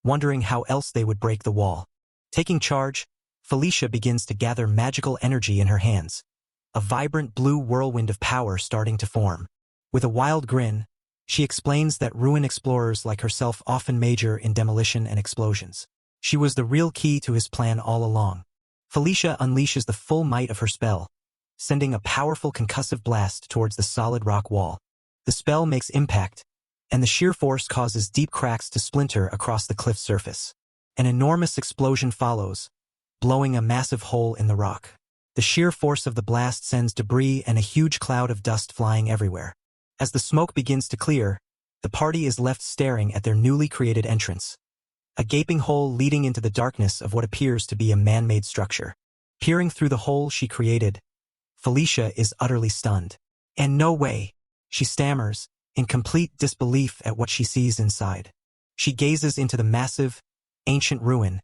wondering how else they would break the wall. Taking charge, Felicia begins to gather magical energy in her hands, a vibrant blue whirlwind of power starting to form. With a wild grin, she explains that ruin explorers like herself often major in demolition and explosions. She was the real key to his plan all along. Felicia unleashes the full might of her spell, sending a powerful concussive blast towards the solid rock wall. The spell makes impact, and the sheer force causes deep cracks to splinter across the cliff's surface. An enormous explosion follows, blowing a massive hole in the rock. The sheer force of the blast sends debris and a huge cloud of dust flying everywhere. As the smoke begins to clear, the party is left staring at their newly created entrance, a gaping hole leading into the darkness of what appears to be a man-made structure. Peering through the hole she created, Felicia is utterly stunned. "And no way," she stammers, in complete disbelief at what she sees inside. She gazes into the massive, ancient ruin,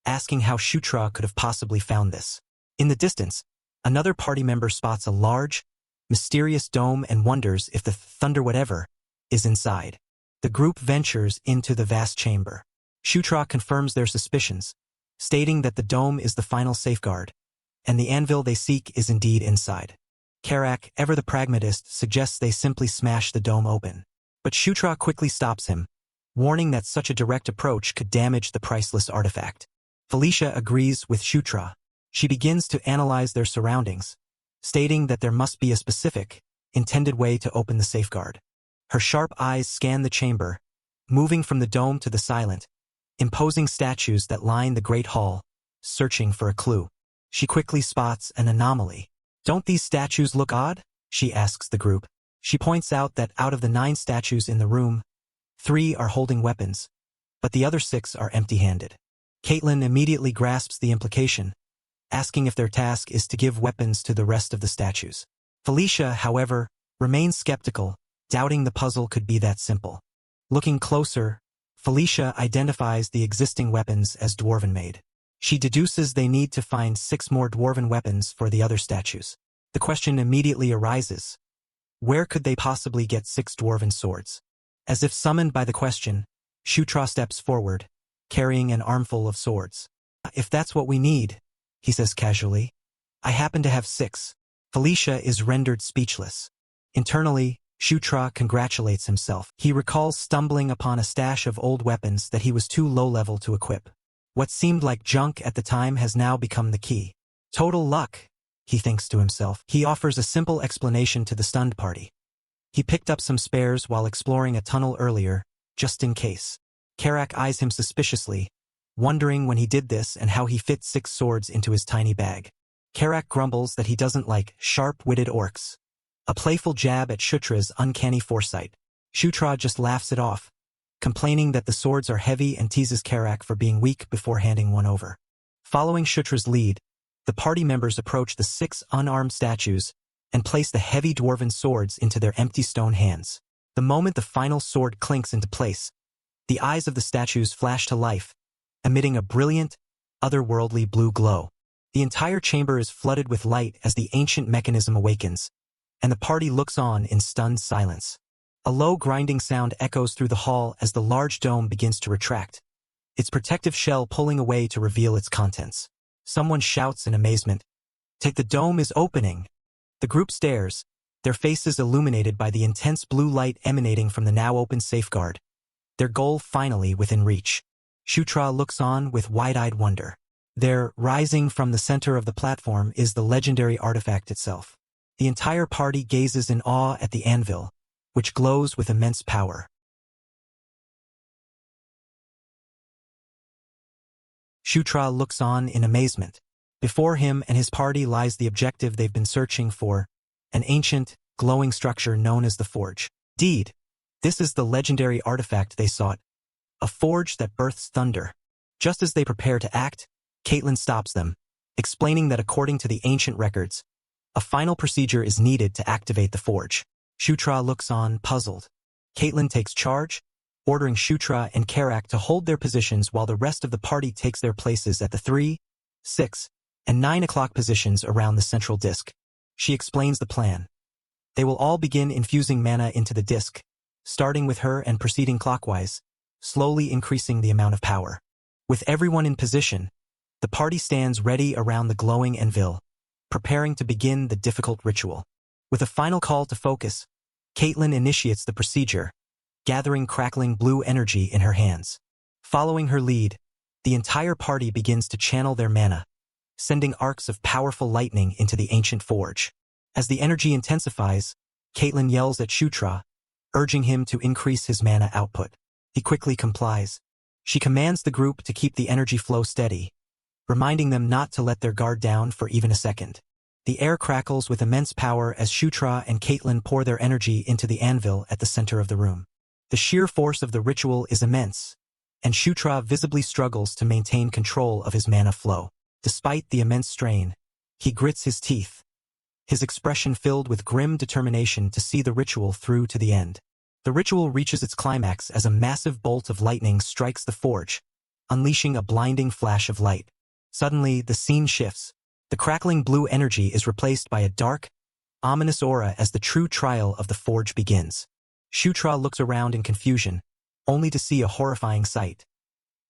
asking how Shutra could have possibly found this. In the distance, another party member spots a large, mysterious dome and wonders if the thunder whatever is inside. The group ventures into the vast chamber. Shutra confirms their suspicions, stating that the dome is the final safeguard, and the anvil they seek is indeed inside. Karak, ever the pragmatist, suggests they simply smash the dome open. But Shutra quickly stops him, warning that such a direct approach could damage the priceless artifact. Felicia agrees with Shutra. She begins to analyze their surroundings, stating that there must be a specific, intended way to open the safeguard. Her sharp eyes scan the chamber, moving from the dome to the silent, imposing statues that line the great hall, searching for a clue. She quickly spots an anomaly. "Don't these statues look odd?" she asks the group. She points out that out of the 9 statues in the room, 3 are holding weapons, but the other 6 are empty-handed. Caitlin immediately grasps the implication, asking if their task is to give weapons to the rest of the statues. Felicia, however, remains skeptical, doubting the puzzle could be that simple. Looking closer, Felicia identifies the existing weapons as dwarven-made. She deduces they need to find 6 more dwarven weapons for the other statues. The question immediately arises, where could they possibly get 6 dwarven swords? As if summoned by the question, Shutra steps forward, carrying an armful of swords. "If that's what we need," he says casually, "I happen to have 6. Felicia is rendered speechless. Internally, Shutra congratulates himself. He recalls stumbling upon a stash of old weapons that he was too low-level to equip. What seemed like junk at the time has now become the key. Total luck, he thinks to himself. He offers a simple explanation to the stunned party. He picked up some spares while exploring a tunnel earlier, just in case. Karak eyes him suspiciously, wondering when he did this and how he fit 6 swords into his tiny bag. Karak grumbles that he doesn't like sharp-witted orcs. A playful jab at Shutra's uncanny foresight. Shutra just laughs it off, complaining that the swords are heavy and teases Karak for being weak before handing one over. Following Shutra's lead, the party members approach the 6 unarmed statues and place the heavy dwarven swords into their empty stone hands. The moment the final sword clinks into place, the eyes of the statues flash to life, emitting a brilliant, otherworldly blue glow. The entire chamber is flooded with light as the ancient mechanism awakens, and the party looks on in stunned silence. A low grinding sound echoes through the hall as the large dome begins to retract, its protective shell pulling away to reveal its contents. Someone shouts in amazement, "Take the dome is opening!" The group stares, their faces illuminated by the intense blue light emanating from the now open safeguard, their goal finally within reach. Shutra looks on with wide-eyed wonder. There, rising from the center of the platform, is the legendary artifact itself. The entire party gazes in awe at the anvil, which glows with immense power. Shutra looks on in amazement. Before him and his party lies the objective they've been searching for, an ancient, glowing structure known as the Forge. Indeed, this is the legendary artifact they sought, a forge that births thunder. Just as they prepare to act, Caitlin stops them, explaining that according to the ancient records, a final procedure is needed to activate the forge. Shutra looks on, puzzled. Caitlin takes charge, ordering Shutra and Karak to hold their positions while the rest of the party takes their places at the 3, 6, and 9 o'clock positions around the central disk. She explains the plan. They will all begin infusing mana into the disk, starting with her and proceeding clockwise, slowly increasing the amount of power. With everyone in position, the party stands ready around the glowing anvil, preparing to begin the difficult ritual. With a final call to focus, Caitlin initiates the procedure, gathering crackling blue energy in her hands. Following her lead, the entire party begins to channel their mana, sending arcs of powerful lightning into the ancient forge. As the energy intensifies, Caitlin yells at Shutra, urging him to increase his mana output. He quickly complies. She commands the group to keep the energy flow steady, reminding them not to let their guard down for even a second. The air crackles with immense power as Shutra and Caitlin pour their energy into the anvil at the center of the room. The sheer force of the ritual is immense, and Shutra visibly struggles to maintain control of his mana flow. Despite the immense strain, he grits his teeth, his expression filled with grim determination to see the ritual through to the end. The ritual reaches its climax as a massive bolt of lightning strikes the forge, unleashing a blinding flash of light. Suddenly, the scene shifts. The crackling blue energy is replaced by a dark, ominous aura as the true trial of the forge begins. Shutra looks around in confusion, only to see a horrifying sight.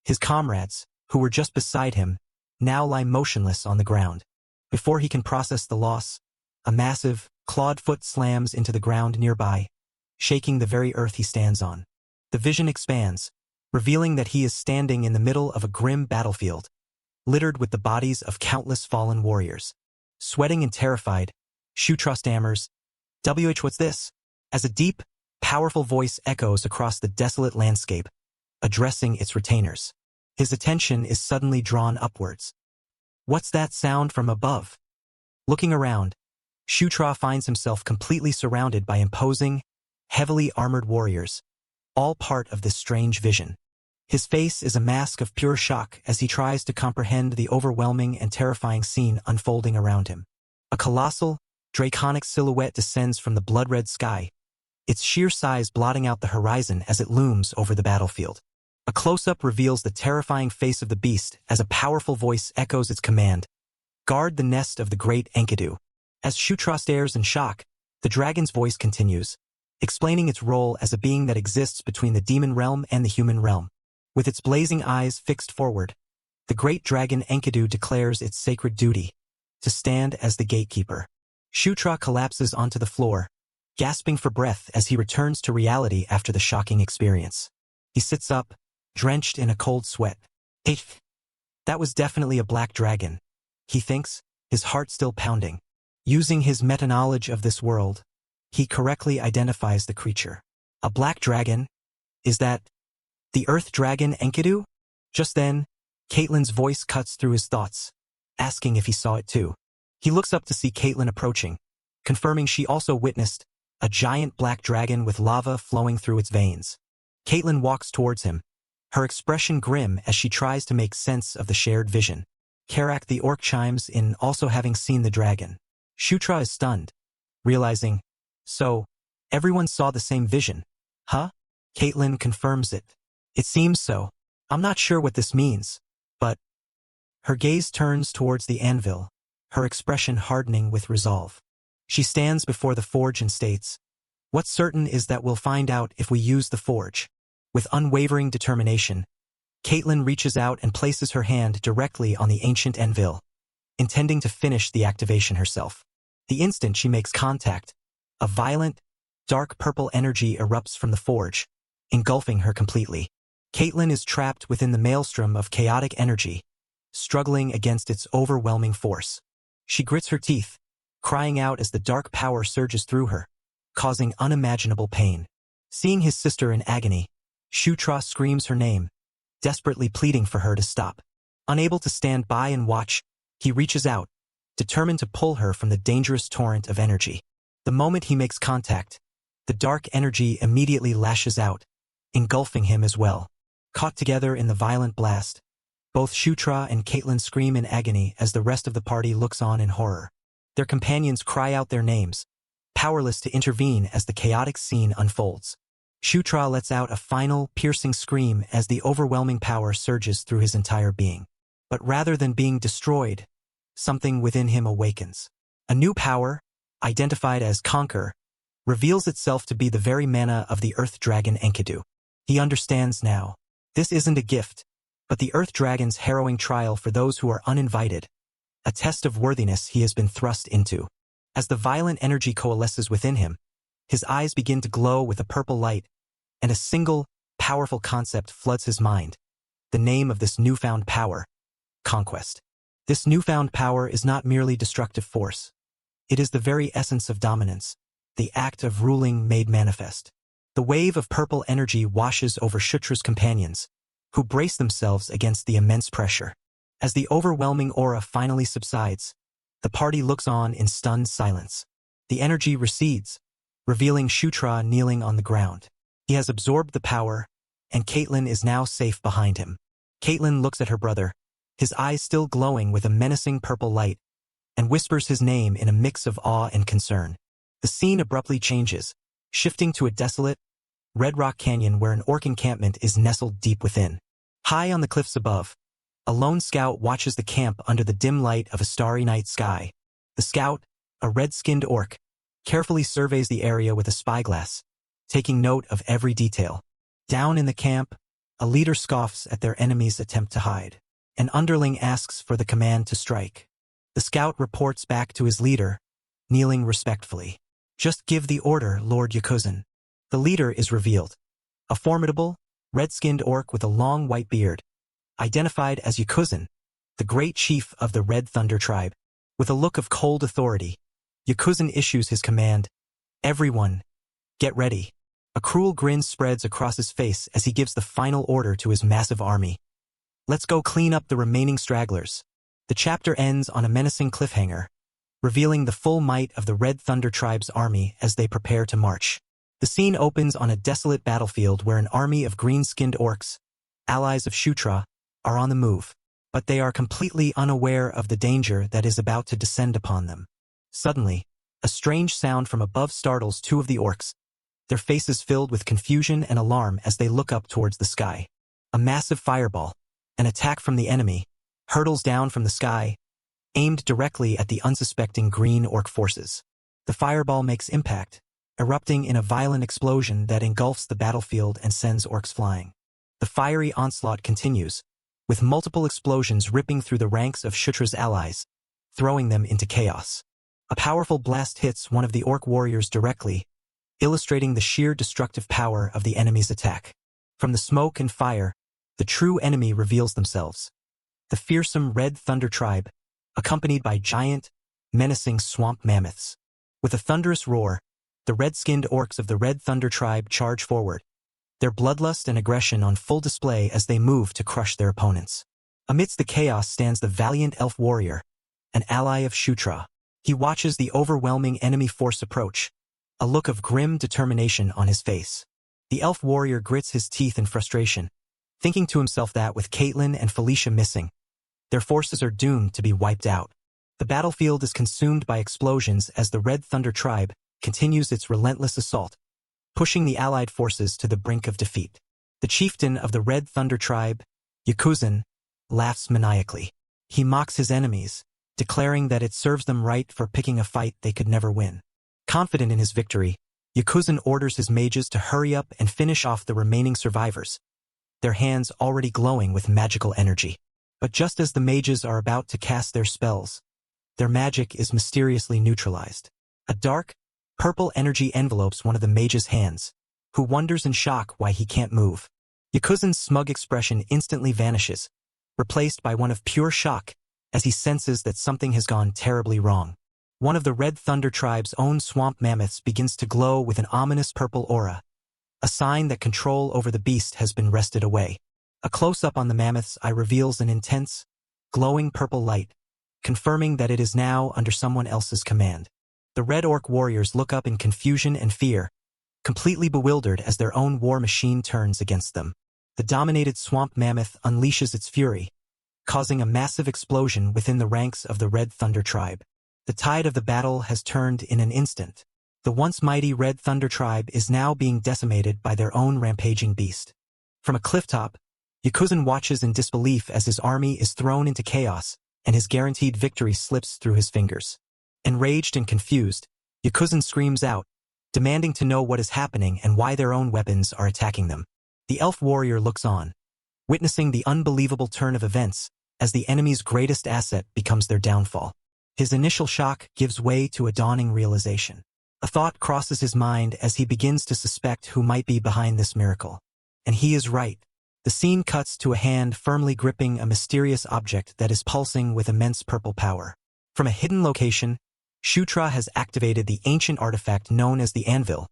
His comrades, who were just beside him, now lie motionless on the ground. Before he can process the loss, a massive, clawed foot slams into the ground nearby, shaking the very earth he stands on. The vision expands, revealing that he is standing in the middle of a grim battlefield, littered with the bodies of countless fallen warriors. Sweating and terrified, Shutra stammers, what's this?" as a deep, powerful voice echoes across the desolate landscape, addressing its retainers. His attention is suddenly drawn upwards. What's that sound from above? Looking around, Shutra finds himself completely surrounded by imposing, heavily armored warriors, all part of this strange vision. His face is a mask of pure shock as he tries to comprehend the overwhelming and terrifying scene unfolding around him. A colossal, draconic silhouette descends from the blood-red sky, its sheer size blotting out the horizon as it looms over the battlefield. A close-up reveals the terrifying face of the beast as a powerful voice echoes its command, "Guard the nest of the great Enkidu." As Shutra stares in shock, the dragon's voice continues, explaining its role as a being that exists between the demon realm and the human realm. With its blazing eyes fixed forward, the great dragon Enkidu declares its sacred duty, to stand as the gatekeeper. Shutra collapses onto the floor, gasping for breath as he returns to reality after the shocking experience. He sits up, drenched in a cold sweat. That was definitely a black dragon, he thinks, his heart still pounding. Using his meta-knowledge of this world, he correctly identifies the creature. A black dragon? Is that the earth dragon Enkidu? Just then, Caitlin's voice cuts through his thoughts, asking if he saw it too. He looks up to see Caitlin approaching, confirming she also witnessed a giant black dragon with lava flowing through its veins. Caitlin walks towards him, her expression grim as she tries to make sense of the shared vision. Karak the orc chimes in, also having seen the dragon. Shutra is stunned, realizing, so, everyone saw the same vision, huh? Caitlin confirms it. It seems so. I'm not sure what this means, but Her gaze turns towards the anvil, her expression hardening with resolve. She stands before the forge and states, "What's certain is that we'll find out if we use the forge." With unwavering determination, Caitlin reaches out and places her hand directly on the ancient anvil, intending to finish the activation herself. The instant she makes contact, a violent, dark purple energy erupts from the forge, engulfing her completely. Caitlin is trapped within the maelstrom of chaotic energy, struggling against its overwhelming force. She grits her teeth, crying out as the dark power surges through her, causing unimaginable pain. Seeing his sister in agony, Shutra screams her name, desperately pleading for her to stop. Unable to stand by and watch, he reaches out, determined to pull her from the dangerous torrent of energy. The moment he makes contact, the dark energy immediately lashes out, engulfing him as well. Caught together in the violent blast, both Shutra and Caitlin scream in agony as the rest of the party looks on in horror. Their companions cry out their names, powerless to intervene as the chaotic scene unfolds. Shutra lets out a final, piercing scream as the overwhelming power surges through his entire being. But rather than being destroyed, something within him awakens. A new power, identified as Conquer, reveals itself to be the very mana of the Earth Dragon Enkidu. He understands now. This isn't a gift, but the Earth Dragon's harrowing trial for those who are uninvited, a test of worthiness he has been thrust into. As the violent energy coalesces within him, his eyes begin to glow with a purple light, and a single, powerful concept floods his mind. The name of this newfound power: Conquest. This newfound power is not merely destructive force. It is the very essence of dominance, the act of ruling made manifest. The wave of purple energy washes over Shutra's companions, who brace themselves against the immense pressure. As the overwhelming aura finally subsides, the party looks on in stunned silence. The energy recedes, revealing Shutra kneeling on the ground. He has absorbed the power, and Caitlin is now safe behind him. Caitlin looks at her brother, his eyes still glowing with a menacing purple light, and whispers his name in a mix of awe and concern. The scene abruptly changes, shifting to a desolate, red rock canyon where an orc encampment is nestled deep within. High on the cliffs above, a lone scout watches the camp under the dim light of a starry night sky. The scout, a red-skinned orc, carefully surveys the area with a spyglass, taking note of every detail. Down in the camp, a leader scoffs at their enemy's attempt to hide. An underling asks for the command to strike. The scout reports back to his leader, kneeling respectfully. "Just give the order, Lord Yokuzen." The leader is revealed. A formidable, red-skinned orc with a long white beard, identified as Yokuzen, the great chief of the Red Thunder tribe. With a look of cold authority, Yokuzen issues his command, "Everyone, get ready." A cruel grin spreads across his face as he gives the final order to his massive army. "Let's go clean up the remaining stragglers." The chapter ends on a menacing cliffhanger, revealing the full might of the Red Thunder tribe's army as they prepare to march. The scene opens on a desolate battlefield where an army of green-skinned orcs, allies of Shutra, are on the move, but they are completely unaware of the danger that is about to descend upon them. Suddenly, a strange sound from above startles two of the orcs, their faces filled with confusion and alarm as they look up towards the sky. A massive fireball, an attack from the enemy, hurtles down from the sky, aimed directly at the unsuspecting green orc forces. The fireball makes impact, erupting in a violent explosion that engulfs the battlefield and sends orcs flying. The fiery onslaught continues, with multiple explosions ripping through the ranks of Shutra's allies, throwing them into chaos. A powerful blast hits one of the orc warriors directly, illustrating the sheer destructive power of the enemy's attack. From the smoke and fire, the true enemy reveals themselves. The fearsome Red Thunder tribe, accompanied by giant, menacing swamp mammoths. With a thunderous roar, the red-skinned orcs of the Red Thunder tribe charge forward, their bloodlust and aggression on full display as they move to crush their opponents. Amidst the chaos stands the valiant elf warrior, an ally of Shutra. He watches the overwhelming enemy force approach, a look of grim determination on his face. The elf warrior grits his teeth in frustration, thinking to himself that with Caitlin and Felicia missing, their forces are doomed to be wiped out. The battlefield is consumed by explosions as the Red Thunder tribe continues its relentless assault, pushing the allied forces to the brink of defeat. The chieftain of the Red Thunder tribe, Yokuzen, laughs maniacally. He mocks his enemies, declaring that it serves them right for picking a fight they could never win. Confident in his victory, Yokozun orders his mages to hurry up and finish off the remaining survivors, their hands already glowing with magical energy. But just as the mages are about to cast their spells, their magic is mysteriously neutralized. A dark, purple energy envelopes one of the mages' hands, who wonders in shock why he can't move. Yokozun's smug expression instantly vanishes, replaced by one of pure shock as he senses that something has gone terribly wrong. One of the Red Thunder Tribe's own swamp mammoths begins to glow with an ominous purple aura, a sign that control over the beast has been wrested away. A close-up on the mammoth's eye reveals an intense, glowing purple light, confirming that it is now under someone else's command. The Red Orc warriors look up in confusion and fear, completely bewildered as their own war machine turns against them. The dominated swamp mammoth unleashes its fury, causing a massive explosion within the ranks of the Red Thunder Tribe. The tide of the battle has turned in an instant. The once mighty Red Thunder Tribe is now being decimated by their own rampaging beast. From a clifftop, Yokozun watches in disbelief as his army is thrown into chaos, and his guaranteed victory slips through his fingers. Enraged and confused, Yokozun screams out, demanding to know what is happening and why their own weapons are attacking them. The elf warrior looks on, witnessing the unbelievable turn of events as the enemy's greatest asset becomes their downfall. His initial shock gives way to a dawning realization. A thought crosses his mind as he begins to suspect who might be behind this miracle. And he is right. The scene cuts to a hand firmly gripping a mysterious object that is pulsing with immense purple power. From a hidden location, Shutra has activated the ancient artifact known as the Anvil,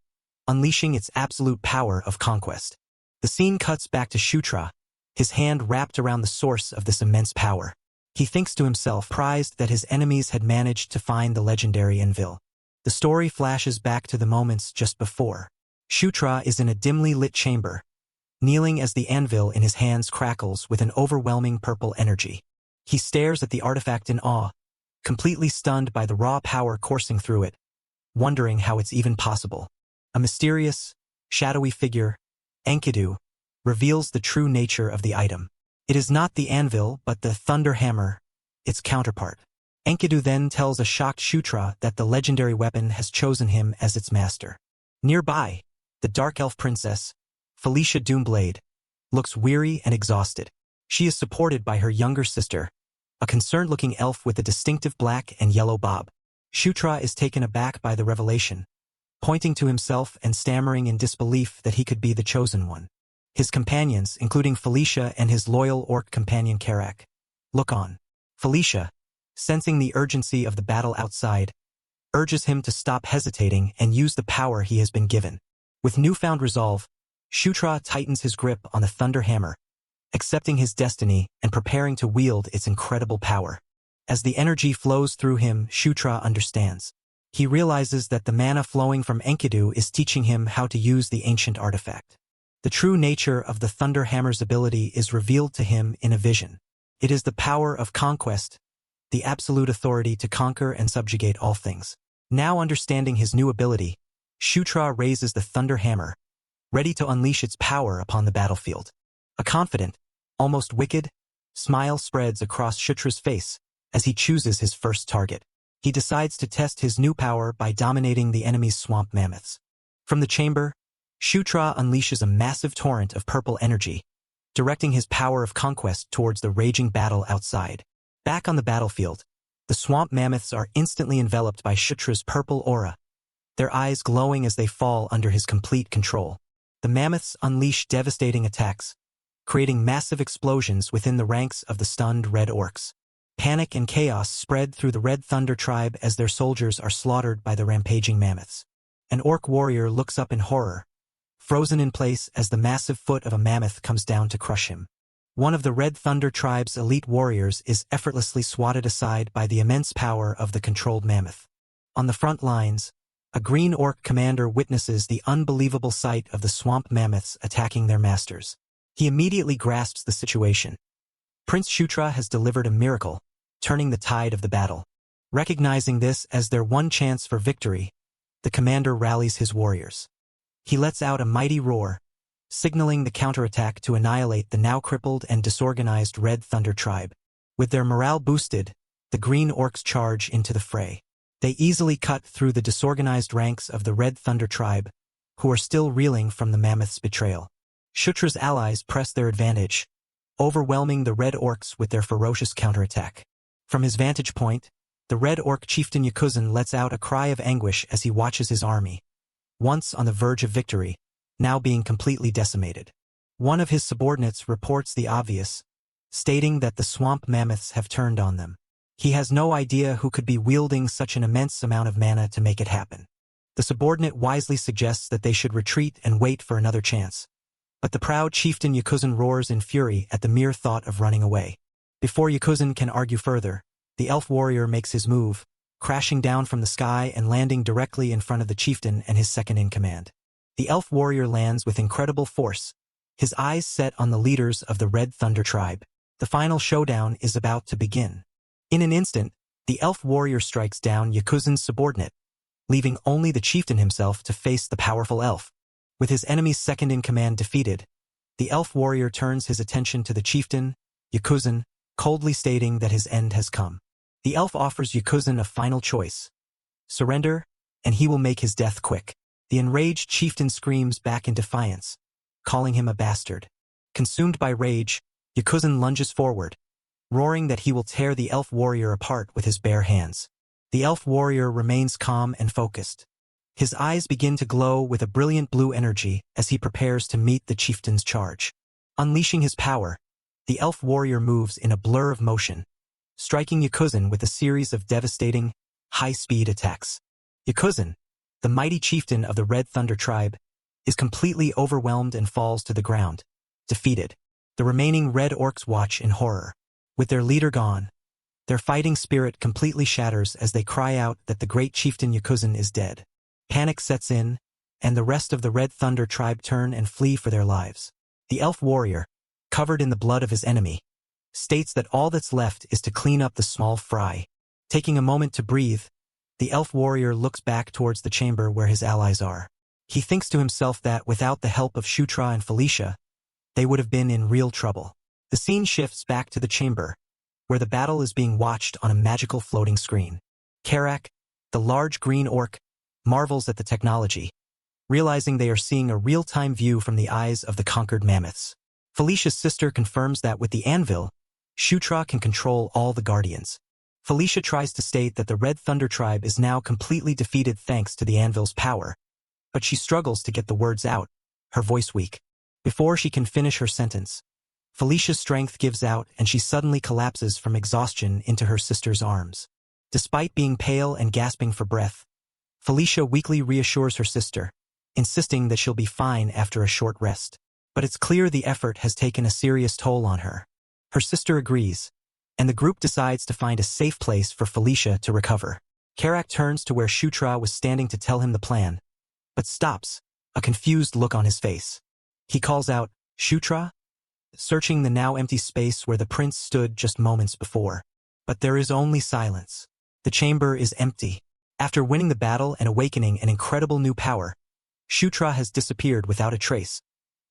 unleashing its absolute power of conquest. The scene cuts back to Shutra, his hand wrapped around the source of this immense power. He thinks to himself, surprised that his enemies had managed to find the legendary Anvil. The story flashes back to the moments just before. Shutra is in a dimly lit chamber, kneeling as the anvil in his hands crackles with an overwhelming purple energy. He stares at the artifact in awe, completely stunned by the raw power coursing through it, wondering how it's even possible. A mysterious, shadowy figure, Enkidu, reveals the true nature of the item. It is not the anvil but the thunder hammer, its counterpart. Enkidu then tells a shocked Shutra that the legendary weapon has chosen him as its master. Nearby, the dark elf princess, Felicia Doomblade, looks weary and exhausted. She is supported by her younger sister, a concerned-looking elf with a distinctive black and yellow bob. Shutra is taken aback by the revelation, pointing to himself and stammering in disbelief that he could be the chosen one. His companions, including Felicia and his loyal orc companion Karak, look on. Felicia, sensing the urgency of the battle outside, urges him to stop hesitating and use the power he has been given. With newfound resolve, Shutra tightens his grip on the thunder hammer, accepting his destiny and preparing to wield its incredible power. As the energy flows through him, Shutra understands. He realizes that the mana flowing from Enkidu is teaching him how to use the ancient artifact. The true nature of the thunder hammer's ability is revealed to him in a vision. It is the power of conquest, the absolute authority to conquer and subjugate all things. Now understanding his new ability, Shutra raises the thunder hammer, ready to unleash its power upon the battlefield. A confident, almost wicked, smile spreads across Shutra's face as he chooses his first target. He decides to test his new power by dominating the enemy's swamp mammoths. From the chamber, Shutra unleashes a massive torrent of purple energy, directing his power of conquest towards the raging battle outside. Back on the battlefield, the swamp mammoths are instantly enveloped by Shutra's purple aura, their eyes glowing as they fall under his complete control. The mammoths unleash devastating attacks, creating massive explosions within the ranks of the stunned red orcs. Panic and chaos spread through the Red Thunder Tribe as their soldiers are slaughtered by the rampaging mammoths. An orc warrior looks up in horror, frozen in place as the massive foot of a mammoth comes down to crush him. One of the Red Thunder Tribe's elite warriors is effortlessly swatted aside by the immense power of the controlled mammoth. On the front lines, a green orc commander witnesses the unbelievable sight of the swamp mammoths attacking their masters. He immediately grasps the situation. Prince Shutra has delivered a miracle, turning the tide of the battle. Recognizing this as their one chance for victory, the commander rallies his warriors. He lets out a mighty roar, signaling the counterattack to annihilate the now crippled and disorganized Red Thunder Tribe. With their morale boosted, the green orcs charge into the fray. They easily cut through the disorganized ranks of the Red Thunder tribe, who are still reeling from the mammoth's betrayal. Shutra's allies press their advantage, overwhelming the red orcs with their ferocious counterattack. From his vantage point, the red orc chieftain Yokuzen lets out a cry of anguish as he watches his army, once on the verge of victory, now being completely decimated. One of his subordinates reports the obvious, stating that the swamp mammoths have turned on them. He has no idea who could be wielding such an immense amount of mana to make it happen. The subordinate wisely suggests that they should retreat and wait for another chance. But the proud chieftain Yokuzen roars in fury at the mere thought of running away. Before Yokuzen can argue further, the elf warrior makes his move, crashing down from the sky and landing directly in front of the chieftain and his second-in-command. The elf warrior lands with incredible force, his eyes set on the leaders of the Red Thunder tribe. The final showdown is about to begin. In an instant, the elf warrior strikes down Yokuzen's subordinate, leaving only the chieftain himself to face the powerful elf. With his enemy's second-in-command defeated, the elf warrior turns his attention to the chieftain, Yokuzen, coldly stating that his end has come. The elf offers Yokuzen a final choice: surrender, and he will make his death quick. The enraged chieftain screams back in defiance, calling him a bastard. Consumed by rage, Yokuzen lunges forward, roaring that he will tear the elf warrior apart with his bare hands. The elf warrior remains calm and focused. His eyes begin to glow with a brilliant blue energy as he prepares to meet the chieftain's charge. Unleashing his power, the elf warrior moves in a blur of motion, striking Yokuzen with a series of devastating, high-speed attacks. Yokuzen, the mighty chieftain of the Red Thunder tribe, is completely overwhelmed and falls to the ground, defeated. The remaining red orcs watch in horror. With their leader gone, their fighting spirit completely shatters as they cry out that the great chieftain Yokuzen is dead. Panic sets in, and the rest of the Red Thunder tribe turn and flee for their lives. The elf warrior, covered in the blood of his enemy, states that all that's left is to clean up the small fry. Taking a moment to breathe, the elf warrior looks back towards the chamber where his allies are. He thinks to himself that without the help of Shutra and Felicia, they would have been in real trouble. The scene shifts back to the chamber, where the battle is being watched on a magical floating screen. Karak, the large green orc, marvels at the technology, realizing they are seeing a real-time view from the eyes of the conquered mammoths. Felicia's sister confirms that with the anvil, Shutra can control all the guardians. Felicia tries to state that the Red Thunder tribe is now completely defeated thanks to the anvil's power, but she struggles to get the words out, her voice weak. Before she can finish her sentence, Felicia's strength gives out and she suddenly collapses from exhaustion into her sister's arms. Despite being pale and gasping for breath, Felicia weakly reassures her sister, insisting that she'll be fine after a short rest. But it's clear the effort has taken a serious toll on her. Her sister agrees, and the group decides to find a safe place for Felicia to recover. Karak turns to where Shutra was standing to tell him the plan, but stops, a confused look on his face. He calls out, "Shutra?" searching the now empty space where the prince stood just moments before. But there is only silence. The chamber is empty. After winning the battle and awakening an incredible new power, Shutra has disappeared without a trace,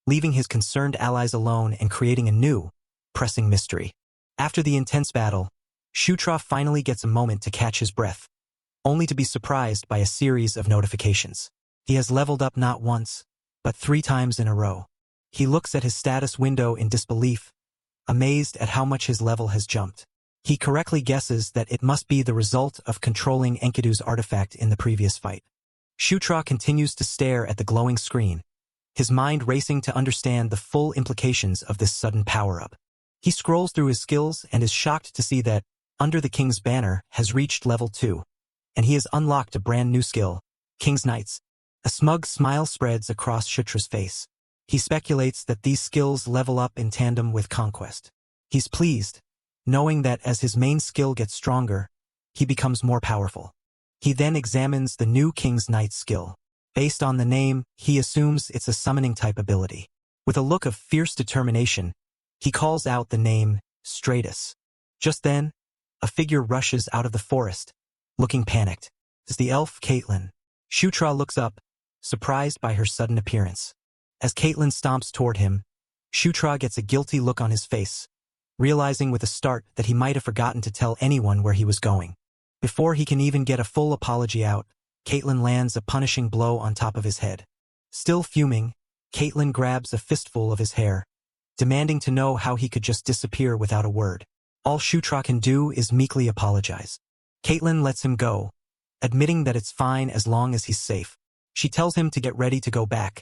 leaving his concerned allies alone and creating a new, pressing mystery. After the intense battle, Shutra finally gets a moment to catch his breath, only to be surprised by a series of notifications. He has leveled up not once, but 3 times in a row. He looks at his status window in disbelief, amazed at how much his level has jumped. He correctly guesses that it must be the result of controlling Enkidu's artifact in the previous fight. Shutra continues to stare at the glowing screen, his mind racing to understand the full implications of this sudden power-up. He scrolls through his skills and is shocked to see that Under the King's Banner has reached level 2, and he has unlocked a brand new skill, King's Knights. A smug smile spreads across Shutra's face. He speculates that these skills level up in tandem with Conquest. He's pleased, knowing that as his main skill gets stronger, he becomes more powerful. He then examines the new King's Knight skill. Based on the name, he assumes it's a summoning type ability. With a look of fierce determination, he calls out the name, Stratus. Just then, a figure rushes out of the forest, looking panicked. It's the elf Caitlin. Shutra looks up, surprised by her sudden appearance. As Caitlin stomps toward him, Shutra gets a guilty look on his face, realizing with a start that he might have forgotten to tell anyone where he was going. Before he can even get a full apology out, Caitlin lands a punishing blow on top of his head. Still fuming, Caitlin grabs a fistful of his hair, demanding to know how he could just disappear without a word. All Shutra can do is meekly apologize. Caitlin lets him go, admitting that it's fine as long as he's safe. She tells him to get ready to go back,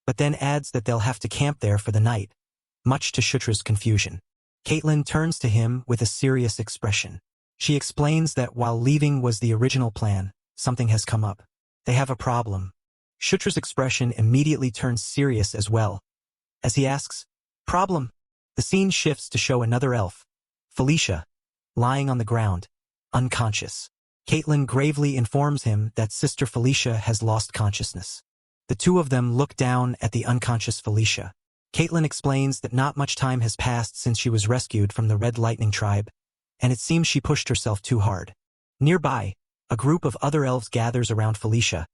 but then adds that they'll have to camp there for the night, much to Shutra's confusion. Caitlin turns to him with a serious expression. She explains that while leaving was the original plan, something has come up. They have a problem. Shutra's expression immediately turns serious as well. As he asks, "Problem?" The scene shifts to show another elf, Felicia, lying on the ground, unconscious. Caitlin gravely informs him that Sister Felicia has lost consciousness. The two of them look down at the unconscious Felicia. Caitlin explains that not much time has passed since she was rescued from the Red Lightning tribe, and it seems she pushed herself too hard. Nearby, a group of other elves gathers around Felicia,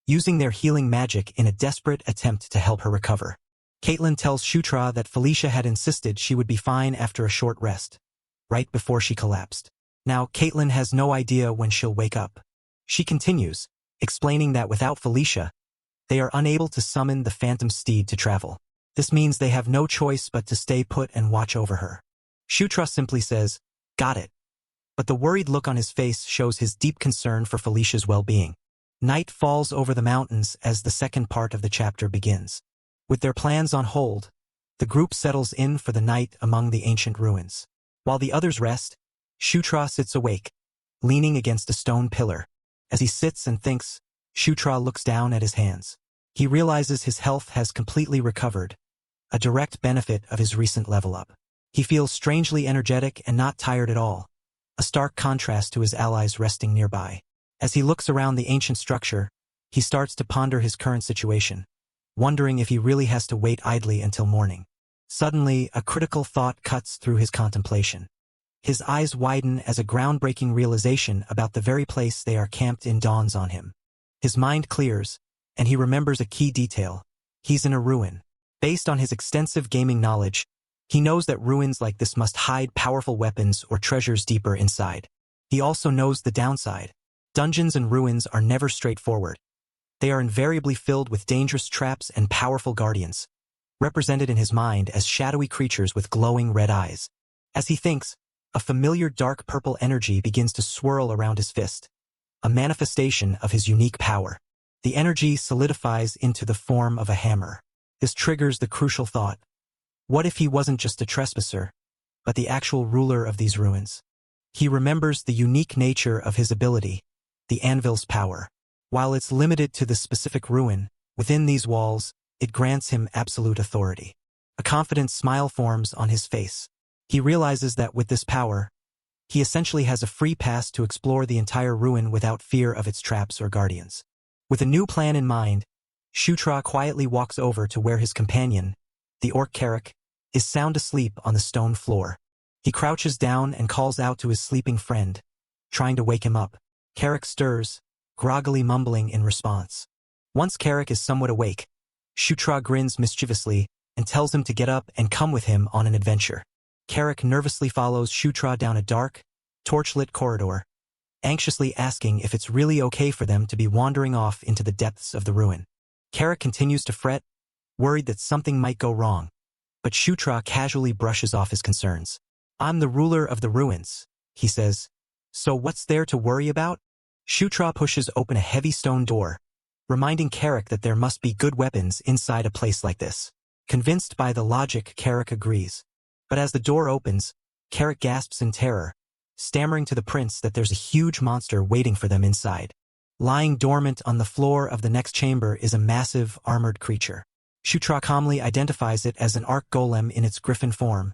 using their healing magic in a desperate attempt to help her recover. Caitlin tells Shutra that Felicia had insisted she would be fine after a short rest, right before she collapsed. Now, Caitlin has no idea when she'll wake up. She continues, explaining that without Felicia, they are unable to summon the phantom steed to travel. This means they have no choice but to stay put and watch over her. Shutra simply says, "Got it." But the worried look on his face shows his deep concern for Felicia's well-being. Night falls over the mountains as the second part of the chapter begins. With their plans on hold, the group settles in for the night among the ancient ruins. While the others rest, Shutra sits awake, leaning against a stone pillar. As he sits and thinks, Shutra looks down at his hands. He realizes his health has completely recovered, a direct benefit of his recent level up. He feels strangely energetic and not tired at all, a stark contrast to his allies resting nearby. As he looks around the ancient structure, he starts to ponder his current situation, wondering if he really has to wait idly until morning. Suddenly, a critical thought cuts through his contemplation. His eyes widen as a groundbreaking realization about the very place they are camped in dawns on him. His mind clears, and he remembers a key detail. He's in a ruin. Based on his extensive gaming knowledge, he knows that ruins like this must hide powerful weapons or treasures deeper inside. He also knows the downside. Dungeons and ruins are never straightforward. They are invariably filled with dangerous traps and powerful guardians, represented in his mind as shadowy creatures with glowing red eyes. As he thinks, a familiar dark purple energy begins to swirl around his fist, a manifestation of his unique power. The energy solidifies into the form of a hammer. This triggers the crucial thought. What if he wasn't just a trespasser, but the actual ruler of these ruins? He remembers the unique nature of his ability, the anvil's power. While it's limited to the specific ruin, within these walls, it grants him absolute authority. A confident smile forms on his face. He realizes that with this power, he essentially has a free pass to explore the entire ruin without fear of its traps or guardians. With a new plan in mind, Shutra quietly walks over to where his companion, the orc Carrick, is sound asleep on the stone floor. He crouches down and calls out to his sleeping friend, trying to wake him up. Carrick stirs, groggily mumbling in response. Once Carrick is somewhat awake, Shutra grins mischievously and tells him to get up and come with him on an adventure. Carrick nervously follows Shutra down a dark, torchlit corridor, anxiously asking if it's really okay for them to be wandering off into the depths of the ruin. Carrick continues to fret, worried that something might go wrong, but Shutra casually brushes off his concerns. "I'm the ruler of the ruins," he says. "So what's there to worry about?" Shutra pushes open a heavy stone door, reminding Carrick that there must be good weapons inside a place like this. Convinced by the logic, Carrick agrees. But as the door opens, Carrick gasps in terror, stammering to the prince that there's a huge monster waiting for them inside. Lying dormant on the floor of the next chamber is a massive, armored creature. Shutra calmly identifies it as an arc golem in its griffin form,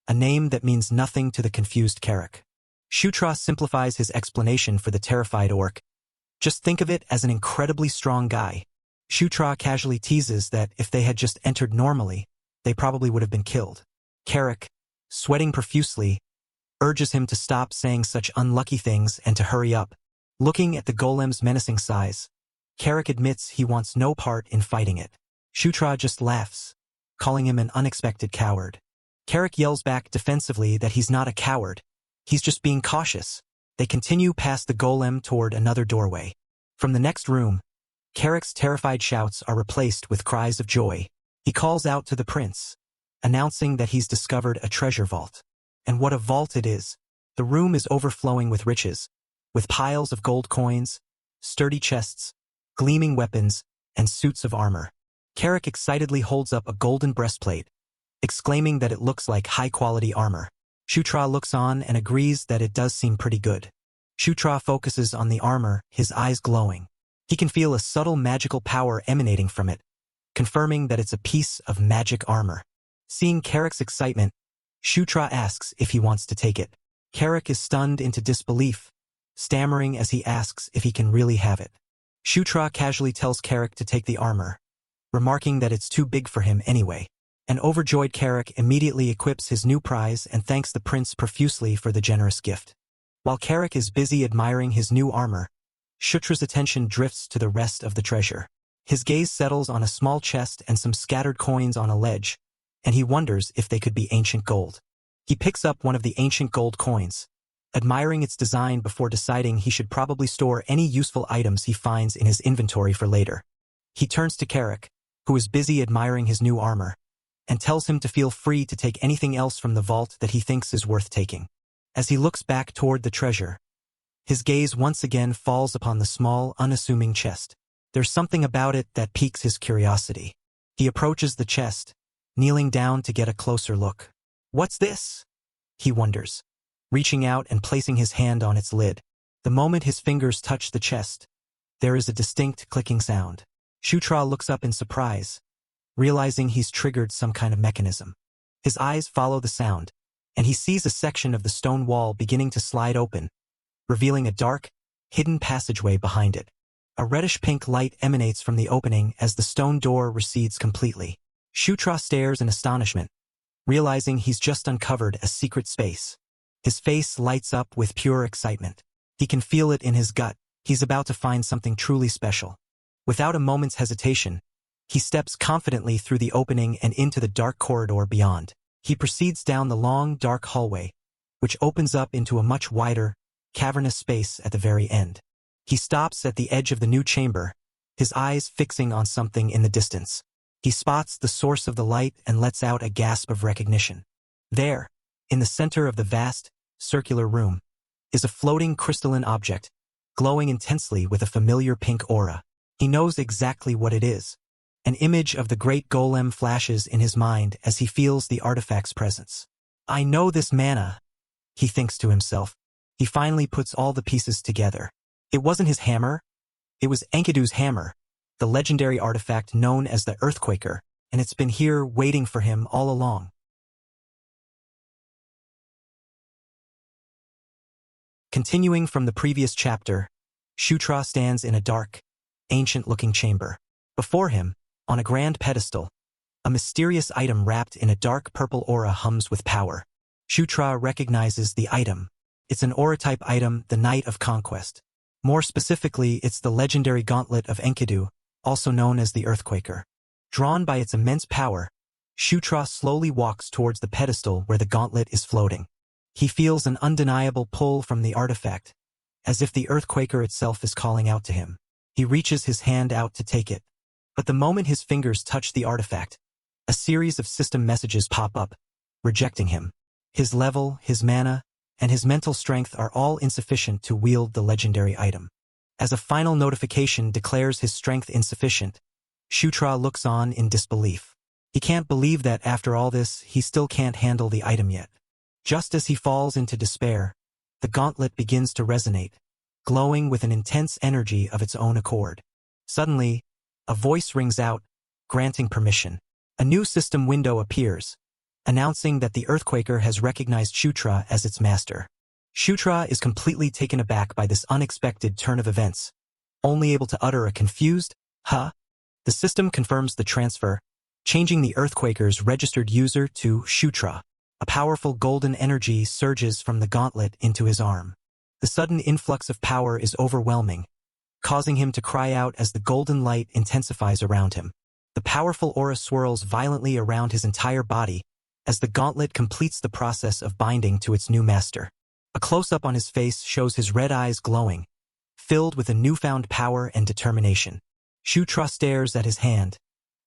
a name that means nothing to the confused Carrick. Shutra simplifies his explanation for the terrified orc. "Just think of it as an incredibly strong guy." Shutra casually teases that if they had just entered normally, they probably would have been killed. Carrick, sweating profusely, urges him to stop saying such unlucky things and to hurry up. Looking at the golem's menacing size, Carrick admits he wants no part in fighting it. Shutra just laughs, calling him an unexpected coward. Carrick yells back defensively that he's not a coward. He's just being cautious. They continue past the golem toward another doorway. From the next room, Carrick's terrified shouts are replaced with cries of joy. He calls out to the prince, announcing that he's discovered a treasure vault. And what a vault it is! The room is overflowing with riches, with piles of gold coins, sturdy chests, gleaming weapons, and suits of armor. Carrick excitedly holds up a golden breastplate, exclaiming that it looks like high-quality armor. Shutra looks on and agrees that it does seem pretty good. Shutra focuses on the armor, his eyes glowing. He can feel a subtle magical power emanating from it, confirming that it's a piece of magic armor. Seeing Carrick's excitement, Shutra asks if he wants to take it. Carrick is stunned into disbelief, stammering as he asks if he can really have it. Shutra casually tells Carrick to take the armor, remarking that it's too big for him anyway. An overjoyed Carrick immediately equips his new prize and thanks the prince profusely for the generous gift. While Carrick is busy admiring his new armor, Shutra's attention drifts to the rest of the treasure. His gaze settles on a small chest and some scattered coins on a ledge, and he wonders if they could be ancient gold. He picks up one of the ancient gold coins, admiring its design before deciding he should probably store any useful items he finds in his inventory for later. He turns to Carrick, who is busy admiring his new armor, and tells him to feel free to take anything else from the vault that he thinks is worth taking. As he looks back toward the treasure, his gaze once again falls upon the small, unassuming chest. There's something about it that piques his curiosity. He approaches the chest, kneeling down to get a closer look. "What's this?" he wonders, reaching out and placing his hand on its lid. The moment his fingers touch the chest, there is a distinct clicking sound. Shutra looks up in surprise, realizing he's triggered some kind of mechanism. His eyes follow the sound, and he sees a section of the stone wall beginning to slide open, revealing a dark, hidden passageway behind it. A reddish-pink light emanates from the opening as the stone door recedes completely. Shutra stares in astonishment, realizing he's just uncovered a secret space. His face lights up with pure excitement. He can feel it in his gut. He's about to find something truly special. Without a moment's hesitation, he steps confidently through the opening and into the dark corridor beyond. He proceeds down the long, dark hallway, which opens up into a much wider, cavernous space at the very end. He stops at the edge of the new chamber, his eyes fixing on something in the distance. He spots the source of the light and lets out a gasp of recognition. There, in the center of the vast, circular room, is a floating crystalline object, glowing intensely with a familiar pink aura. He knows exactly what it is. An image of the great golem flashes in his mind as he feels the artifact's presence. "I know this mana," he thinks to himself. He finally puts all the pieces together. It wasn't his hammer. It was Enkidu's hammer, the legendary artifact known as the Earthquaker, and it's been here waiting for him all along. Continuing from the previous chapter, Shutra stands in a dark, ancient-looking chamber. Before him, on a grand pedestal, a mysterious item wrapped in a dark purple aura hums with power. Shutra recognizes the item. It's an aura-type item, the Knight of Conquest. More specifically, it's the legendary gauntlet of Enkidu, also known as the Earthquaker. Drawn by its immense power, Shutra slowly walks towards the pedestal where the gauntlet is floating. He feels an undeniable pull from the artifact, as if the Earthquaker itself is calling out to him. He reaches his hand out to take it. But the moment his fingers touch the artifact, a series of system messages pop up, rejecting him. His level, his mana, and his mental strength are all insufficient to wield the legendary item. As a final notification declares his strength insufficient, Shutra looks on in disbelief. He can't believe that after all this, he still can't handle the item yet. Just as he falls into despair, the gauntlet begins to resonate, glowing with an intense energy of its own accord. Suddenly, a voice rings out, granting permission. A new system window appears, announcing that the Earthquaker has recognized Shutra as its master. Shutra is completely taken aback by this unexpected turn of events, only able to utter a confused, "Huh?" The system confirms the transfer, changing the Earthquaker's registered user to Shutra. A powerful golden energy surges from the gauntlet into his arm. The sudden influx of power is overwhelming, causing him to cry out as the golden light intensifies around him. The powerful aura swirls violently around his entire body as the gauntlet completes the process of binding to its new master. A close-up on his face shows his red eyes glowing, filled with a newfound power and determination. Shutra stares at his hand,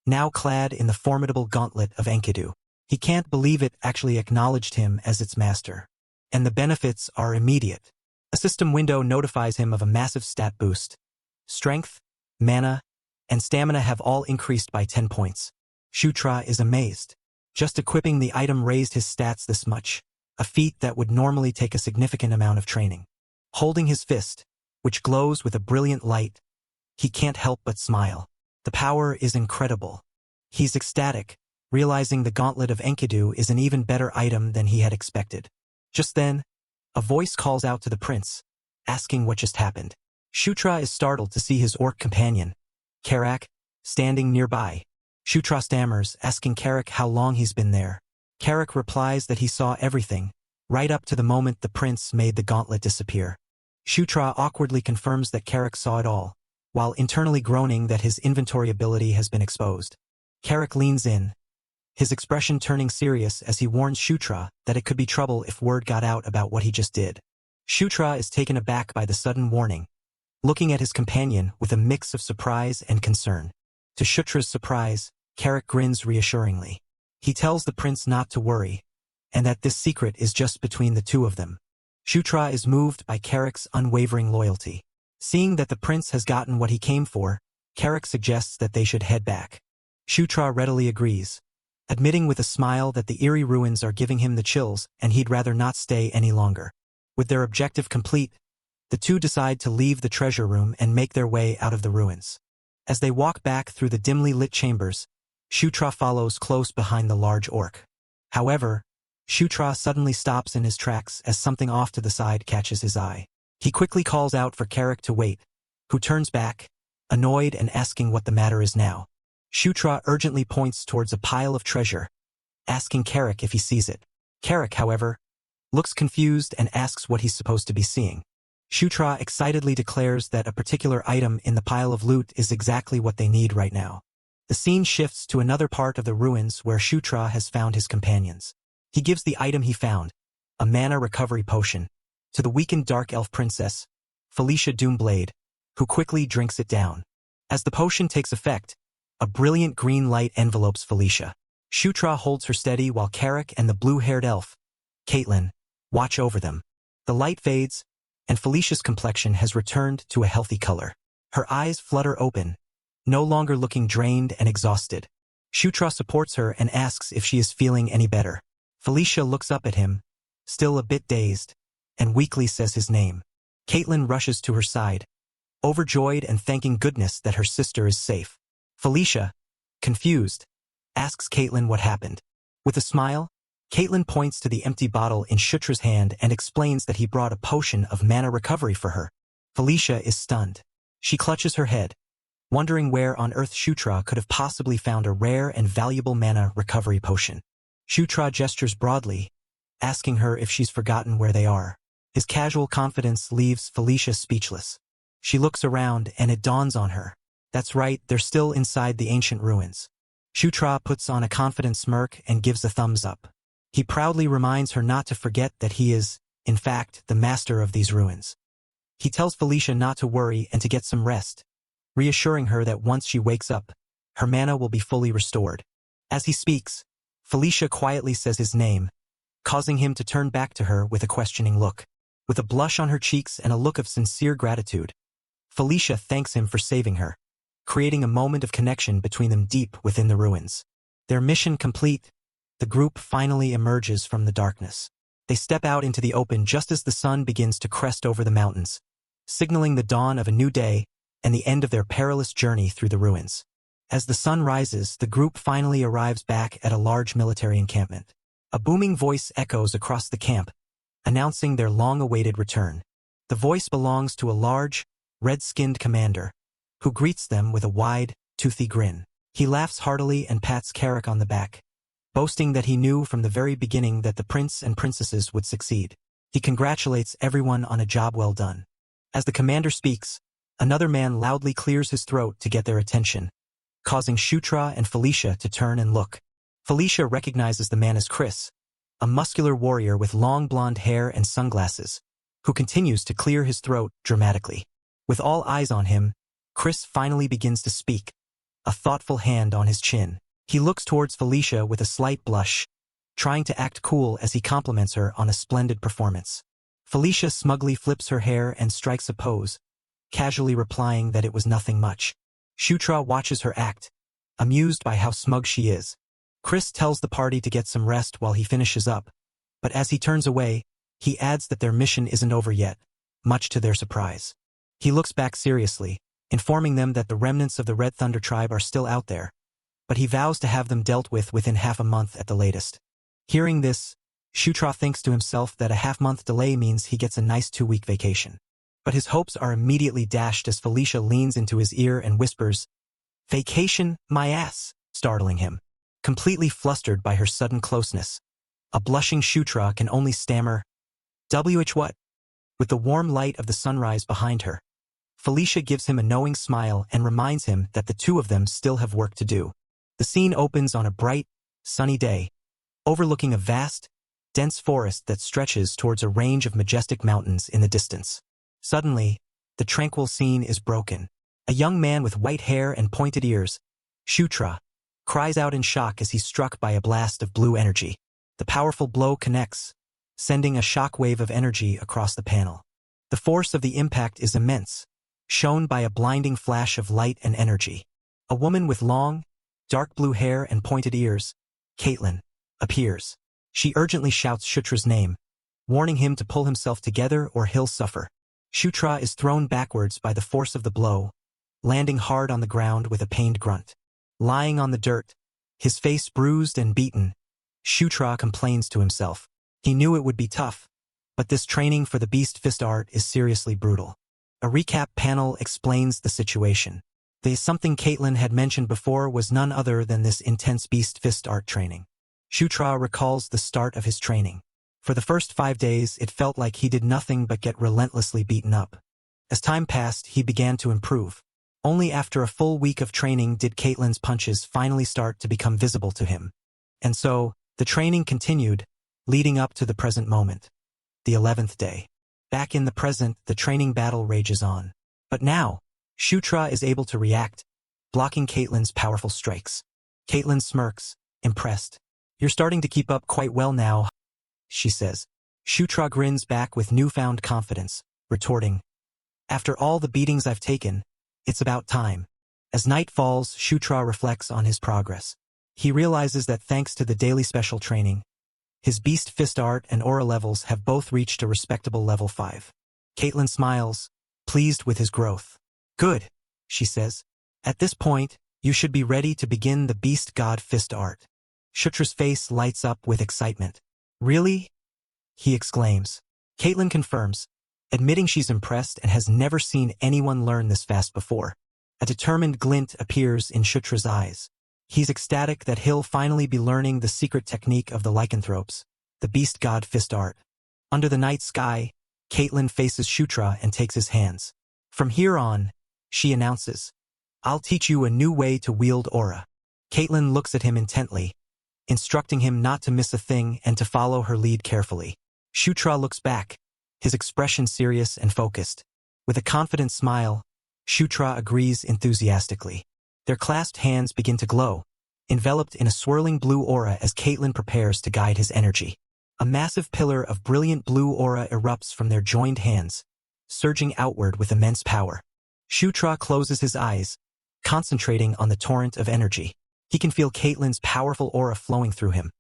now clad in the formidable gauntlet of Enkidu. He can't believe it actually acknowledged him as its master. And the benefits are immediate. A system window notifies him of a massive stat boost. Strength, mana, and stamina have all increased by 10 points. Shutra is amazed. Just equipping the item raised his stats this much, a feat that would normally take a significant amount of training. Holding his fist, which glows with a brilliant light, he can't help but smile. The power is incredible. He's ecstatic, realizing the Gauntlet of Enkidu is an even better item than he had expected. Just then, a voice calls out to the prince, asking what just happened. Shutra is startled to see his orc companion, Karak, standing nearby. Shutra stammers, asking Karak how long he's been there. Karak replies that he saw everything, right up to the moment the prince made the gauntlet disappear. Shutra awkwardly confirms that Karak saw it all, while internally groaning that his inventory ability has been exposed. Karak leans in, his expression turning serious as he warns Shutra that it could be trouble if word got out about what he just did. Shutra is taken aback by the sudden warning, looking at his companion with a mix of surprise and concern. To Shutra's surprise, Karak grins reassuringly. He tells the prince not to worry, and that this secret is just between the two of them. Shutra is moved by Karak's unwavering loyalty. Seeing that the prince has gotten what he came for, Karak suggests that they should head back. Shutra readily agrees, admitting with a smile that the eerie ruins are giving him the chills and he'd rather not stay any longer. With their objective complete, the two decide to leave the treasure room and make their way out of the ruins. As they walk back through the dimly lit chambers, Shutra follows close behind the large orc. However, Shutra suddenly stops in his tracks as something off to the side catches his eye. He quickly calls out for Karak to wait, who turns back, annoyed and asking what the matter is now. Shutra urgently points towards a pile of treasure, asking Karak if he sees it. Karak, however, looks confused and asks what he's supposed to be seeing. Shutra excitedly declares that a particular item in the pile of loot is exactly what they need right now. The scene shifts to another part of the ruins where Shutra has found his companions. He gives the item he found, a mana recovery potion, to the weakened dark elf princess, Felicia Doomblade, who quickly drinks it down. As the potion takes effect, a brilliant green light envelopes Felicia. Shutra holds her steady while Karak and the blue-haired elf, Caitlin, watch over them. The light fades, and Felicia's complexion has returned to a healthy color. Her eyes flutter open, no longer looking drained and exhausted. Shutra supports her and asks if she is feeling any better. Felicia looks up at him, still a bit dazed, and weakly says his name. Caitlin rushes to her side, overjoyed and thanking goodness that her sister is safe. Felicia, confused, asks Caitlin what happened. With a smile, Caitlin points to the empty bottle in Shutra's hand and explains that he brought a potion of mana recovery for her. Felicia is stunned. She clutches her head, wondering where on earth Shutra could have possibly found a rare and valuable mana recovery potion. Shutra gestures broadly, asking her if she's forgotten where they are. His casual confidence leaves Felicia speechless. She looks around and it dawns on her. That's right, they're still inside the ancient ruins. Shutra puts on a confident smirk and gives a thumbs up. He proudly reminds her not to forget that he is, in fact, the master of these ruins. He tells Felicia not to worry and to get some rest, reassuring her that once she wakes up, her mana will be fully restored. As he speaks, Felicia quietly says his name, causing him to turn back to her with a questioning look. With a blush on her cheeks and a look of sincere gratitude, Felicia thanks him for saving her, creating a moment of connection between them deep within the ruins. Their mission complete, the group finally emerges from the darkness. They step out into the open just as the sun begins to crest over the mountains, signaling the dawn of a new day and the end of their perilous journey through the ruins. As the sun rises, the group finally arrives back at a large military encampment. A booming voice echoes across the camp, announcing their long-awaited return. The voice belongs to a large, red-skinned commander, who greets them with a wide, toothy grin. He laughs heartily and pats Karak on the back, boasting that he knew from the very beginning that the prince and princesses would succeed. He congratulates everyone on a job well done. As the commander speaks, another man loudly clears his throat to get their attention, causing Shutra and Felicia to turn and look. Felicia recognizes the man as Chris, a muscular warrior with long blonde hair and sunglasses, who continues to clear his throat dramatically. With all eyes on him, Chris finally begins to speak, a thoughtful hand on his chin. He looks towards Felicia with a slight blush, trying to act cool as he compliments her on a splendid performance. Felicia smugly flips her hair and strikes a pose, casually replying that it was nothing much. Shutra watches her act, amused by how smug she is. Chris tells the party to get some rest while he finishes up, but as he turns away, he adds that their mission isn't over yet, much to their surprise. He looks back seriously, informing them that the remnants of the Red Thunder tribe are still out there, but he vows to have them dealt with within half a month at the latest. Hearing this, Shutra thinks to himself that a half-month delay means he gets a nice 2-week vacation. But his hopes are immediately dashed as Felicia leans into his ear and whispers, "Vacation, my ass," startling him. Completely flustered by her sudden closeness, a blushing Shutra can only stammer, "WH what?" With the warm light of the sunrise behind her, Felicia gives him a knowing smile and reminds him that the two of them still have work to do. The scene opens on a bright, sunny day, overlooking a vast, dense forest that stretches towards a range of majestic mountains in the distance. Suddenly, the tranquil scene is broken. A young man with white hair and pointed ears, Shutra, cries out in shock as he's struck by a blast of blue energy. The powerful blow connects, sending a shockwave of energy across the panel. The force of the impact is immense, shown by a blinding flash of light and energy. A woman with long, dark blue hair and pointed ears, Caitlin, appears. She urgently shouts Shutra's name, warning him to pull himself together or he'll suffer. Shutra is thrown backwards by the force of the blow, landing hard on the ground with a pained grunt. Lying on the dirt, his face bruised and beaten, Shutra complains to himself. He knew it would be tough, but this training for the Beast Fist art is seriously brutal. A recap panel explains the situation. The something Caitlin had mentioned before was none other than this intense Beast Fist art training. Shutra recalls the start of his training. For the first 5 days, it felt like he did nothing but get relentlessly beaten up. As time passed, he began to improve. Only after a full week of training did Caitlin's punches finally start to become visible to him. And so, the training continued, leading up to the present moment. The 11th day. Back in the present, the training battle rages on. But now, Shutra is able to react, blocking Caitlin's powerful strikes. Caitlin smirks, impressed. "You're starting to keep up quite well now," she says. Shutra grins back with newfound confidence, retorting, "After all the beatings I've taken, it's about time." As night falls, Shutra reflects on his progress. He realizes that thanks to the daily special training, his Beast Fist art and aura levels have both reached a respectable level 5. Caitlin smiles, pleased with his growth. "Good," she says. "At this point, you should be ready to begin the Beast God Fist art." Shutra's face lights up with excitement. "Really?" he exclaims. Caitlin confirms, admitting she's impressed and has never seen anyone learn this fast before. A determined glint appears in Shutra's eyes. He's ecstatic that he'll finally be learning the secret technique of the lycanthropes, the Beast God Fist art. Under the night sky, Caitlin faces Shutra and takes his hands. "From here on," she announces, "I'll teach you a new way to wield aura." Caitlin looks at him intently, instructing him not to miss a thing and to follow her lead carefully. Shutra looks back, his expression serious and focused. With a confident smile, Shutra agrees enthusiastically. Their clasped hands begin to glow, enveloped in a swirling blue aura as Caitlin prepares to guide his energy. A massive pillar of brilliant blue aura erupts from their joined hands, surging outward with immense power. Shutra closes his eyes, concentrating on the torrent of energy. He can feel Caitlin's powerful aura flowing through him,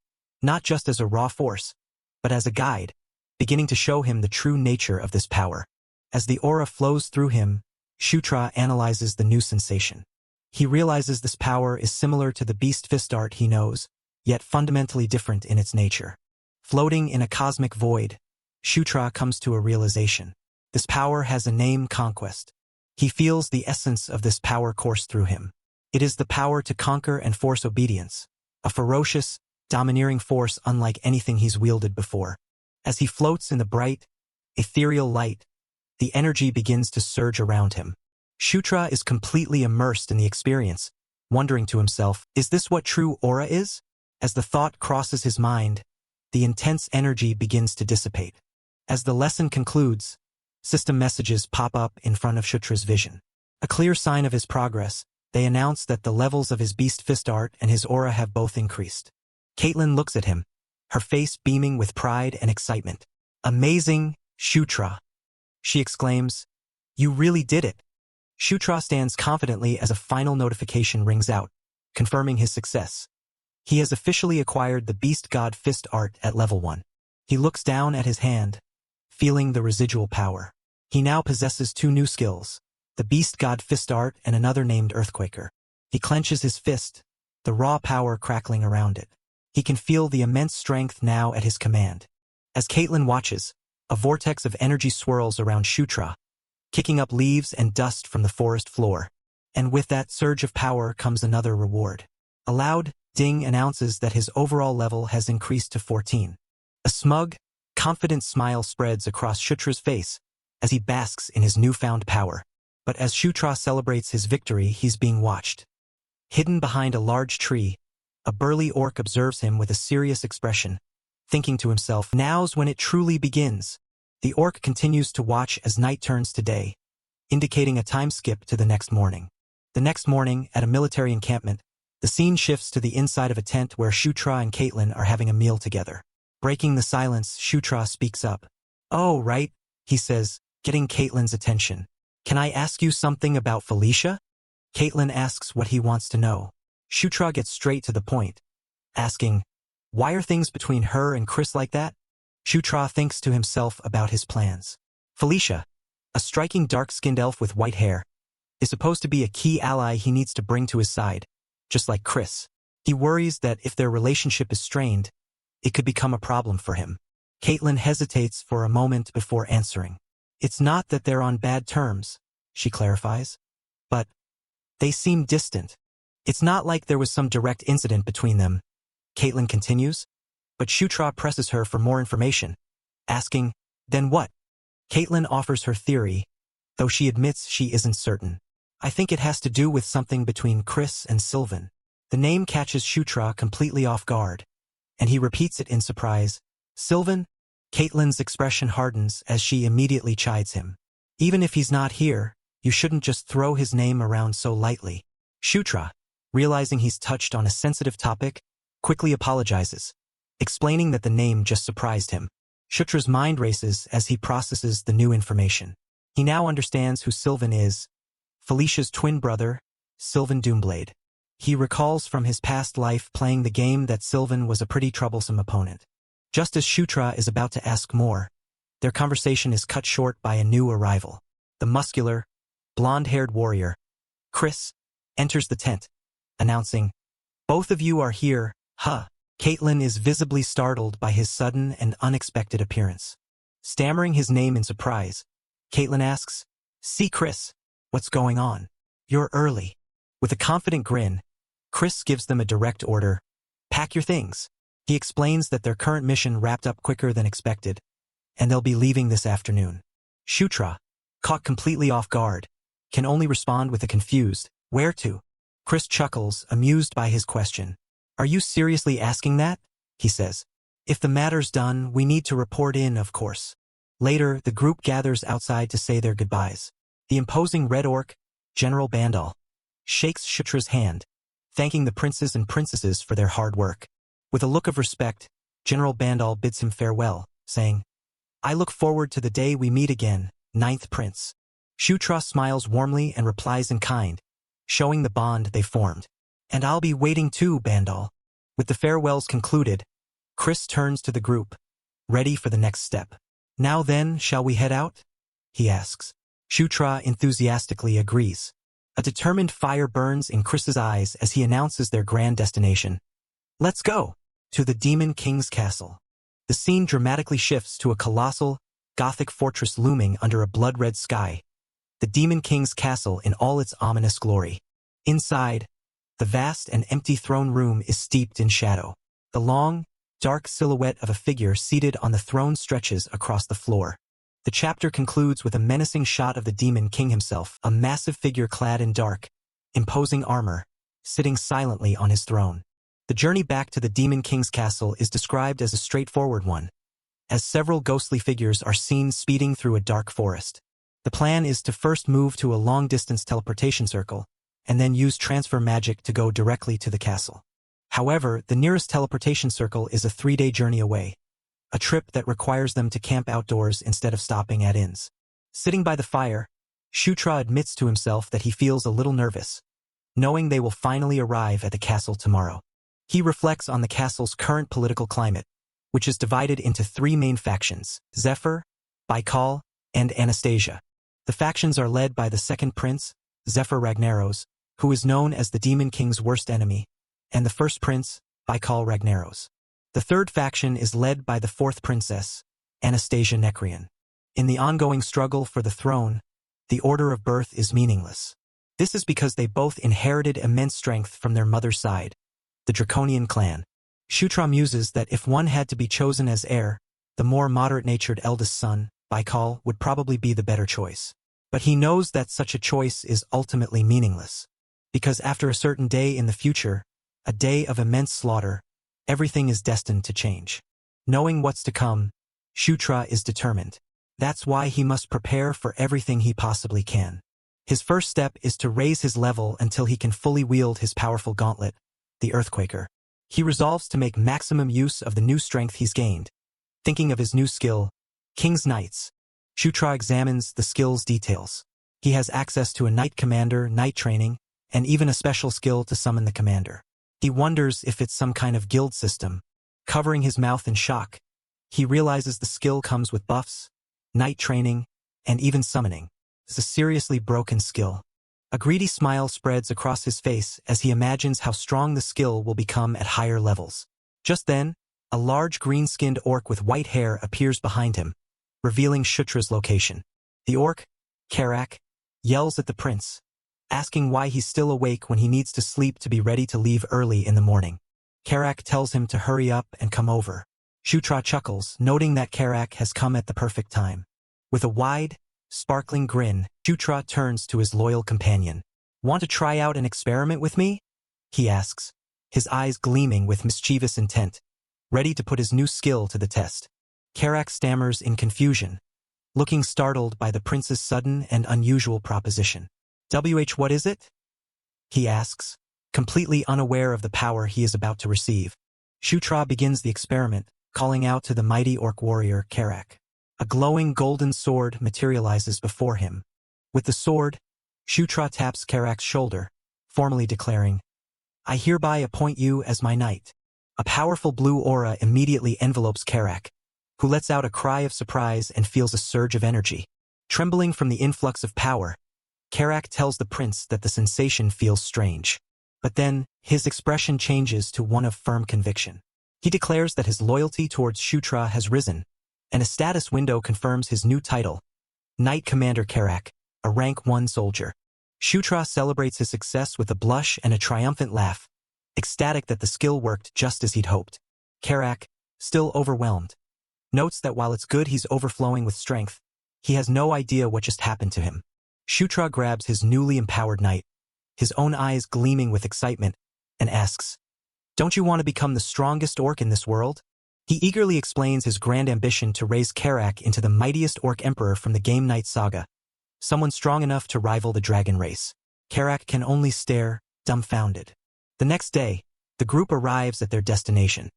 not just as a raw force, but as a guide, beginning to show him the true nature of this power. As the aura flows through him, Shutra analyzes the new sensation. He realizes this power is similar to the Beast Fist art he knows, yet fundamentally different in its nature. Floating in a cosmic void, Shutra comes to a realization. This power has a name: Conquest. He feels the essence of this power course through him. It is the power to conquer and force obedience, a ferocious, domineering force unlike anything he's wielded before. As he floats in the bright, ethereal light, the energy begins to surge around him. Shutra is completely immersed in the experience, wondering to himself, is this what true aura is? As the thought crosses his mind, the intense energy begins to dissipate. As the lesson concludes, system messages pop up in front of Shutra's vision. A clear sign of his progress, they announce that the levels of his beast fist art and his aura have both increased. Caitlin looks at him, her face beaming with pride and excitement. "Amazing, Shutra!" she exclaims. "You really did it." Shutra stands confidently as a final notification rings out, confirming his success. He has officially acquired the Beast God Fist art at level 1. He looks down at his hand, feeling the residual power. He now possesses 2 new skills, the Beast God Fist art and another named Earthquaker. He clenches his fist, the raw power crackling around it. He can feel the immense strength now at his command. As Caitlin watches, a vortex of energy swirls around Shutra, kicking up leaves and dust from the forest floor. And with that surge of power comes another reward. A loud ding announces that his overall level has increased to 14. A smug, confident smile spreads across Shutra's face as he basks in his newfound power. But as Shutra celebrates his victory, he's being watched. Hidden behind a large tree, a burly orc observes him with a serious expression, thinking to himself, "Now's when it truly begins." The orc continues to watch as night turns to day, indicating a time skip to the next morning. The next morning, at a military encampment, the scene shifts to the inside of a tent where Shutra and Caitlin are having a meal together. Breaking the silence, Shutra speaks up. "Oh, right," he says, getting Caitlin's attention. "Can I ask you something about Felicia?" Caitlin asks what he wants to know. Shutra gets straight to the point, asking, "Why are things between her and Chris like that?" Shutra thinks to himself about his plans. Felicia, a striking dark-skinned elf with white hair, is supposed to be a key ally he needs to bring to his side, just like Chris. He worries that if their relationship is strained, it could become a problem for him. Caitlin hesitates for a moment before answering. "It's not that they're on bad terms," she clarifies, "but they seem distant. It's not like there was some direct incident between them." Caitlin continues, but Shutra presses her for more information, asking, "Then what?" Caitlin offers her theory, though she admits she isn't certain. "I think it has to do with something between Chris and Sylvan." The name catches Shutra completely off guard, and he repeats it in surprise. "Sylvan?" Caitlin's expression hardens as she immediately chides him. "Even if he's not here, you shouldn't just throw his name around so lightly." Shutra, realizing he's touched on a sensitive topic, quickly apologizes, explaining that the name just surprised him. Shutra's mind races as he processes the new information. He now understands who Sylvan is, Felicia's twin brother, Sylvan Doomblade. He recalls from his past life playing the game that Sylvan was a pretty troublesome opponent. Just as Shutra is about to ask more, their conversation is cut short by a new arrival. The muscular, blonde-haired warrior, Chris, enters the tent, announcing, "Both of you are here, huh?" Caitlin is visibly startled by his sudden and unexpected appearance. Stammering his name in surprise, Caitlin asks, "See, Chris, what's going on? You're early." With a confident grin, Chris gives them a direct order, "Pack your things." He explains that their current mission wrapped up quicker than expected, and they'll be leaving this afternoon. Shutra, caught completely off guard, can only respond with a confused, "Where to?" Chris chuckles, amused by his question. "Are you seriously asking that?" he says. "If the matter's done, we need to report in, of course." Later, the group gathers outside to say their goodbyes. The imposing red orc, General Bandal, shakes Shutra's hand, thanking the princes and princesses for their hard work. With a look of respect, General Bandal bids him farewell, saying, "I look forward to the day we meet again, Ninth Prince." Shutra smiles warmly and replies in kind, showing the bond they formed. "And I'll be waiting too, Bandal." With the farewells concluded, Chris turns to the group, ready for the next step. "Now then, shall we head out?" he asks. Shutra enthusiastically agrees. A determined fire burns in Chris's eyes as he announces their grand destination. "Let's go!" To the Demon King's castle. The scene dramatically shifts to a colossal, Gothic fortress looming under a blood-red sky. The Demon King's castle in all its ominous glory. Inside, the vast and empty throne room is steeped in shadow. The long, dark silhouette of a figure seated on the throne stretches across the floor. The chapter concludes with a menacing shot of the Demon King himself, a massive figure clad in dark, imposing armor, sitting silently on his throne. The journey back to the Demon King's castle is described as a straightforward one, as several ghostly figures are seen speeding through a dark forest. The plan is to first move to a long-distance teleportation circle, and then use transfer magic to go directly to the castle. However, the nearest teleportation circle is a 3-day journey away, a trip that requires them to camp outdoors instead of stopping at inns. Sitting by the fire, Shutra admits to himself that he feels a little nervous, knowing they will finally arrive at the castle tomorrow. He reflects on the castle's current political climate, which is divided into 3 main factions: Zephyr, Baikal, and Anastasia. The factions are led by the second prince, Zephyr Ragnaros, who is known as the Demon King's worst enemy, and the first prince, Baikal Ragnaros. The third faction is led by the fourth princess, Anastasia Nekrian. In the ongoing struggle for the throne, the order of birth is meaningless. This is because they both inherited immense strength from their mother's side, the Draconian clan. Shutra muses that if one had to be chosen as heir, the more moderate-natured eldest son, Baikal, would probably be the better choice. But he knows that such a choice is ultimately meaningless, because after a certain day in the future, a day of immense slaughter, everything is destined to change. Knowing what's to come, Shutra is determined. That's why he must prepare for everything he possibly can. His first step is to raise his level until he can fully wield his powerful gauntlet, the Earthquaker. He resolves to make maximum use of the new strength he's gained. Thinking of his new skill, King's Knights, Shutra examines the skill's details. He has access to a Knight Commander, Knight Training, and even a special skill to summon the commander. He wonders if it's some kind of guild system. Covering his mouth in shock, he realizes the skill comes with buffs, Knight Training, and even summoning. It's a seriously broken skill. A greedy smile spreads across his face as he imagines how strong the skill will become at higher levels. Just then, a large green-skinned orc with white hair appears behind him, revealing Shutra's location. The orc, Karak, yells at the prince, asking why he's still awake when he needs to sleep to be ready to leave early in the morning. Karak tells him to hurry up and come over. Shutra chuckles, noting that Karak has come at the perfect time. With a wide, sparkling grin, Shutra turns to his loyal companion. "Want to try out an experiment with me?" he asks, his eyes gleaming with mischievous intent, ready to put his new skill to the test. Karak stammers in confusion, looking startled by the prince's sudden and unusual proposition. What is it?" he asks, completely unaware of the power he is about to receive. Shutra begins the experiment, calling out to the mighty orc warrior Karak. A glowing golden sword materializes before him. With the sword, Shutra taps Karak's shoulder, formally declaring, "I hereby appoint you as my knight." A powerful blue aura immediately envelopes Karak, who lets out a cry of surprise and feels a surge of energy. Trembling from the influx of power, Karak tells the prince that the sensation feels strange. But then, his expression changes to one of firm conviction. He declares that his loyalty towards Shutra has risen, and a status window confirms his new title, Knight Commander Karak, a rank 1 soldier. Shutra celebrates his success with a blush and a triumphant laugh, ecstatic that the skill worked just as he'd hoped. Karak, still overwhelmed, notes that while it's good he's overflowing with strength, he has no idea what just happened to him. Shutra grabs his newly empowered knight, his own eyes gleaming with excitement, and asks, "Don't you want to become the strongest orc in this world?" He eagerly explains his grand ambition to raise Karak into the mightiest orc emperor from the Game Knight saga, someone strong enough to rival the dragon race. Karak can only stare, dumbfounded. The next day, the group arrives at their destination,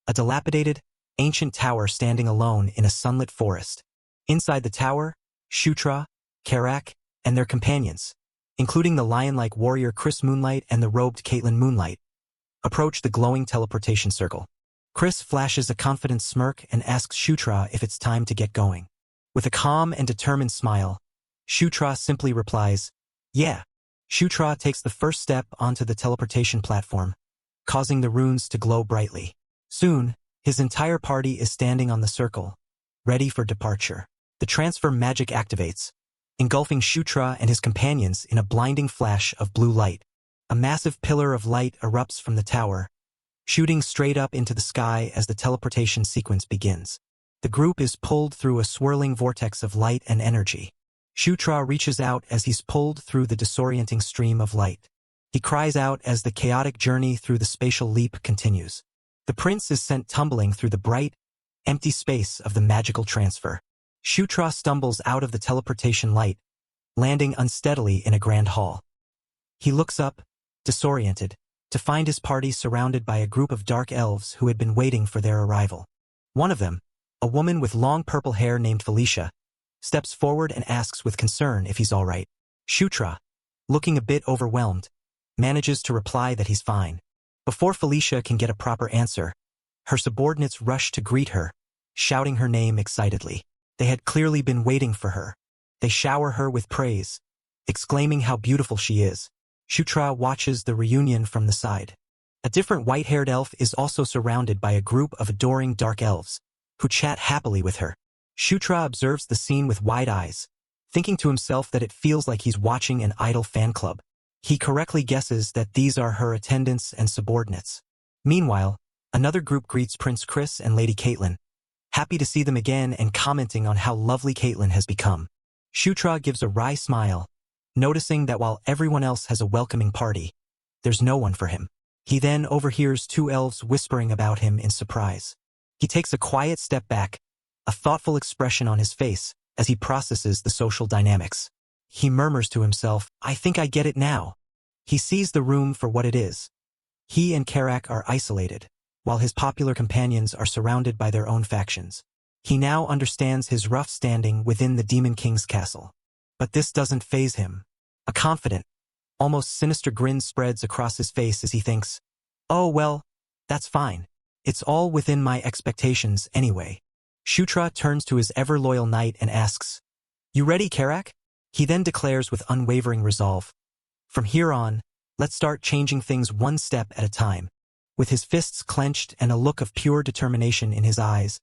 a dilapidated, ancient tower standing alone in a sunlit forest. Inside the tower, Shutra, Karak, and their companions, including the lion-like warrior Chris Moonlight and the robed Caitlin Moonlight, approach the glowing teleportation circle. Chris flashes a confident smirk and asks Shutra if it's time to get going. With a calm and determined smile, Shutra simply replies, "Yeah." Shutra takes the first step onto the teleportation platform, causing the runes to glow brightly. Soon, his entire party is standing on the circle, ready for departure. The transfer magic activates, engulfing Shutra and his companions in a blinding flash of blue light. A massive pillar of light erupts from the tower, shooting straight up into the sky as the teleportation sequence begins. The group is pulled through a swirling vortex of light and energy. Shutra reaches out as he's pulled through the disorienting stream of light. He cries out as the chaotic journey through the spatial leap continues. The prince is sent tumbling through the bright, empty space of the magical transfer. Shutra stumbles out of the teleportation light, landing unsteadily in a grand hall. He looks up, disoriented, to find his party surrounded by a group of dark elves who had been waiting for their arrival. One of them, a woman with long purple hair named Felicia, steps forward and asks with concern if he's all right. Shutra, looking a bit overwhelmed, manages to reply that he's fine. Before Felicia can get a proper answer, her subordinates rush to greet her, shouting her name excitedly. They had clearly been waiting for her. They shower her with praise, exclaiming how beautiful she is. Shutra watches the reunion from the side. A different white-haired elf is also surrounded by a group of adoring dark elves, who chat happily with her. Shutra observes the scene with wide eyes, thinking to himself that it feels like he's watching an idol fan club. He correctly guesses that these are her attendants and subordinates. Meanwhile, another group greets Prince Chris and Lady Caitlin, happy to see them again and commenting on how lovely Caitlin has become. Shutra gives a wry smile, noticing that while everyone else has a welcoming party, there's no one for him. He then overhears two elves whispering about him in surprise. He takes a quiet step back, a thoughtful expression on his face as he processes the social dynamics. He murmurs to himself, "I think I get it now." He sees the room for what it is. He and Karak are isolated, while his popular companions are surrounded by their own factions. He now understands his rough standing within the Demon King's castle. But this doesn't faze him. A confident, almost sinister grin spreads across his face as he thinks, "Oh well, that's fine. It's all within my expectations anyway." Shutra turns to his ever-loyal knight and asks, "You ready, Karak?" He then declares with unwavering resolve, "From here on, let's start changing things one step at a time." With his fists clenched and a look of pure determination in his eyes,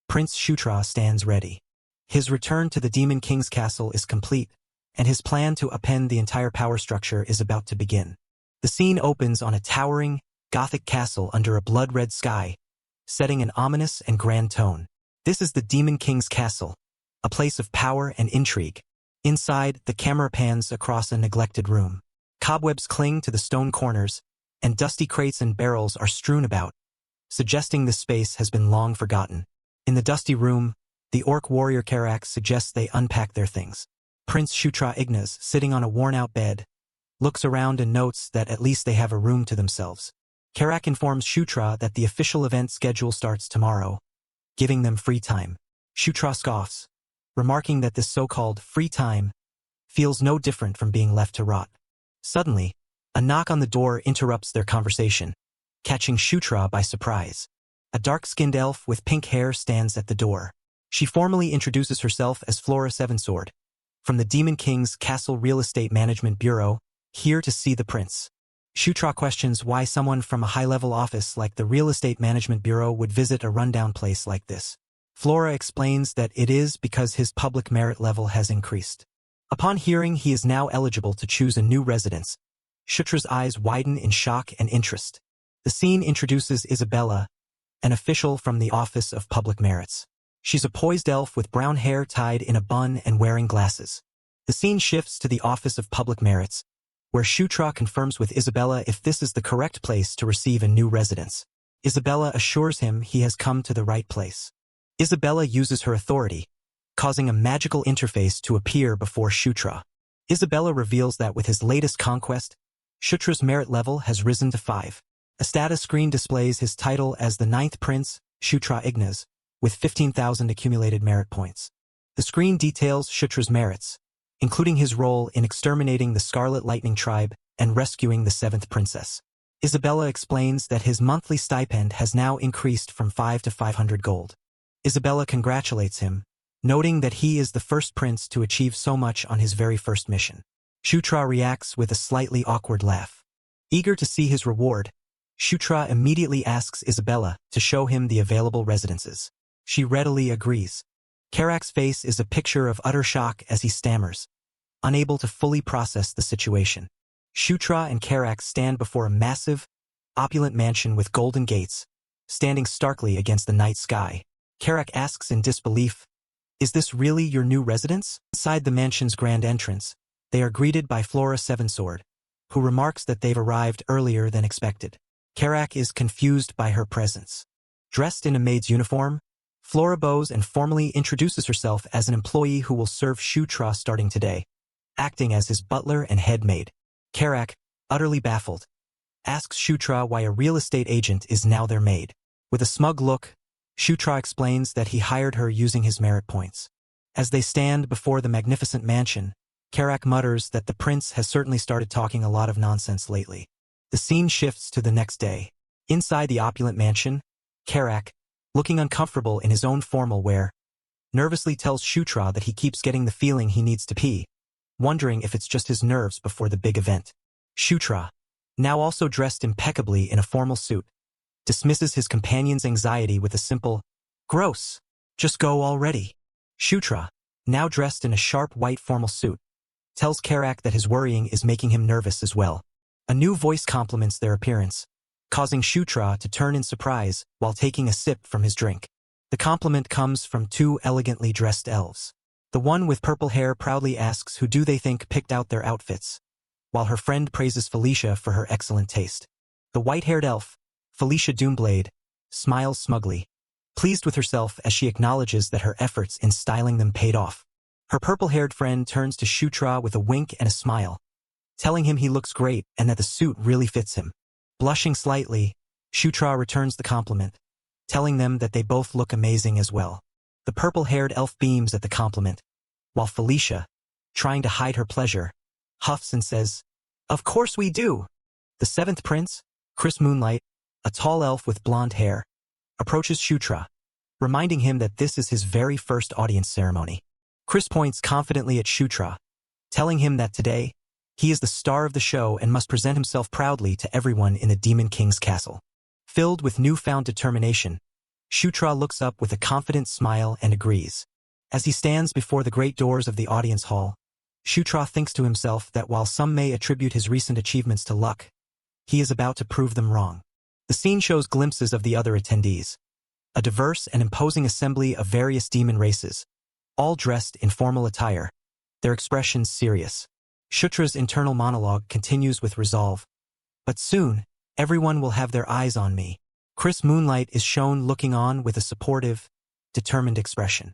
Prince Shutra stands ready. His return to the Demon King's castle is complete, and his plan to upend the entire power structure is about to begin. The scene opens on a towering, Gothic castle under a blood-red sky, setting an ominous and grand tone. This is the Demon King's castle, a place of power and intrigue. Inside, the camera pans across a neglected room. Cobwebs cling to the stone corners, and dusty crates and barrels are strewn about, suggesting this space has been long forgotten. In the dusty room, the orc warrior Karak suggests they unpack their things. Prince Shutra Ignas, sitting on a worn-out bed, looks around and notes that at least they have a room to themselves. Karak informs Shutra that the official event schedule starts tomorrow, giving them free time. Shutra scoffs, remarking that this so-called free time feels no different from being left to rot. Suddenly, a knock on the door interrupts their conversation, catching Shutra by surprise. A dark-skinned elf with pink hair stands at the door. She formally introduces herself as Flora Sevensword, from the Demon King's Castle Real Estate Management Bureau, here to see the prince. Shutra questions why someone from a high-level office like the Real Estate Management Bureau would visit a rundown place like this. Flora explains that it is because his public merit level has increased. Upon hearing he is now eligible to choose a new residence, Shutra's eyes widen in shock and interest. The scene introduces Isabella, an official from the Office of Public Merits. She's a poised elf with brown hair tied in a bun and wearing glasses. The scene shifts to the Office of Public Merits, where Shutra confirms with Isabella if this is the correct place to receive a new residence. Isabella assures him he has come to the right place. Isabella uses her authority, causing a magical interface to appear before Shutra. Isabella reveals that with his latest conquest, Shutra's merit level has risen to 5. A status screen displays his title as the 9th Prince, Shutra Ignas, with 15,000 accumulated merit points. The screen details Shutra's merits, including his role in exterminating the Scarlet Lightning tribe and rescuing the 7th princess. Isabella explains that his monthly stipend has now increased from 5 to 500 gold. Isabella congratulates him, noting that he is the first prince to achieve so much on his very first mission. Shutra reacts with a slightly awkward laugh. Eager to see his reward, Shutra immediately asks Isabella to show him the available residences. She readily agrees. Karak's face is a picture of utter shock as he stammers, unable to fully process the situation. Shutra and Karak stand before a massive, opulent mansion with golden gates, standing starkly against the night sky. Karak asks in disbelief, "Is this really your new residence?" Inside the mansion's grand entrance, they are greeted by Flora Sevensword, who remarks that they've arrived earlier than expected. Karak is confused by her presence. Dressed in a maid's uniform, Flora bows and formally introduces herself as an employee who will serve Shutra starting today, acting as his butler and head maid. Karak, utterly baffled, asks Shutra why a real estate agent is now their maid. With a smug look, Shutra explains that he hired her using his merit points. As they stand before the magnificent mansion, Karak mutters that the prince has certainly started talking a lot of nonsense lately. The scene shifts to the next day. Inside the opulent mansion, Karak, looking uncomfortable in his own formal wear, nervously tells Shutra that he keeps getting the feeling he needs to pee, wondering if it's just his nerves before the big event. Shutra, now also dressed impeccably in a formal suit, dismisses his companion's anxiety with a simple, "Gross, just go already." Shutra, now dressed in a sharp white formal suit, tells Karak that his worrying is making him nervous as well. A new voice compliments their appearance, causing Shutra to turn in surprise while taking a sip from his drink. The compliment comes from two elegantly dressed elves. The one with purple hair proudly asks who do they think picked out their outfits, while her friend praises Felicia for her excellent taste. The white-haired elf, Felicia Doomblade, smiles smugly, pleased with herself as she acknowledges that her efforts in styling them paid off. Her purple-haired friend turns to Shutra with a wink and a smile, telling him he looks great and that the suit really fits him. Blushing slightly, Shutra returns the compliment, telling them that they both look amazing as well. The purple-haired elf beams at the compliment, while Felicia, trying to hide her pleasure, huffs and says, "Of course we do." The seventh prince, Chris Moonlight, a tall elf with blonde hair, approaches Shutra, reminding him that this is his very first audience ceremony. Chris points confidently at Shutra, telling him that today, he is the star of the show and must present himself proudly to everyone in the Demon King's castle. Filled with newfound determination, Shutra looks up with a confident smile and agrees. As he stands before the great doors of the audience hall, Shutra thinks to himself that while some may attribute his recent achievements to luck, he is about to prove them wrong. The scene shows glimpses of the other attendees, a diverse and imposing assembly of various demon races, all dressed in formal attire, their expressions serious. Shutra's internal monologue continues with resolve. "But soon, everyone will have their eyes on me." Chris Moonlight is shown looking on with a supportive, determined expression.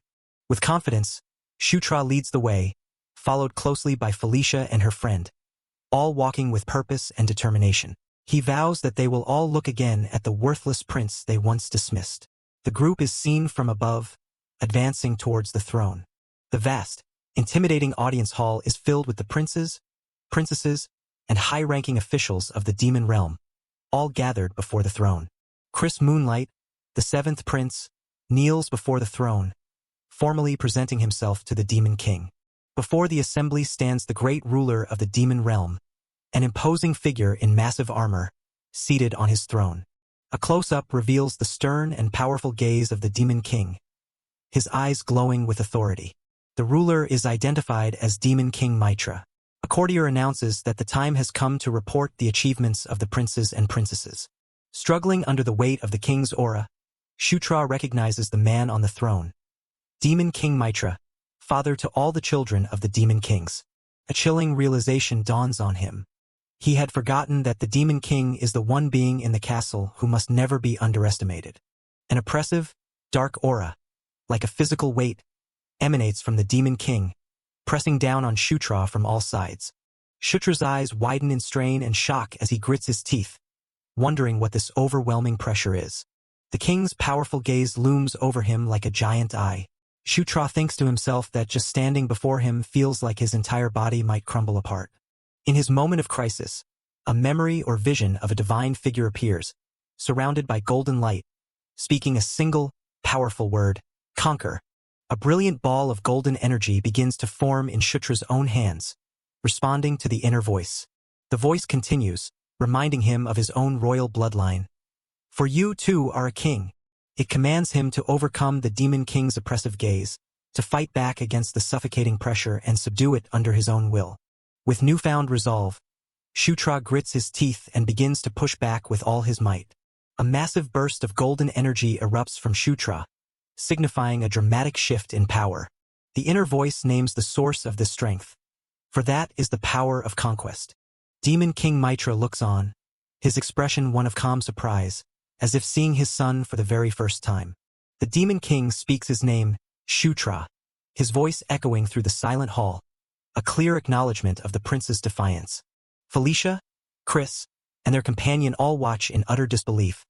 With confidence, Shutra leads the way, followed closely by Felicia and her friend, all walking with purpose and determination. He vows that they will all look again at the worthless prince they once dismissed. The group is seen from above, advancing towards the throne. The vast, intimidating audience hall is filled with the princes, princesses, and high-ranking officials of the demon realm, all gathered before the throne. Chris Moonlight, the seventh prince, kneels before the throne, formally presenting himself to the Demon King. Before the assembly stands the great ruler of the demon realm, an imposing figure in massive armor, seated on his throne. A close-up reveals the stern and powerful gaze of the Demon King, his eyes glowing with authority. The ruler is identified as Demon King Mitra. A courtier announces that the time has come to report the achievements of the princes and princesses. Struggling under the weight of the king's aura, Shutra recognizes the man on the throne, Demon King Mitra, father to all the children of the Demon Kings. A chilling realization dawns on him. He had forgotten that the Demon King is the one being in the castle who must never be underestimated. An oppressive, dark aura, like a physical weight, emanates from the Demon King, pressing down on Shutra from all sides. Shutra's eyes widen in strain and shock as he grits his teeth, wondering what this overwhelming pressure is. The king's powerful gaze looms over him like a giant eye. Shutra thinks to himself that just standing before him feels like his entire body might crumble apart. In his moment of crisis, a memory or vision of a divine figure appears, surrounded by golden light, speaking a single, powerful word, "Conquer." A brilliant ball of golden energy begins to form in Shutra's own hands, responding to the inner voice. The voice continues, reminding him of his own royal bloodline. "For you too are a king." It commands him to overcome the Demon King's oppressive gaze, to fight back against the suffocating pressure and subdue it under his own will. With newfound resolve, Shutra grits his teeth and begins to push back with all his might. A massive burst of golden energy erupts from Shutra, signifying a dramatic shift in power. The inner voice names the source of this strength. For that is the power of conquest. Demon King Mitra looks on, his expression one of calm surprise, as if seeing his son for the very first time. The Demon King speaks his name, Shutra, his voice echoing through the silent hall, a clear acknowledgement of the prince's defiance. Felicia, Chris, and their companion all watch in utter disbelief,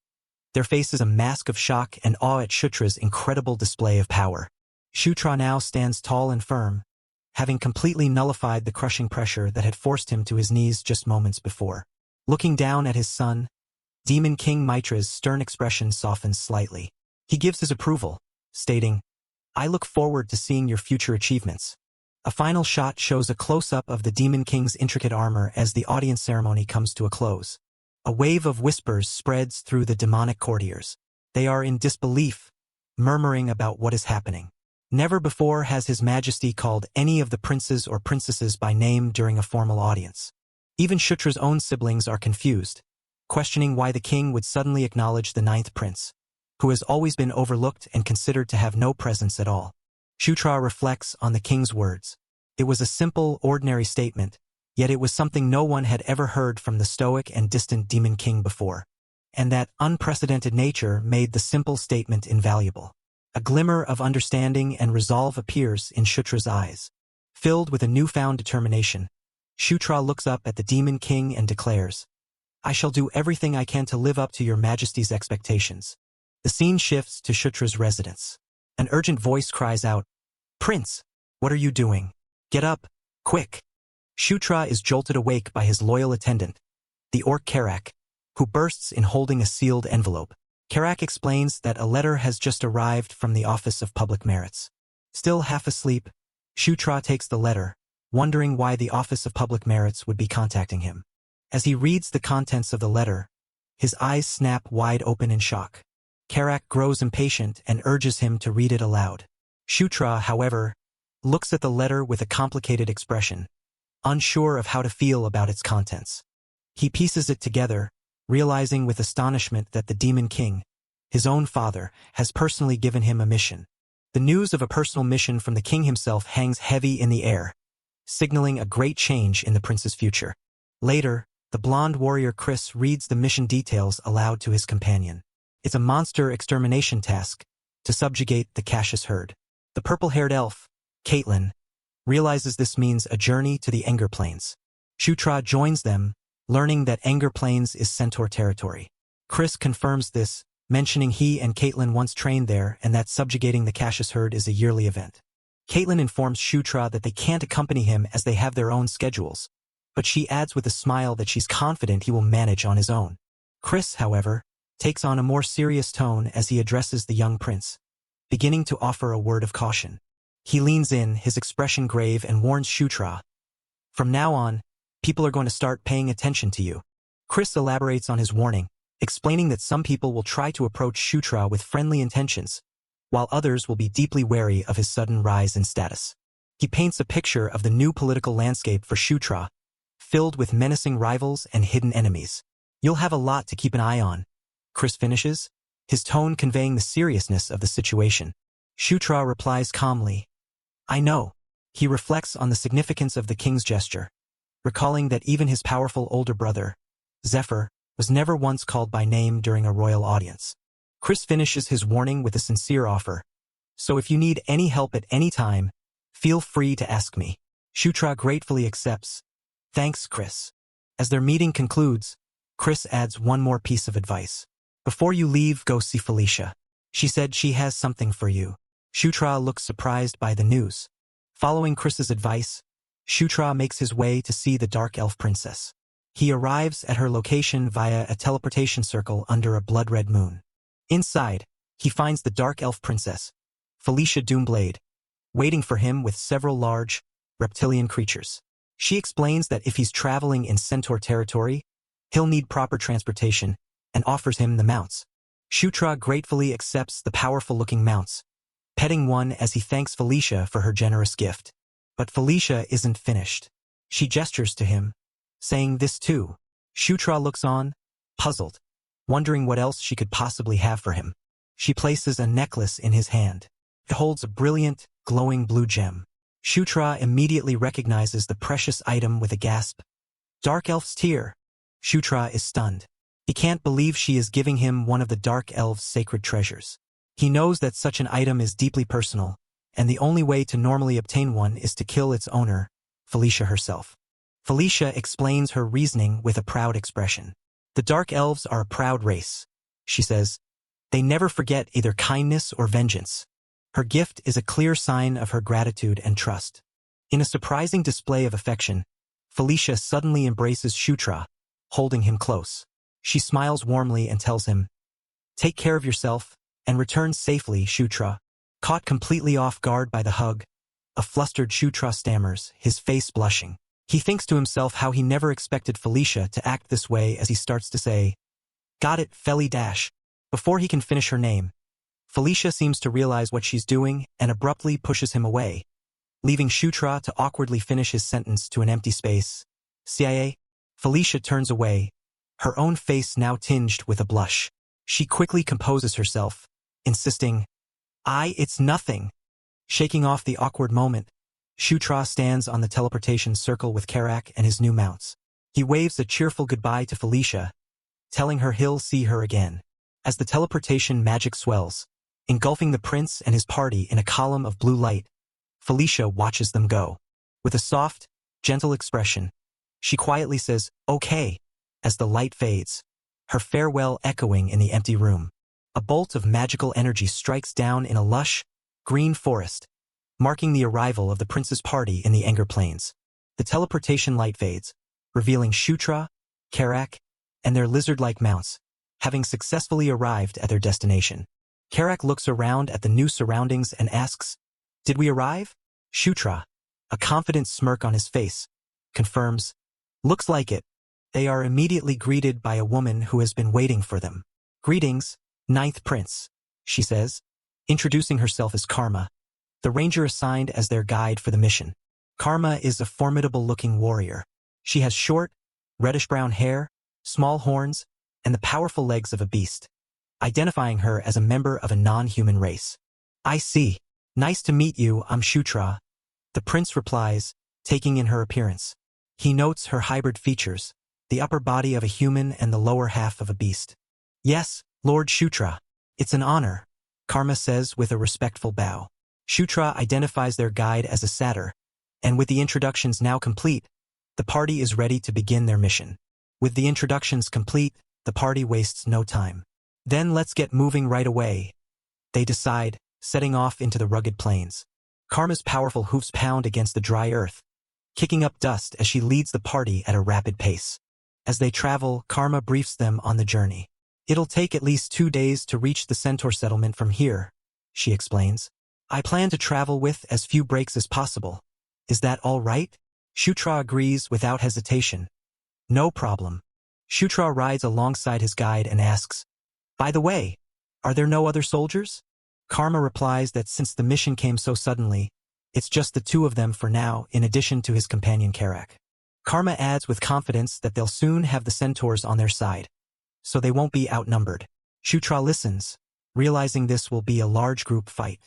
their faces a mask of shock and awe at Shutra's incredible display of power. Shutra now stands tall and firm, having completely nullified the crushing pressure that had forced him to his knees just moments before. Looking down at his son, Demon King Mitra's stern expression softens slightly. He gives his approval, stating, "I look forward to seeing your future achievements." A final shot shows a close-up of the Demon King's intricate armor as the audience ceremony comes to a close. A wave of whispers spreads through the demonic courtiers. They are in disbelief, murmuring about what is happening. Never before has His Majesty called any of the princes or princesses by name during a formal audience. Even Shutra's own siblings are confused, questioning why the king would suddenly acknowledge the ninth prince, who has always been overlooked and considered to have no presence at all. Shutra reflects on the king's words. It was a simple, ordinary statement, yet it was something no one had ever heard from the stoic and distant Demon King before. And that unprecedented nature made the simple statement invaluable. A glimmer of understanding and resolve appears in Shutra's eyes. Filled with a newfound determination, Shutra looks up at the Demon King and declares, "I shall do everything I can to live up to your Majesty's expectations." The scene shifts to Shutra's residence. An urgent voice cries out, "Prince, what are you doing? Get up, quick!" Shutra is jolted awake by his loyal attendant, the orc Karak, who bursts in holding a sealed envelope. Karak explains that a letter has just arrived from the Office of Public Merits. Still half asleep, Shutra takes the letter, wondering why the Office of Public Merits would be contacting him. As he reads the contents of the letter, his eyes snap wide open in shock. Karak grows impatient and urges him to read it aloud. Shutra, however, looks at the letter with a complicated expression, unsure of how to feel about its contents. He pieces it together, realizing with astonishment that the Demon King, his own father, has personally given him a mission. The news of a personal mission from the king himself hangs heavy in the air, signaling a great change in the prince's future. Later, the blonde warrior Chris reads the mission details aloud to his companion. It's a monster extermination task to subjugate the Cassius herd. The purple-haired elf, Caitlin, realizes this means a journey to the Anger Plains. Shutra joins them, learning that Anger Plains is Centaur territory. Chris confirms this, mentioning he and Caitlin once trained there and that subjugating the Cassius herd is a yearly event. Caitlin informs Shutra that they can't accompany him as they have their own schedules, but she adds with a smile that she's confident he will manage on his own. Chris, however, takes on a more serious tone as he addresses the young prince, beginning to offer a word of caution. He leans in, his expression grave, and warns Shutra, "From now on, people are going to start paying attention to you." Chris elaborates on his warning, explaining that some people will try to approach Shutra with friendly intentions, while others will be deeply wary of his sudden rise in status. He paints a picture of the new political landscape for Shutra, filled with menacing rivals and hidden enemies. "You'll have a lot to keep an eye on," Chris finishes, his tone conveying the seriousness of the situation. Shutra replies calmly, "I know." He reflects on the significance of the king's gesture, recalling that even his powerful older brother, Zephyr, was never once called by name during a royal audience. Chris finishes his warning with a sincere offer, "So if you need any help at any time, feel free to ask me." Shutra gratefully accepts. "Thanks, Chris." As their meeting concludes, Chris adds one more piece of advice. "Before you leave, go see Felicia. She said she has something for you." Shutra looks surprised by the news. Following Chris's advice, Shutra makes his way to see the Dark Elf Princess. He arrives at her location via a teleportation circle under a blood-red moon. Inside, he finds the Dark Elf Princess, Felicia Doomblade, waiting for him with several large, reptilian creatures. She explains that if he's traveling in Centaur territory, he'll need proper transportation, and offers him the mounts. Shutra gratefully accepts the powerful-looking mounts, petting one as he thanks Felicia for her generous gift. But Felicia isn't finished. She gestures to him, saying this too. Shutra looks on, puzzled, wondering what else she could possibly have for him. She places a necklace in his hand. It holds a brilliant, glowing blue gem. Shutra immediately recognizes the precious item with a gasp. Dark Elf's tear. Shutra is stunned. He can't believe she is giving him one of the Dark Elf's sacred treasures. He knows that such an item is deeply personal, and the only way to normally obtain one is to kill its owner, Felicia herself. Felicia explains her reasoning with a proud expression. The Dark Elves are a proud race, she says. They never forget either kindness or vengeance. Her gift is a clear sign of her gratitude and trust. In a surprising display of affection, Felicia suddenly embraces Shutra, holding him close. She smiles warmly and tells him, "Take care of yourself, and return safely, Shutra." Caught completely off guard by the hug, a flustered Shutra stammers, his face blushing. He thinks to himself how he never expected Felicia to act this way as he starts to say, "Got it, Feli dash." Before he can finish her name, Felicia seems to realize what she's doing and abruptly pushes him away, leaving Shutra to awkwardly finish his sentence to an empty space. CIA? Felicia turns away, her own face now tinged with a blush. She quickly composes herself, insisting, It's nothing." Shaking off the awkward moment, Shutra stands on the teleportation circle with Karak and his new mounts. He waves a cheerful goodbye to Felicia, telling her he'll see her again. As the teleportation magic swells, engulfing the prince and his party in a column of blue light, Felicia watches them go. With a soft, gentle expression, she quietly says, "Okay," as the light fades, her farewell echoing in the empty room. A bolt of magical energy strikes down in a lush, green forest, marking the arrival of the prince's party in the Anger Plains. The teleportation light fades, revealing Shutra, Karak, and their lizard-like mounts, having successfully arrived at their destination. Karak looks around at the new surroundings and asks, "Did we arrive?" Shutra, a confident smirk on his face, confirms, "Looks like it." They are immediately greeted by a woman who has been waiting for them. "Greetings, Ninth Prince," she says, introducing herself as Karma, the ranger assigned as their guide for the mission. Karma is a formidable-looking warrior. She has short, reddish-brown hair, small horns, and the powerful legs of a beast, identifying her as a member of a non-human race. "I see. Nice to meet you, I'm Shutra," the prince replies, taking in her appearance. He notes her hybrid features, the upper body of a human and the lower half of a beast. "Yes, Lord Shutra. It's an honor," Karma says with a respectful bow. Shutra identifies their guide as a satyr, and with the introductions now complete, the party is ready to begin their mission. With the introductions complete, the party wastes no time. "Then let's get moving right away," they decide, setting off into the rugged plains. Karma's powerful hoofs pound against the dry earth, kicking up dust as she leads the party at a rapid pace. As they travel, Karma briefs them on the journey. "It'll take at least 2 days to reach the Centaur settlement from here," she explains. "I plan to travel with as few breaks as possible. Is that all right?" Shutra agrees without hesitation. "No problem." Shutra rides alongside his guide and asks, "By the way, are there no other soldiers?" Karma replies that since the mission came so suddenly, it's just the two of them for now, in addition to his companion Karak. Karma adds with confidence that they'll soon have the centaurs on their side, so they won't be outnumbered. Shutra listens, realizing this will be a large group fight.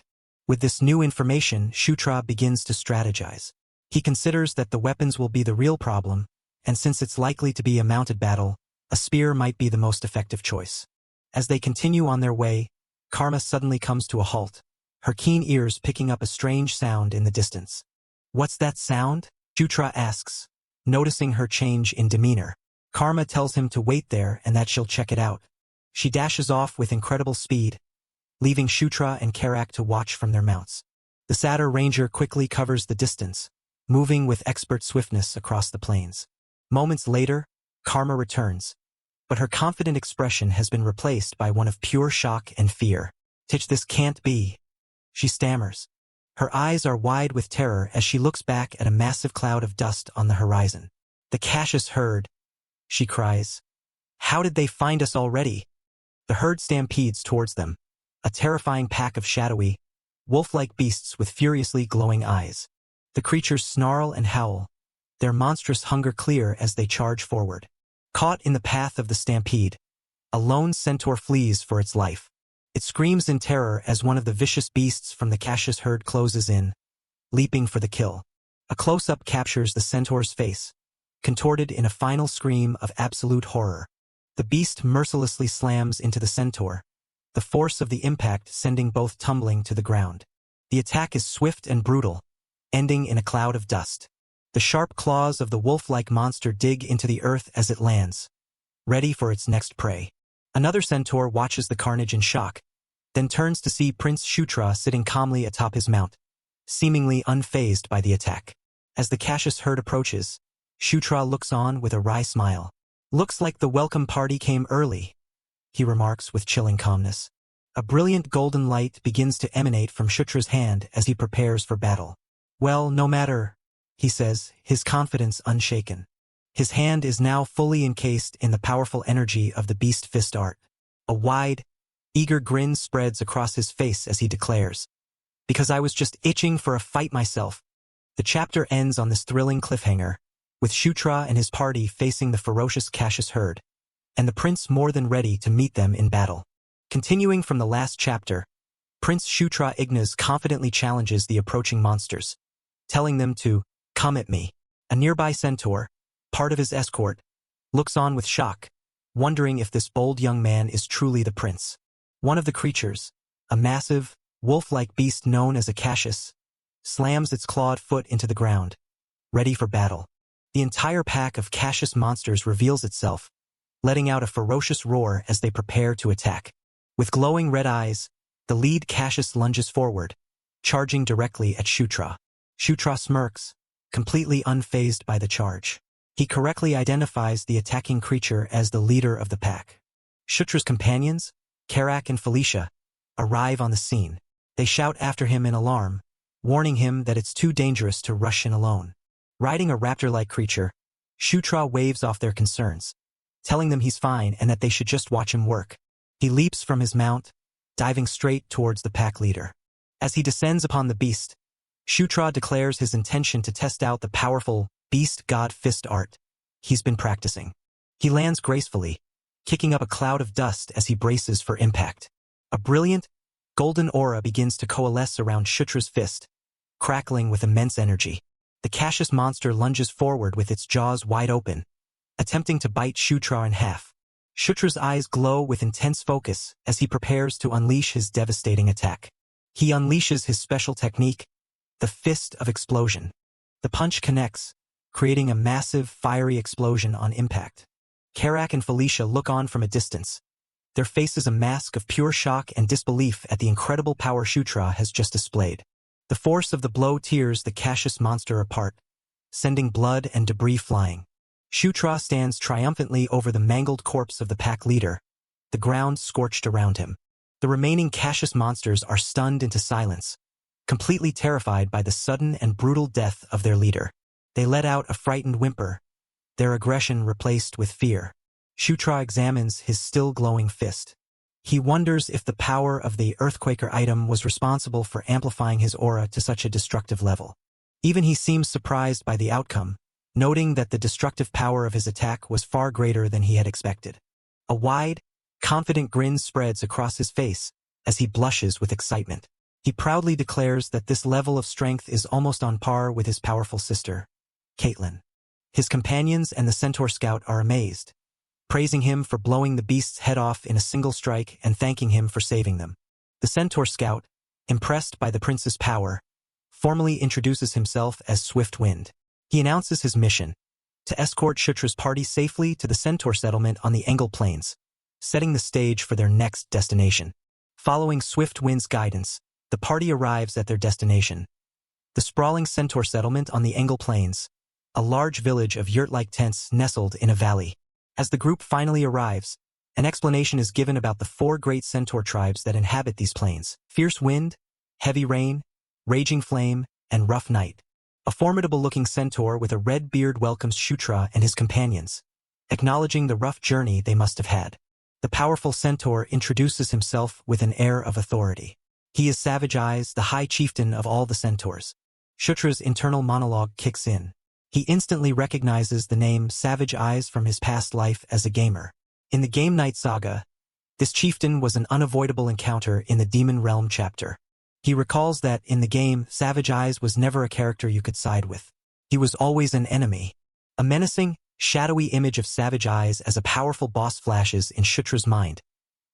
With this new information, Shutra begins to strategize. He considers that the weapons will be the real problem, and since it's likely to be a mounted battle, a spear might be the most effective choice. As they continue on their way, Karma suddenly comes to a halt, her keen ears picking up a strange sound in the distance. "What's that sound?" Shutra asks, noticing her change in demeanor. Karma tells him to wait there and that she'll check it out. She dashes off with incredible speed, leaving Shutra and Karak to watch from their mounts. The Satyr Ranger quickly covers the distance, moving with expert swiftness across the plains. Moments later, Karma returns, but her confident expression has been replaced by one of pure shock and fear. This can't be," she stammers. Her eyes are wide with terror as she looks back at a massive cloud of dust on the horizon. "The Cassius herd," she cries. "How did they find us already?" The herd stampedes towards them, a terrifying pack of shadowy, wolf-like beasts with furiously glowing eyes. The creatures snarl and howl, their monstrous hunger clear as they charge forward. Caught in the path of the stampede, a lone centaur flees for its life. It screams in terror as one of the vicious beasts from the Cassius herd closes in, leaping for the kill. A close-up captures the centaur's face, contorted in a final scream of absolute horror. The beast mercilessly slams into the centaur, the force of the impact sending both tumbling to the ground. The attack is swift and brutal, ending in a cloud of dust. The sharp claws of the wolf-like monster dig into the earth as it lands, ready for its next prey. Another centaur watches the carnage in shock, then turns to see Prince Shutra sitting calmly atop his mount, seemingly unfazed by the attack. As the Cassius herd approaches, Shutra looks on with a wry smile. "Looks like the welcome party came early," he remarks with chilling calmness. A brilliant golden light begins to emanate from Shutra's hand as he prepares for battle. "Well, no matter," he says, his confidence unshaken. His hand is now fully encased in the powerful energy of the beast fist art. A wide, eager grin spreads across his face as he declares, "Because I was just itching for a fight myself." The chapter ends on this thrilling cliffhanger, with Shutra and his party facing the ferocious Cassius herd, and the prince more than ready to meet them in battle. Continuing from the last chapter, Prince Shutra Ignas confidently challenges the approaching monsters, telling them to "come at me." A nearby centaur, part of his escort, looks on with shock, wondering if this bold young man is truly the prince. One of the creatures, a massive, wolf-like beast known as a Cassius, slams its clawed foot into the ground, ready for battle. The entire pack of Cassius monsters reveals itself, letting out a ferocious roar as they prepare to attack. With glowing red eyes, the lead Cassius lunges forward, charging directly at Shutra. Shutra smirks, completely unfazed by the charge. He correctly identifies the attacking creature as the leader of the pack. Shutra's companions, Karak and Felicia, arrive on the scene. They shout after him in alarm, warning him that it's too dangerous to rush in alone. Riding a raptor-like creature, Shutra waves off their concerns, telling them he's fine and that they should just watch him work. He leaps from his mount, diving straight towards the pack leader. As he descends upon the beast, Shutra declares his intention to test out the powerful beast god fist art he's been practicing. He lands gracefully, kicking up a cloud of dust as he braces for impact. A brilliant, golden aura begins to coalesce around Shutra's fist, crackling with immense energy. The Cassius monster lunges forward with its jaws wide open, attempting to bite Shutra in half. Shutra's eyes glow with intense focus as he prepares to unleash his devastating attack. He unleashes his special technique, the Fist of Explosion. The punch connects, creating a massive, fiery explosion on impact. Karak and Felicia look on from a distance, their faces a mask of pure shock and disbelief at the incredible power Shutra has just displayed. The force of the blow tears the Cassius monster apart, sending blood and debris flying. Shutra stands triumphantly over the mangled corpse of the pack leader, the ground scorched around him. The remaining Cassius monsters are stunned into silence, completely terrified by the sudden and brutal death of their leader. They let out a frightened whimper, their aggression replaced with fear. Shutra examines his still glowing fist. He wonders if the power of the Earthquaker item was responsible for amplifying his aura to such a destructive level. Even he seems surprised by the outcome, noting that the destructive power of his attack was far greater than he had expected. A wide, confident grin spreads across his face as he blushes with excitement. He proudly declares that this level of strength is almost on par with his powerful sister, Caitlin. His companions and the Centaur Scout are amazed, praising him for blowing the beast's head off in a single strike and thanking him for saving them. The Centaur Scout, impressed by the prince's power, formally introduces himself as Swift Wind. He announces his mission, to escort Shutra's party safely to the Centaur settlement on the Engel Plains, setting the stage for their next destination. Following Swift Wind's guidance, the party arrives at their destination, the sprawling Centaur settlement on the Engel Plains, a large village of yurt-like tents nestled in a valley. As the group finally arrives, an explanation is given about the 4 great centaur tribes that inhabit these plains: Fierce Wind, Heavy Rain, Raging Flame, and Rough Night. A formidable-looking centaur with a red beard welcomes Shutra and his companions, acknowledging the rough journey they must have had. The powerful centaur introduces himself with an air of authority. He is Savage Eyes, the high chieftain of all the centaurs. Shutra's internal monologue kicks in. He instantly recognizes the name Savage Eyes from his past life as a gamer. In the Game Night Saga, this chieftain was an unavoidable encounter in the Demon Realm chapter. He recalls that, in the game, Savage Eyes was never a character you could side with. He was always an enemy, A menacing, shadowy image of Savage Eyes as a powerful boss flashes in Shutra's mind,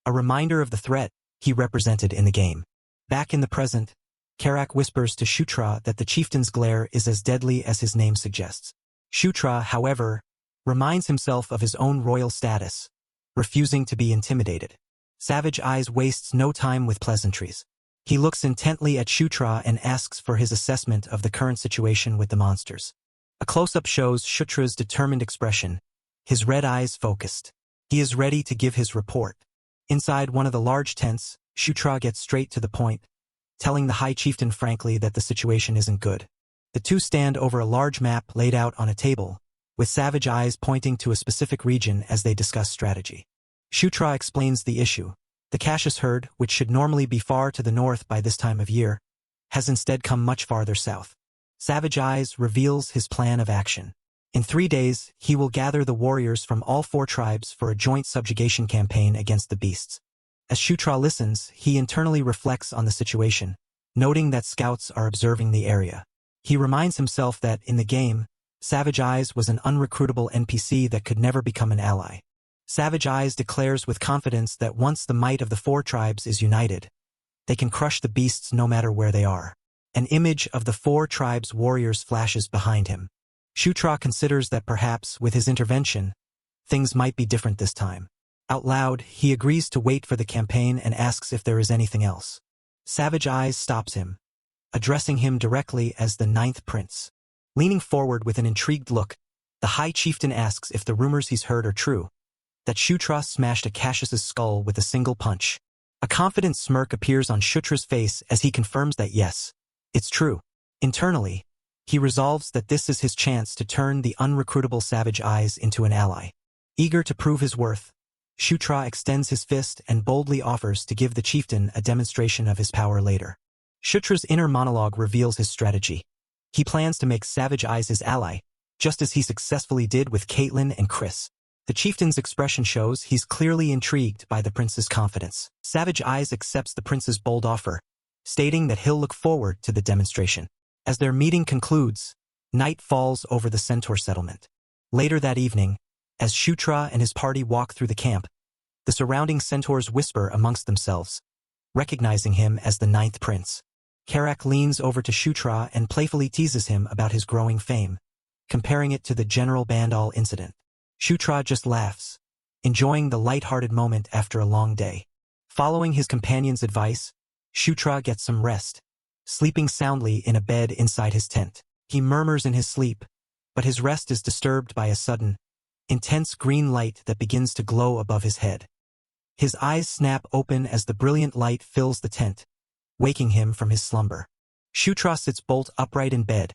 a reminder of the threat he represented in the game. Back in the present, Karak whispers to Shutra that the chieftain's glare is as deadly as his name suggests. Shutra, however, reminds himself of his own royal status, refusing to be intimidated. Savage Eyes wastes no time with pleasantries. He looks intently at Shutra and asks for his assessment of the current situation with the monsters. A close-up shows Shutra's determined expression, his red eyes focused. He is ready to give his report. Inside one of the large tents, Shutra gets straight to the point, telling the High Chieftain frankly that the situation isn't good. The two stand over a large map laid out on a table, with Savage Eyes pointing to a specific region as they discuss strategy. Shutra explains the issue. The Cassius herd, which should normally be far to the north by this time of year, has instead come much farther south. Savage Eyes reveals his plan of action. In 3 days, he will gather the warriors from all 4 tribes for a joint subjugation campaign against the beasts. As Shutra listens, he internally reflects on the situation, noting that scouts are observing the area. He reminds himself that, in the game, Savage Eyes was an unrecruitable NPC that could never become an ally. Savage Eyes declares with confidence that once the might of the 4 tribes is united, they can crush the beasts no matter where they are. An image of the 4 tribes' warriors flashes behind him. Shutra considers that perhaps, with his intervention, things might be different this time. Out loud, he agrees to wait for the campaign and asks if there is anything else. Savage Eyes stops him, addressing him directly as the 9th Prince. Leaning forward with an intrigued look, the High Chieftain asks if the rumors he's heard are true, that Shutra smashed a Cassius's skull with a single punch. A confident smirk appears on Shutra's face as he confirms that yes, it's true. Internally, he resolves that this is his chance to turn the unrecruitable Savage Eyes into an ally. Eager to prove his worth, Shutra extends his fist and boldly offers to give the chieftain a demonstration of his power later. Shutra's inner monologue reveals his strategy. He plans to make Savage Eyes his ally, just as he successfully did with Caitlin and Chris. The chieftain's expression shows he's clearly intrigued by the prince's confidence. Savage Eyes accepts the prince's bold offer, stating that he'll look forward to the demonstration. As their meeting concludes, night falls over the Centaur settlement. Later that evening, as Shutra and his party walk through the camp, the surrounding centaurs whisper amongst themselves, recognizing him as the 9th Prince. Karak leans over to Shutra and playfully teases him about his growing fame, comparing it to the General Bandal incident. Shutra just laughs, enjoying the light-hearted moment after a long day. Following his companion's advice, Shutra gets some rest, sleeping soundly in a bed inside his tent. He murmurs in his sleep, but his rest is disturbed by a sudden, intense green light that begins to glow above his head. His eyes snap open as the brilliant light fills the tent, waking him from his slumber. Shutra sits bolt upright in bed,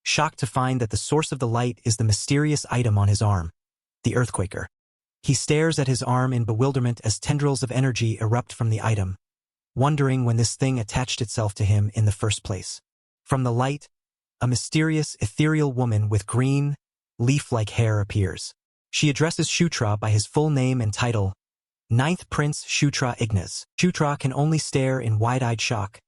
shocked to find that the source of the light is the mysterious item on his arm, the Earthquaker. He stares at his arm in bewilderment as tendrils of energy erupt from the item, wondering when this thing attached itself to him in the first place. From the light, a mysterious, ethereal woman with green, leaf-like hair appears. She addresses Shutra by his full name and title, 9th Prince Shutra Ignis. Shutra can only stare in wide-eyed shock,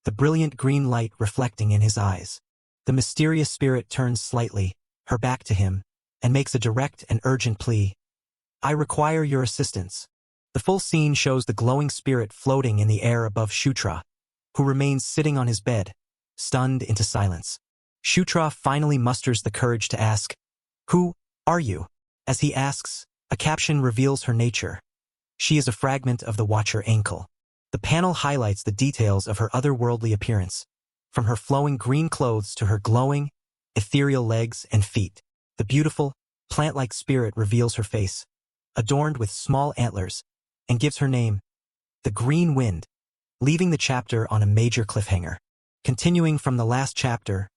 the brilliant green light reflecting in his eyes. The mysterious spirit turns slightly, her back to him, and makes a direct and urgent plea. I require your assistance. The full scene shows the glowing spirit floating in the air above Shutra, who remains sitting on his bed, stunned into silence. Shutra finally musters the courage to ask, "Who are you?" As he asks, a caption reveals her nature. She is a fragment of the Watcher Ankle. The panel highlights the details of her otherworldly appearance, from her flowing green clothes to her glowing, ethereal legs and feet. The beautiful, plant-like spirit reveals her face, adorned with small antlers, and gives her name, the Green Wind, leaving the chapter on a major cliffhanger. Continuing from the last chapter,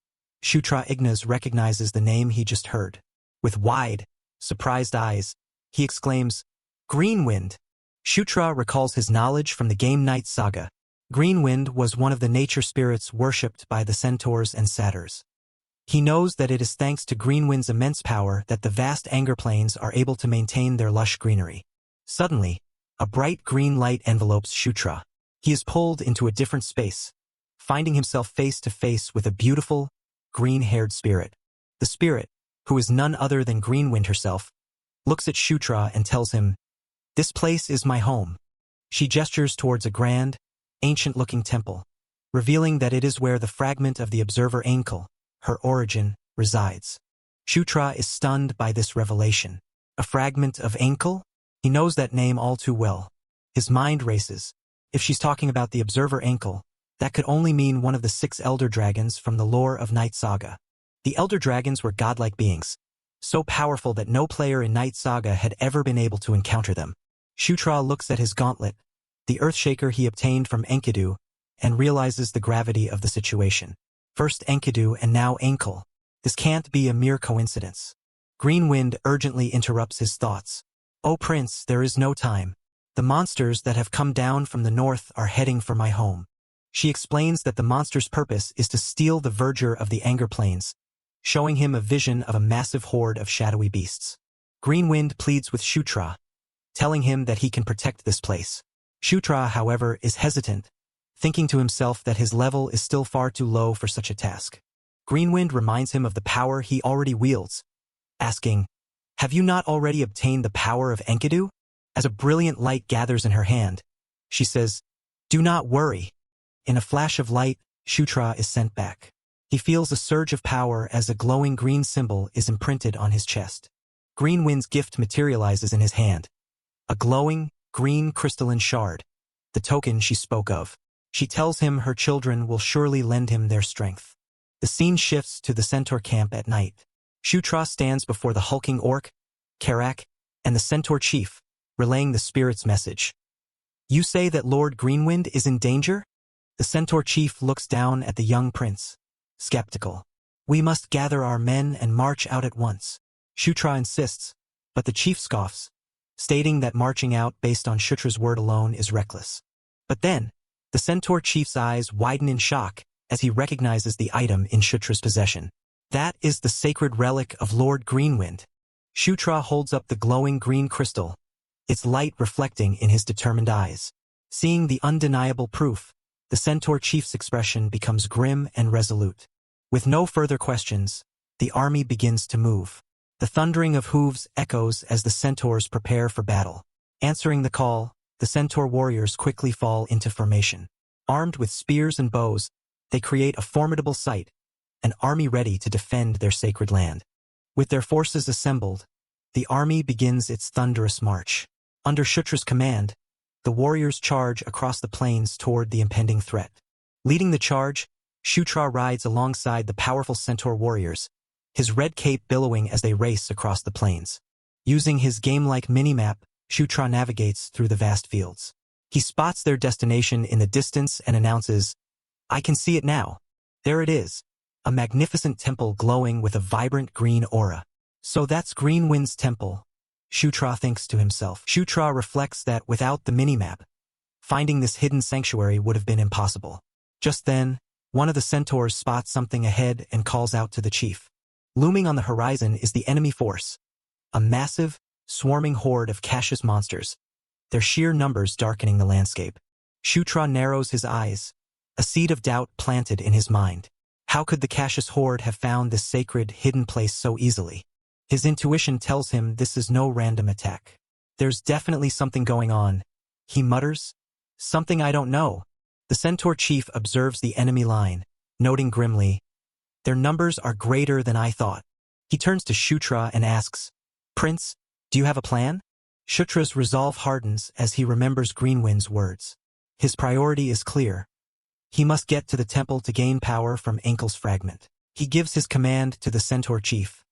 Shutra Ignis recognizes the name he just heard. With wide, surprised eyes, he exclaims, Green Wind. Shutra recalls his knowledge from the Game Night Saga. Green Wind was one of the nature spirits worshipped by the centaurs and satyrs. He knows that it is thanks to Green Wind's immense power that the vast Anger Plains are able to maintain their lush greenery. Suddenly, a bright green light envelopes Shutra. He is pulled into a different space, finding himself face to face with a beautiful, green-haired spirit. The spirit, who is none other than Greenwind herself, looks at Shutra and tells him, "This place is my home." She gestures towards a grand, ancient-looking temple, revealing that it is where the fragment of the observer ankle, her origin, resides. Shutra is stunned by this revelation. A fragment of ankle? He knows that name all too well. His mind races. If she's talking about the observer ankle, that could only mean one of the 6 elder dragons from the lore of Night Saga. The elder dragons were godlike beings, so powerful that no player in Night Saga had ever been able to encounter them. Shutra looks at his gauntlet, the earthshaker he obtained from Enkidu, and realizes the gravity of the situation. First Enkidu and now ankle. This can't be a mere coincidence. Greenwind urgently interrupts his thoughts. "Oh Prince, there is no time. The monsters that have come down from the north are heading for my home." She explains that the monster's purpose is to steal the verdure of the Anger Plains, showing him a vision of a massive horde of shadowy beasts. Greenwind pleads with Shutra, telling him that he can protect this place. Shutra, however, is hesitant, thinking to himself that his level is still far too low for such a task. Greenwind reminds him of the power he already wields, asking, "Have you not already obtained the power of Enkidu?" As a brilliant light gathers in her hand, she says, "Do not worry." In a flash of light, Shutra is sent back. He feels a surge of power as a glowing green symbol is imprinted on his chest. Greenwind's gift materializes in his hand. A glowing, green crystalline shard, the token she spoke of. She tells him her children will surely lend him their strength. The scene shifts to the centaur camp at night. Shutra stands before the hulking orc, Karak, and the centaur chief, relaying the spirit's message. "You say that Lord Greenwind is in danger?" The centaur chief looks down at the young prince, skeptical. "We must gather our men and march out at once." Shutra insists, but the chief scoffs, stating that marching out based on Shutra's word alone is reckless. But then, the centaur chief's eyes widen in shock as he recognizes the item in Shutra's possession. That is the sacred relic of Lord Greenwind. Shutra holds up the glowing green crystal, its light reflecting in his determined eyes. Seeing the undeniable proof, the centaur chief's expression becomes grim and resolute. With no further questions, the army begins to move. The thundering of hooves echoes as the centaurs prepare for battle. Answering the call, the centaur warriors quickly fall into formation. Armed with spears and bows, they create a formidable sight, an army ready to defend their sacred land. With their forces assembled, the army begins its thunderous march. Under Shutra's command, the warriors charge across the plains toward the impending threat. Leading the charge, Shutra rides alongside the powerful centaur warriors, his red cape billowing as they race across the plains. Using his game-like minimap, Shutra navigates through the vast fields. He spots their destination in the distance and announces, "I can see it now. There it is, a magnificent temple glowing with a vibrant green aura." So that's Greenwind's temple, Shutra thinks to himself. Shutra reflects that without the minimap, finding this hidden sanctuary would have been impossible. Just then, one of the centaurs spots something ahead and calls out to the chief. Looming on the horizon is the enemy force, a massive, swarming horde of Cassius monsters, their sheer numbers darkening the landscape. Shutra narrows his eyes, a seed of doubt planted in his mind. How could the Cassius horde have found this sacred, hidden place so easily? His intuition tells him this is no random attack. "There's definitely something going on," he mutters. "Something I don't know." The centaur chief observes the enemy line, noting grimly, "Their numbers are greater than I thought." He turns to Shutra and asks, "Prince, do you have a plan?" Shutra's resolve hardens as he remembers Greenwind's words. His priority is clear. He must get to the temple to gain power from Ankle's fragment. He gives his command to the centaur chief.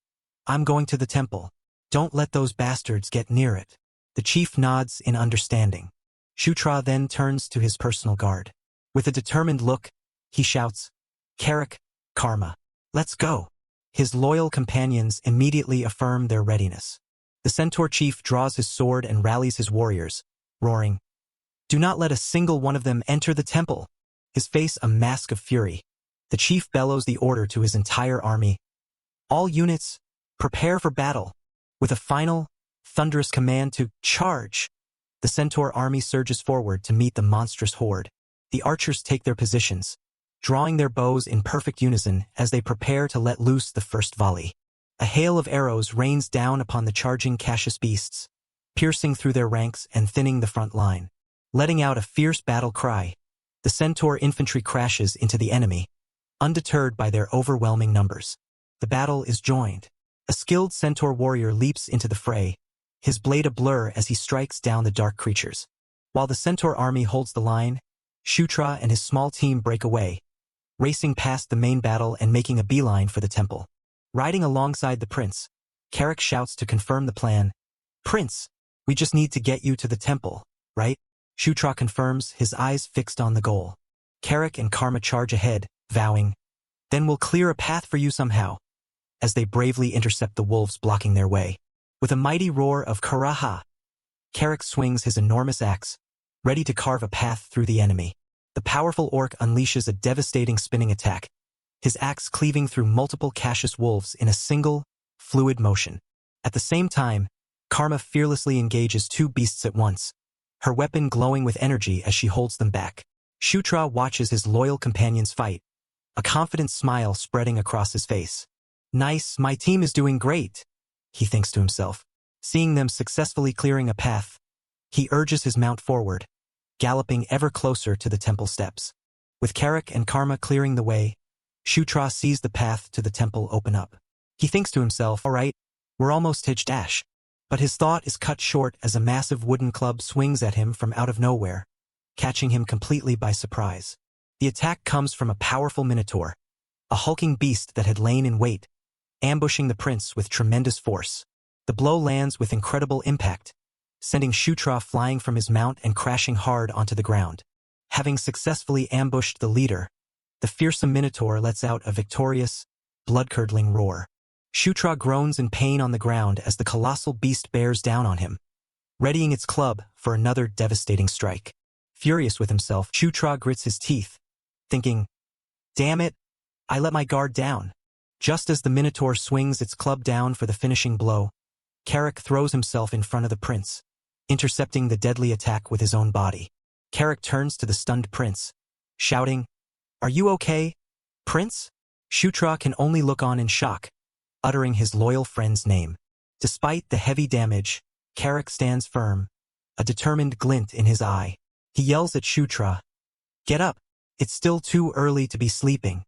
"I'm going to the temple. Don't let those bastards get near it." The chief nods in understanding. Shutra then turns to his personal guard. With a determined look, he shouts, "Karak, Karma, let's go." His loyal companions immediately affirm their readiness. The centaur chief draws his sword and rallies his warriors, roaring, "Do not let a single one of them enter the temple." His face a mask of fury. The chief bellows the order to his entire army. "All units, prepare for battle." With a final, thunderous command to charge, the centaur army surges forward to meet the monstrous horde. The archers take their positions, drawing their bows in perfect unison as they prepare to let loose the first volley. A hail of arrows rains down upon the charging Cassius beasts, piercing through their ranks and thinning the front line. Letting out a fierce battle cry, the centaur infantry crashes into the enemy, undeterred by their overwhelming numbers. The battle is joined. A skilled centaur warrior leaps into the fray, his blade a blur as he strikes down the dark creatures. While the centaur army holds the line, Shutra and his small team break away, racing past the main battle and making a beeline for the temple. Riding alongside the prince, Carrick shouts to confirm the plan. "Prince, we just need to get you to the temple, right?" Shutra confirms, his eyes fixed on the goal. Carrick and Karma charge ahead, vowing, "Then we'll clear a path for you somehow," as they bravely intercept the wolves blocking their way. With a mighty roar of Karaha, Carrick swings his enormous axe, ready to carve a path through the enemy. The powerful orc unleashes a devastating spinning attack, his axe cleaving through multiple Cassius wolves in a single, fluid motion. At the same time, Karma fearlessly engages two beasts at once, her weapon glowing with energy as she holds them back. Shutra watches his loyal companions fight, a confident smile spreading across his face. "Nice, my team is doing great," he thinks to himself. Seeing them successfully clearing a path, he urges his mount forward, galloping ever closer to the temple steps. With Carrick and Karma clearing the way, Shutra sees the path to the temple open up. He thinks to himself, "All right, we're almost to dash." But his thought is cut short as a massive wooden club swings at him from out of nowhere, catching him completely by surprise. The attack comes from a powerful minotaur, a hulking beast that had lain in wait, ambushing the prince with tremendous force. The blow lands with incredible impact, sending Shutra flying from his mount and crashing hard onto the ground. Having successfully ambushed the leader, the fearsome minotaur lets out a victorious, blood-curdling roar. Shutra groans in pain on the ground as the colossal beast bears down on him, readying its club for another devastating strike. Furious with himself, Shutra grits his teeth, thinking, "Damn it, I let my guard down." Just as the minotaur swings its club down for the finishing blow, Carrick throws himself in front of the prince, intercepting the deadly attack with his own body. Carrick turns to the stunned prince, shouting, "Are you okay, Prince?" Shutra can only look on in shock, uttering his loyal friend's name. Despite the heavy damage, Carrick stands firm, a determined glint in his eye. He yells at Shutra, "Get up, it's still too early to be sleeping."